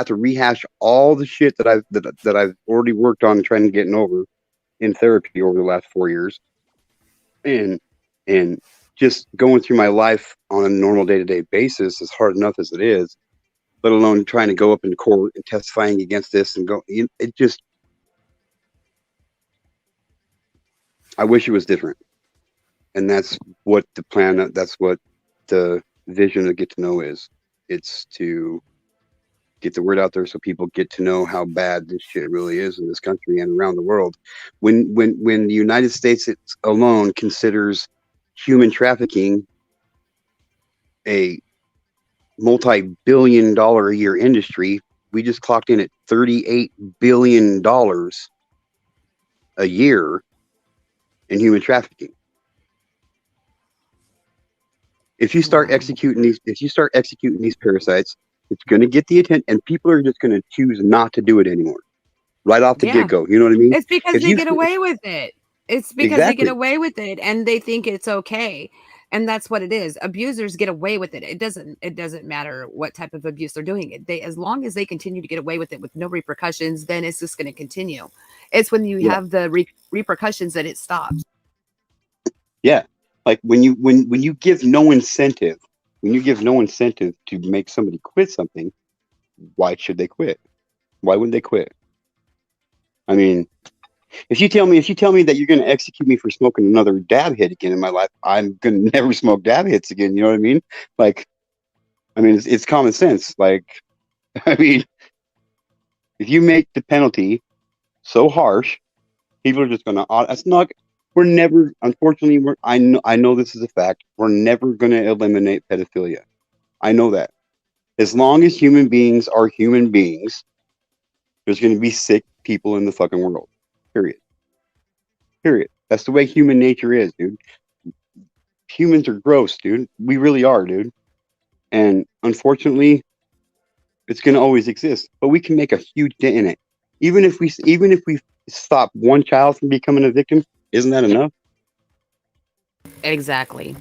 to rehash all the shit that I've already worked on trying to get over in therapy over the last 4 years, and and just going through my life on a normal day to day basis is hard enough as it is. Let alone trying to go up in court and testifying against this and go. It just, I wish it was different, and that's what the plan. That's what the vision of Get to Know is. It's to get the word out there so people get to know how bad this shit really is in this country and around the world. When the United States alone considers human trafficking a multi-billion-dollar a year industry, we just clocked in at $38 billion a year in human trafficking. Wow. If you start executing these parasites, it's going to get the attention, and people are just going to choose not to do it anymore right off the Yeah. get go. You know what I mean? It's because If they you get away with it. It's because they get exactly, away with it and they think it's okay. And that's what it is. Abusers get away with it. It doesn't matter what type of abuse they're doing it. They, as long as they continue to get away with it with no repercussions, then it's just going to continue. It's when you yeah, have the repercussions that it stops. yeah. Like when you give no incentive, when you give no incentive to make somebody quit something, why should they quit? Why wouldn't they quit? I mean, if you tell me that you're going to execute me for smoking another dab hit again in my life, I'm going to never smoke dab hits again. You know what I mean? Like, I mean, it's common sense. Like, I mean, if you make the penalty so harsh, people are just going to. That's not. We're never. Unfortunately, I know this is a fact. We're never going to eliminate pedophilia. I know that. As long as human beings are human beings, there's going to be sick people in the fucking world. Period. Period. That's the way human nature is, dude. Humans are gross, dude. We really are, dude. And unfortunately, it's going to always exist. But we can make a huge dent in it. Even if we stop one child from becoming a victim, isn't that enough? Exactly.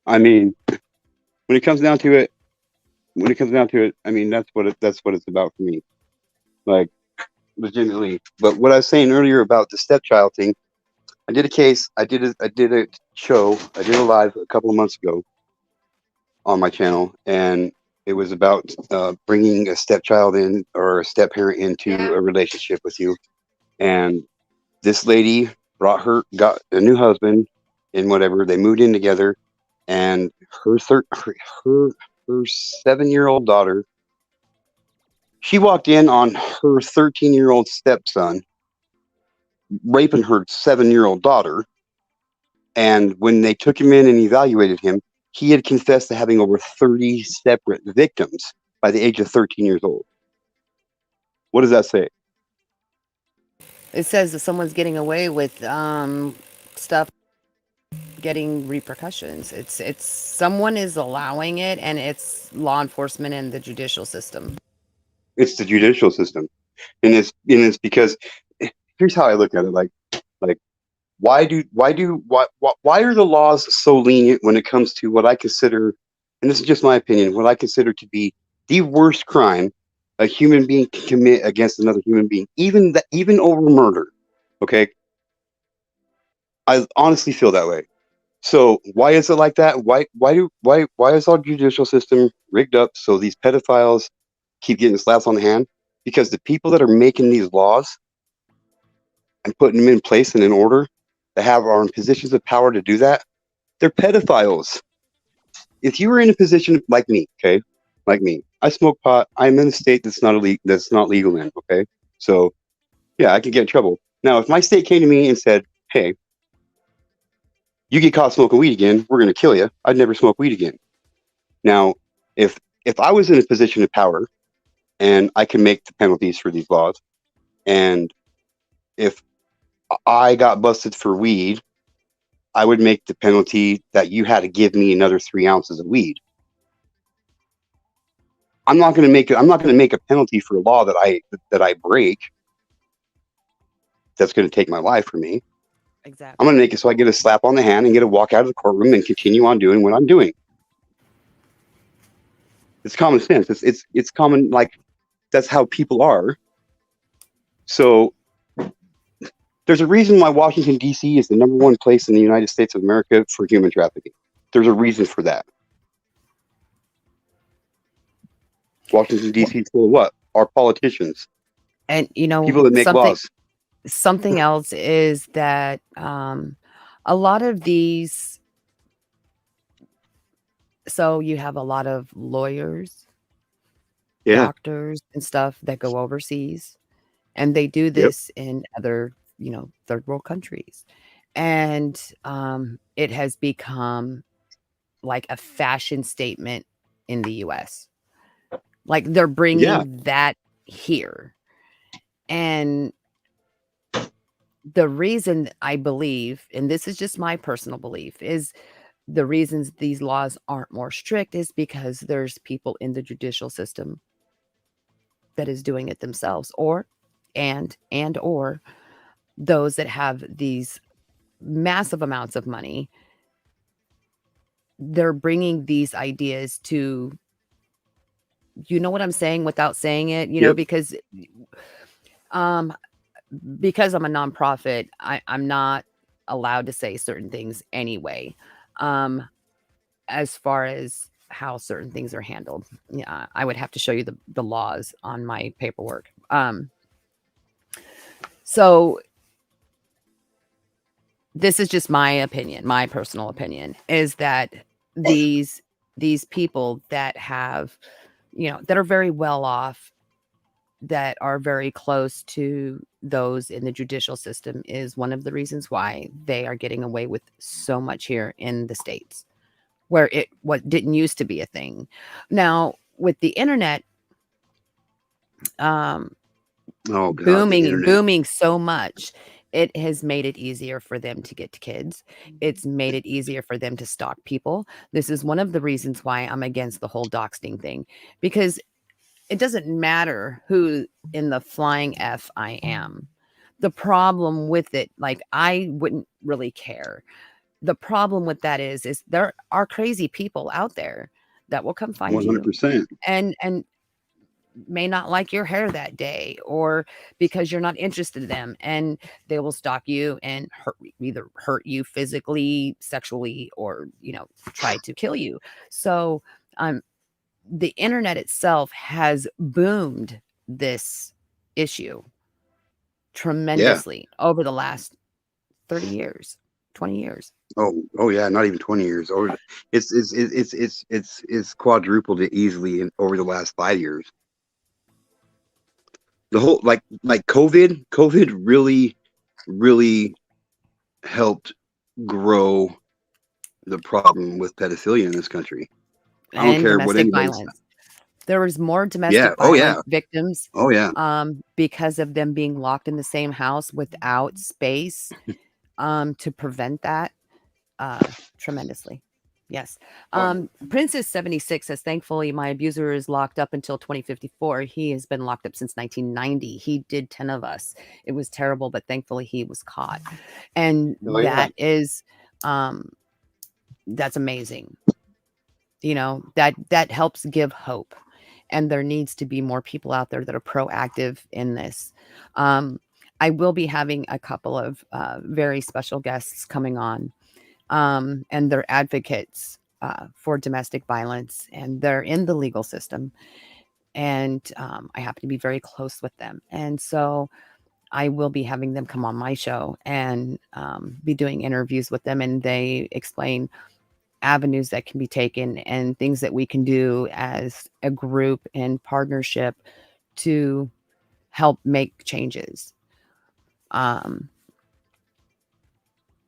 I mean, when it comes down to it, I mean, that's what it's about for me. Like, legitimately. But what I was saying earlier about the stepchild thing, I did a case. I did a show. I did a live a couple of months ago on my channel, and it was about bringing a stepchild in or a step parent into a relationship with you. And this lady got a new husband, and whatever. They moved in together, and her her 7 year old daughter. She walked in on her 13-year old stepson raping her 7 year old daughter. And when they took him in and evaluated him, he had confessed to having over 30 separate victims by the age of 13 years old. What does that say? It says that someone's getting away with stuff getting repercussions. It's someone is allowing it, and it's law enforcement and the judicial system. It's the judicial system. And it's because here's how I look at it. Like why are the laws so lenient when it comes to what I consider, and this is just my opinion, what I consider to be the worst crime a human being can commit against another human being, even over murder. Okay, I honestly feel that way. So why is it like that? Why is our judicial system rigged up so these pedophiles keep getting slaps on the hand? Because the people that are making these laws and putting them in place and in order that are in positions of power to do that, they're pedophiles. If you were in a position like me, okay, like me, I smoke pot. I'm in a state that's not legal in. Okay, so yeah, I could get in trouble. Now, if my state came to me and said, "Hey, you get caught smoking weed again, we're going to kill you," I'd never smoke weed again. Now, if if I was in a position of power and I could make the penalties for these laws, and if I got busted for weed, I would make the penalty that you had to give me another 3 ounces of weed. I'm not going to make a penalty for a law that I break that's going to take my life from me. I'm going Exactly. to make it so I get a slap on the hand and get to walk out of the courtroom and continue on doing what I'm doing. It's common sense. It's common, like that's how people are. So there's a reason why Washington D.C. is the number one place in the United States of America for human trafficking. There's a reason for that. Washington Well, D.C. is full of what? Our politicians, and people that make something laws. something else is that a lot of these, so you have a lot of lawyers, Yeah. doctors and stuff that go overseas, and they do Yep. this in other, third world countries. And it has become like a fashion statement in the US. Like they're Yeah. bringing that here. And the reason I believe, and this is just my personal belief, is the reasons these laws aren't more strict is because there's people in the judicial system that is doing it themselves, or or those that have these massive amounts of money. They're bringing these ideas to, you know what I'm saying without saying it, Yep. um because I'm a nonprofit, I'm not allowed to say certain things anyway. Um, as far as how certain things are handled, yeah, I would have to show you the laws on my paperwork. So this is just my opinion, my personal opinion, is that these these people that have, that are very well off, that are very close to those in the judicial system, is one of the reasons why they are getting away with so much here in the States, where it what didn't used to be a thing. Now, with the internet um, Oh God, the booming internet. booming so much, it has made it easier for them to get to kids. It's made it easier for them to stalk people. This is one of the reasons why I'm against the whole doxing thing, because it doesn't matter who in the flying F I am. The problem with it, like, I wouldn't really care. The problem with that is there are crazy people out there that will come find you 100%. and may not like your hair that day, or because you're not interested in them, and they will stalk you and either hurt you physically, sexually, or try to kill you. So um the internet itself has boomed this issue Yeah. tremendously over the last 30 years, 20 years. Oh yeah. Not even 20 years. Over. It's quadrupled it easily over the last 5 years. The whole like COVID really helped grow the problem with pedophilia in this country. I don't And care what domestic anybody's. violence. There was more Yeah. domestic Oh yeah. violence victims Oh yeah. because of them being locked in the same house without space to prevent that tremendously. Yes. Oh, Princess 76 says, thankfully, my abuser is locked up until 2054. He has been locked up since 1990. He did 10 of us. It was terrible, but thankfully he was caught. And oh yeah. um, that's amazing. That helps give hope. And there needs to be more people out there that are proactive in this. Um, I will be having a couple of very special guests coming on, and they're advocates for domestic violence, and they're in the legal system. And I happen to be very close with them. And so I will be having them come on my show and be doing interviews with them, and they explain avenues that can be taken and things that we can do as a group in partnership to help make changes. Um,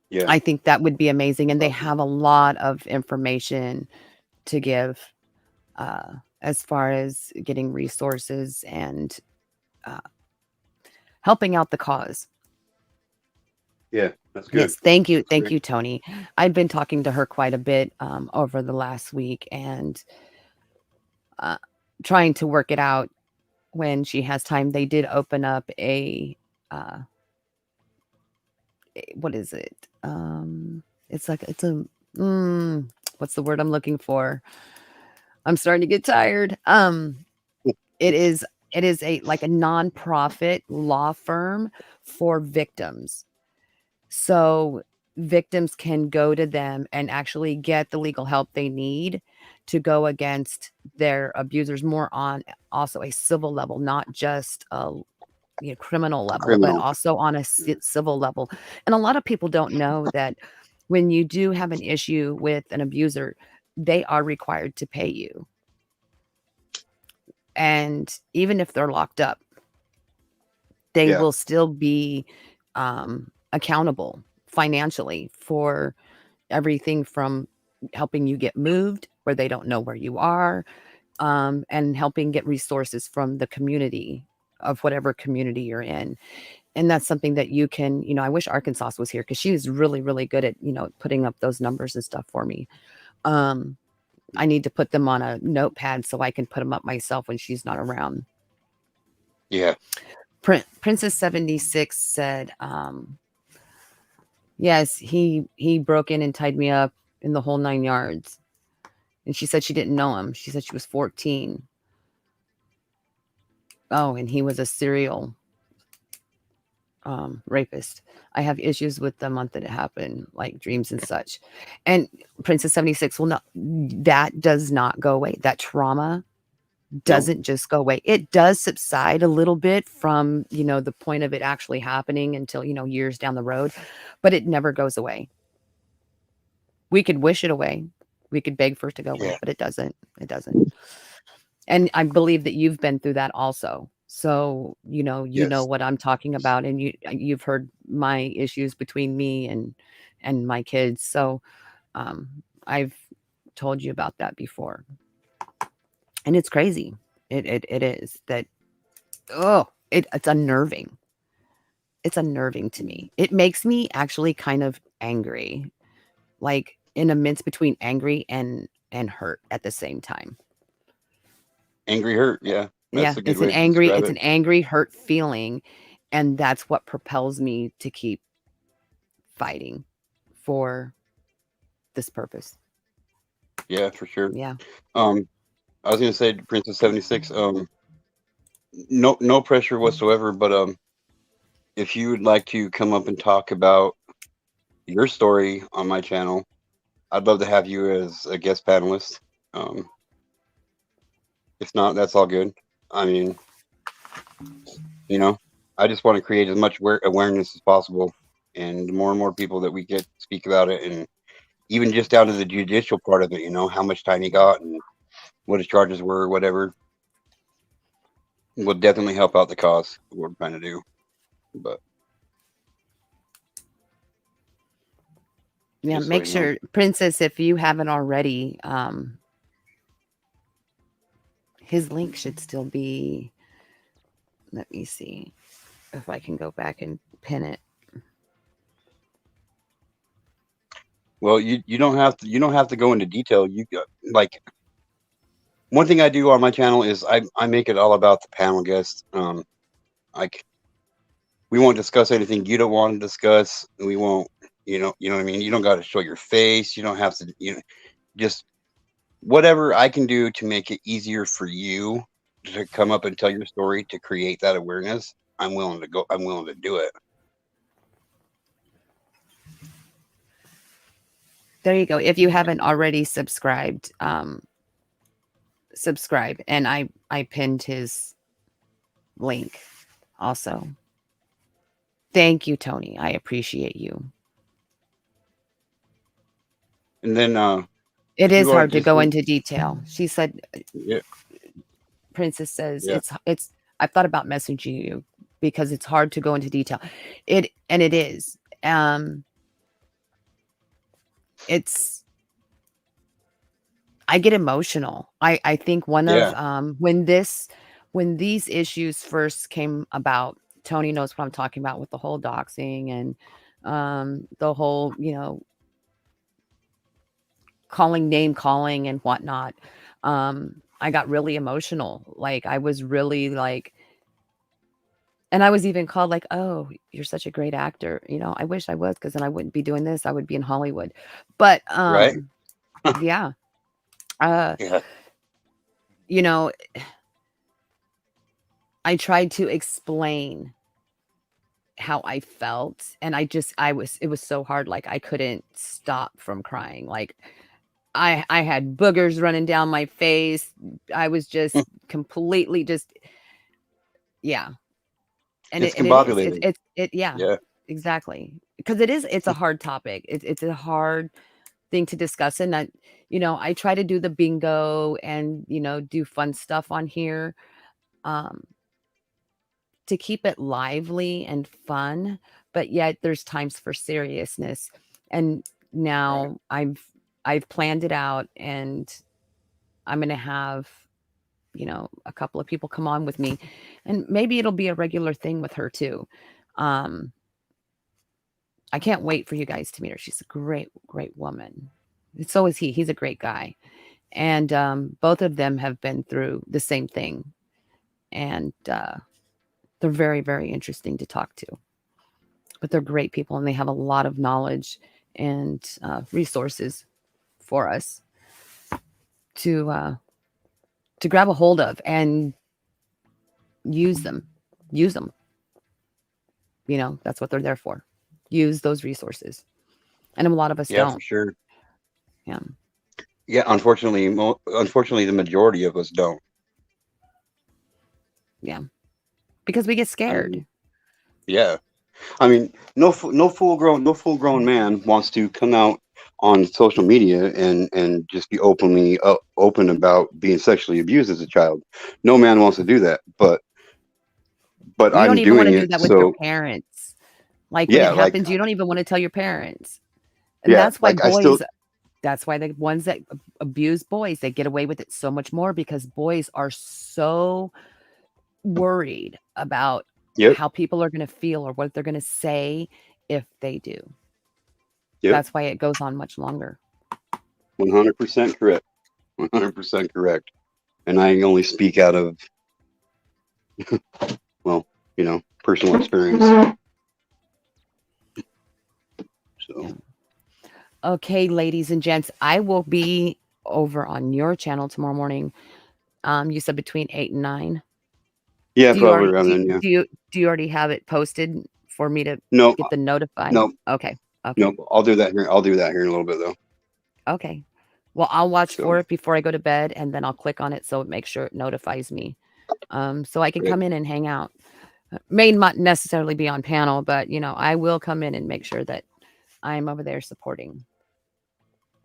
Yeah. I think that would be amazing. And they Awesome. have a lot of information to give as far as getting resources and uh, helping out the cause. Yeah. That's good. Yes, thank you. That's Thank great. you, Tony. I've been talking to her quite a bit over the last week, and uh, trying to work it out when she has time. They did open up a uh, what is it? It's like it's a mm, what's the word I'm looking for? I'm starting to get tired. It is it is a like a nonprofit law firm for victims. So victims can go to them and actually get the legal help they need to go against their abusers more on also a civil level, not just a criminal level, but Criminal. also on a civil level. And a lot of people don't know that when you do have an issue with an abuser, they are required to pay you. And even if they're locked up, they Yeah. will still be accountable financially for everything from helping you get moved where they don't know where you are, and helping get resources from the community of whatever community you're in. And that's something that you can, I wish Arkansas was here because she was really, really good at, putting up those numbers and stuff for me. Um, I need to put them on a notepad so I can put them up myself when she's not around. Yeah. Princess 76 said, yes, he broke in and tied me up in the whole 9 yards. And she said she didn't know him. She said she was 14. Oh, and he was a serial rapist. I have issues with the month that it happened, like dreams and such. And Princess 76, well, no, that does not go away. That trauma No. doesn't just go away. It does subside a little bit from, the point of it actually happening until, years down the road, but it never goes away. We could wish it away. We could beg for it to go away, Yeah. but it doesn't. It doesn't. And I believe that you've been through that also. So, Yes. what I'm talking about, and you've heard my issues between me and my kids. So, um, I've told you about that before. And it's crazy. It is that, oh, it's unnerving. It's unnerving to me. It makes me actually kind of angry, like in a midst between angry and hurt at the same time. Angry hurt. Yeah. Yeah, That's a good way to describe it's it. an angry, hurt feeling, and that's what propels me to keep fighting for this purpose. Yeah, for sure. Yeah. Um, I was gonna say to Princess 76, no pressure whatsoever, but if you would like to come up and talk about your story on my channel, I'd love to have you as a guest panelist. Um, if not, that's all good. I mean, you know, I just want to create as much awareness as possible, and the more and more people that we get to speak about it, and even just down to the judicial part of it, how much time he got and what his charges were, whatever, will definitely help out the cause of what we're trying to do. But Yeah, just so make you know, sure, Princess, if you haven't already, his link should still be, let me see if I can go back and pin it. well, you don't have to go into detail. You got, like, one thing I do on my channel is I make it all about the panel guests. Like, we won't discuss anything you don't want to discuss. We won't, you know what I mean. You don't got to show your face. You don't have to, just whatever I can do to make it easier for you to come up and tell your story to create that awareness. I'm willing to go. I'm willing to do it. There you go. If you haven't already subscribed, subscribe. And I pinned his link also. Thank you, Tony. I appreciate you. And then It if is you are hard to just go into detail. She said, yeah, Princess says yeah, it's I've thought about messaging you because it's hard to go into detail. It is. It's I get emotional. I think one of yeah, when these issues first came about, Tony knows what I'm talking about with the whole doxing and the whole, name calling and whatnot. I got really emotional. Like I was really like And I was even called like, "Oh, you're such a great actor." I wish I was, because then I wouldn't be doing this. I would be in Hollywood. But Right? yeah. Uh, Yeah. you know, I tried to explain how I felt, and I was it was so hard, like I couldn't stop from crying. Like I had boogers running down my face. I was just completely just, yeah. And It's it is. combobulated. Yeah, Yeah. exactly. Because it's a hard topic. It's a hard thing to discuss. And I try to do the bingo and, do fun stuff on here, um, to keep it lively and fun, but yet there's times for seriousness. And Right. now I've planned it out, and I'm gonna have, a couple of people come on with me, and maybe it'll be a regular thing with her too. Um, I can't wait for you guys to meet her. She's a great, great woman. And so is he. He's a great guy. And both of them have been through the same thing. And they're very, very interesting to talk to. But they're great people, and they have a lot of knowledge and resources for us to uh, to grab a hold of and use them. Use them. That's what they're there for. Use those resources. And a lot of us Yeah, for don't. sure. Yeah. Yeah, unfortunately, unfortunately, the majority of us don't. Yeah. Because we get I mean, scared. yeah. I mean, no full grown man wants to come out on social media and just be open about being sexually abused as a child. No man wants to do that, but You don't I'm even want doing to do it. that with your So parents. Like when yeah, it like happens, you don't even want to tell your parents. And yeah, like I still that's why the ones that abuse boys, they get away with it so much more, because boys are so worried about yep, how people are going to feel or what they're going to say if they do. yep, That's why it goes on much longer. 100% correct, 100% correct. And I only speak out of well, personal experience. Yeah. So Okay, ladies and gents, I will be over on your channel tomorrow morning. You said between 8 and 9. yeah, Do you probably already around then. Yeah. do you already have it posted for me to No, get the notify? no, Okay. Okay. no. I'll do that here. I'll do that here in a little bit though. Okay. Well, I'll watch So for it before I go to bed, and then I'll click on it so it makes sure it notifies me. So I can great. come in and hang out. May not necessarily be on panel, but I will come in and make sure that I'm over there supporting.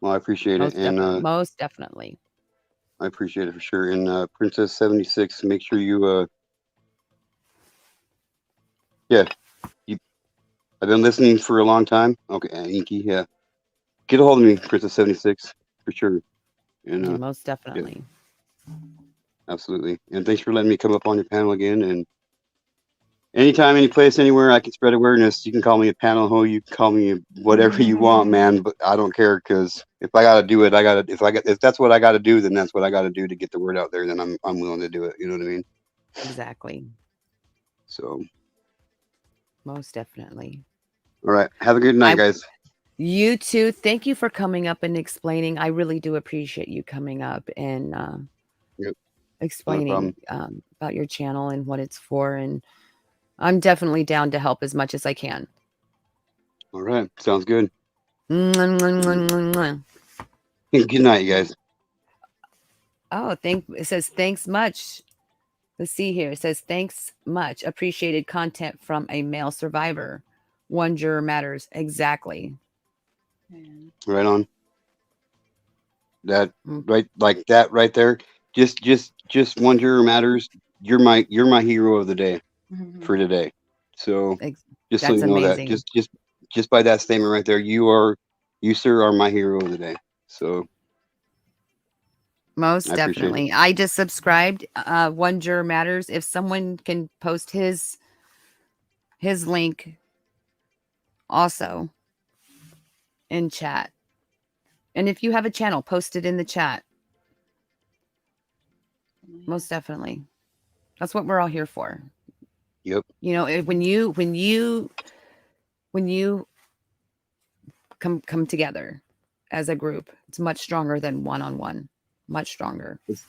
Well, I appreciate it, and Most definitely. I appreciate it for sure. And Princess 76, make sure you yeah, you. I've been listening for a long time. Okay, Inky, yeah, get a hold of me, Princess 76, for sure. And Yeah, most yeah, definitely. absolutely. And thanks for letting me come up on your panel again. And anytime, any place, anywhere I can spread awareness, you can call me a panel ho. You can call me whatever you want, man. But I don't care because if I gotta do it, I gotta. If that's what I gotta do, then that's what I gotta do to get the word out there. Then I'm willing to do it. You know what I mean? Exactly. So, Most definitely. all right. Have a good night, I guys. You too. Thank you for coming up and explaining. I really do appreciate you coming up and Yep, not a explaining problem. about your channel and what it's for. And I'm definitely down to help as much as I can. All right. Sounds good. Mwah, mwah, mwah, mwah, mwah. Good night, you guys. Oh, it says thanks much. Let's see here. It says thanks much. Appreciated content from a male survivor. One juror matters. Exactly. Right on. That Mm, right, like that right there. Just one juror matters. You're my hero of the day for today. So ex- just so That's you know that, amazing. just by that statement right there, you sir are my hero of the day. So I Most appreciate it. definitely. I just subscribed. One juror matters. If someone can post his link also in chat, and if you have a channel, post it in the chat. Most definitely. That's what we're all here for. Yep. You know, when you come together as a group, it's much stronger than one on one. Much stronger. It's,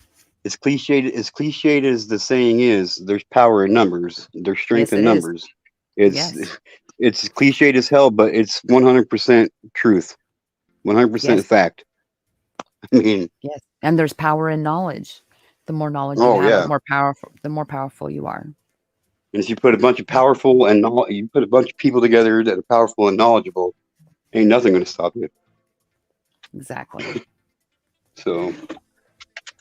as cliched as the saying is, there's power in numbers. There's strength Yes, in it is. numbers. It's Yes. it's cliched as hell, but it's 100% truth, 100% Yes. fact. I mean, Yes. And there's power in knowledge. The more knowledge you oh have, yeah. the more powerful you are. And if you put a bunch of you put a bunch of people together that are powerful and knowledgeable, ain't nothing going to stop you. Exactly. So,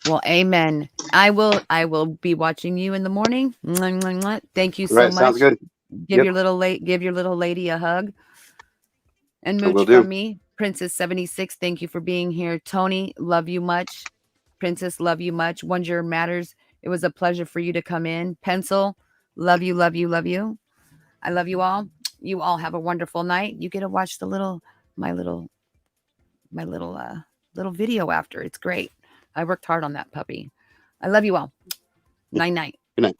Well, amen. I will be watching you in the morning. Mwah, mwah, mwah. Thank you so right, sounds much. good. Yep, Give your little lady a hug and I will mooch do. from me. Princess 76, thank you for being here. Tony, love you much. Princess, love you much. Wonder Matters, it was a pleasure for you to come in. Pencil, love you, love you, love you. I love you all. You all have a wonderful night. You get to watch my little my little video after. It's great. I worked hard on that puppy. I love you all. Night night. Good night.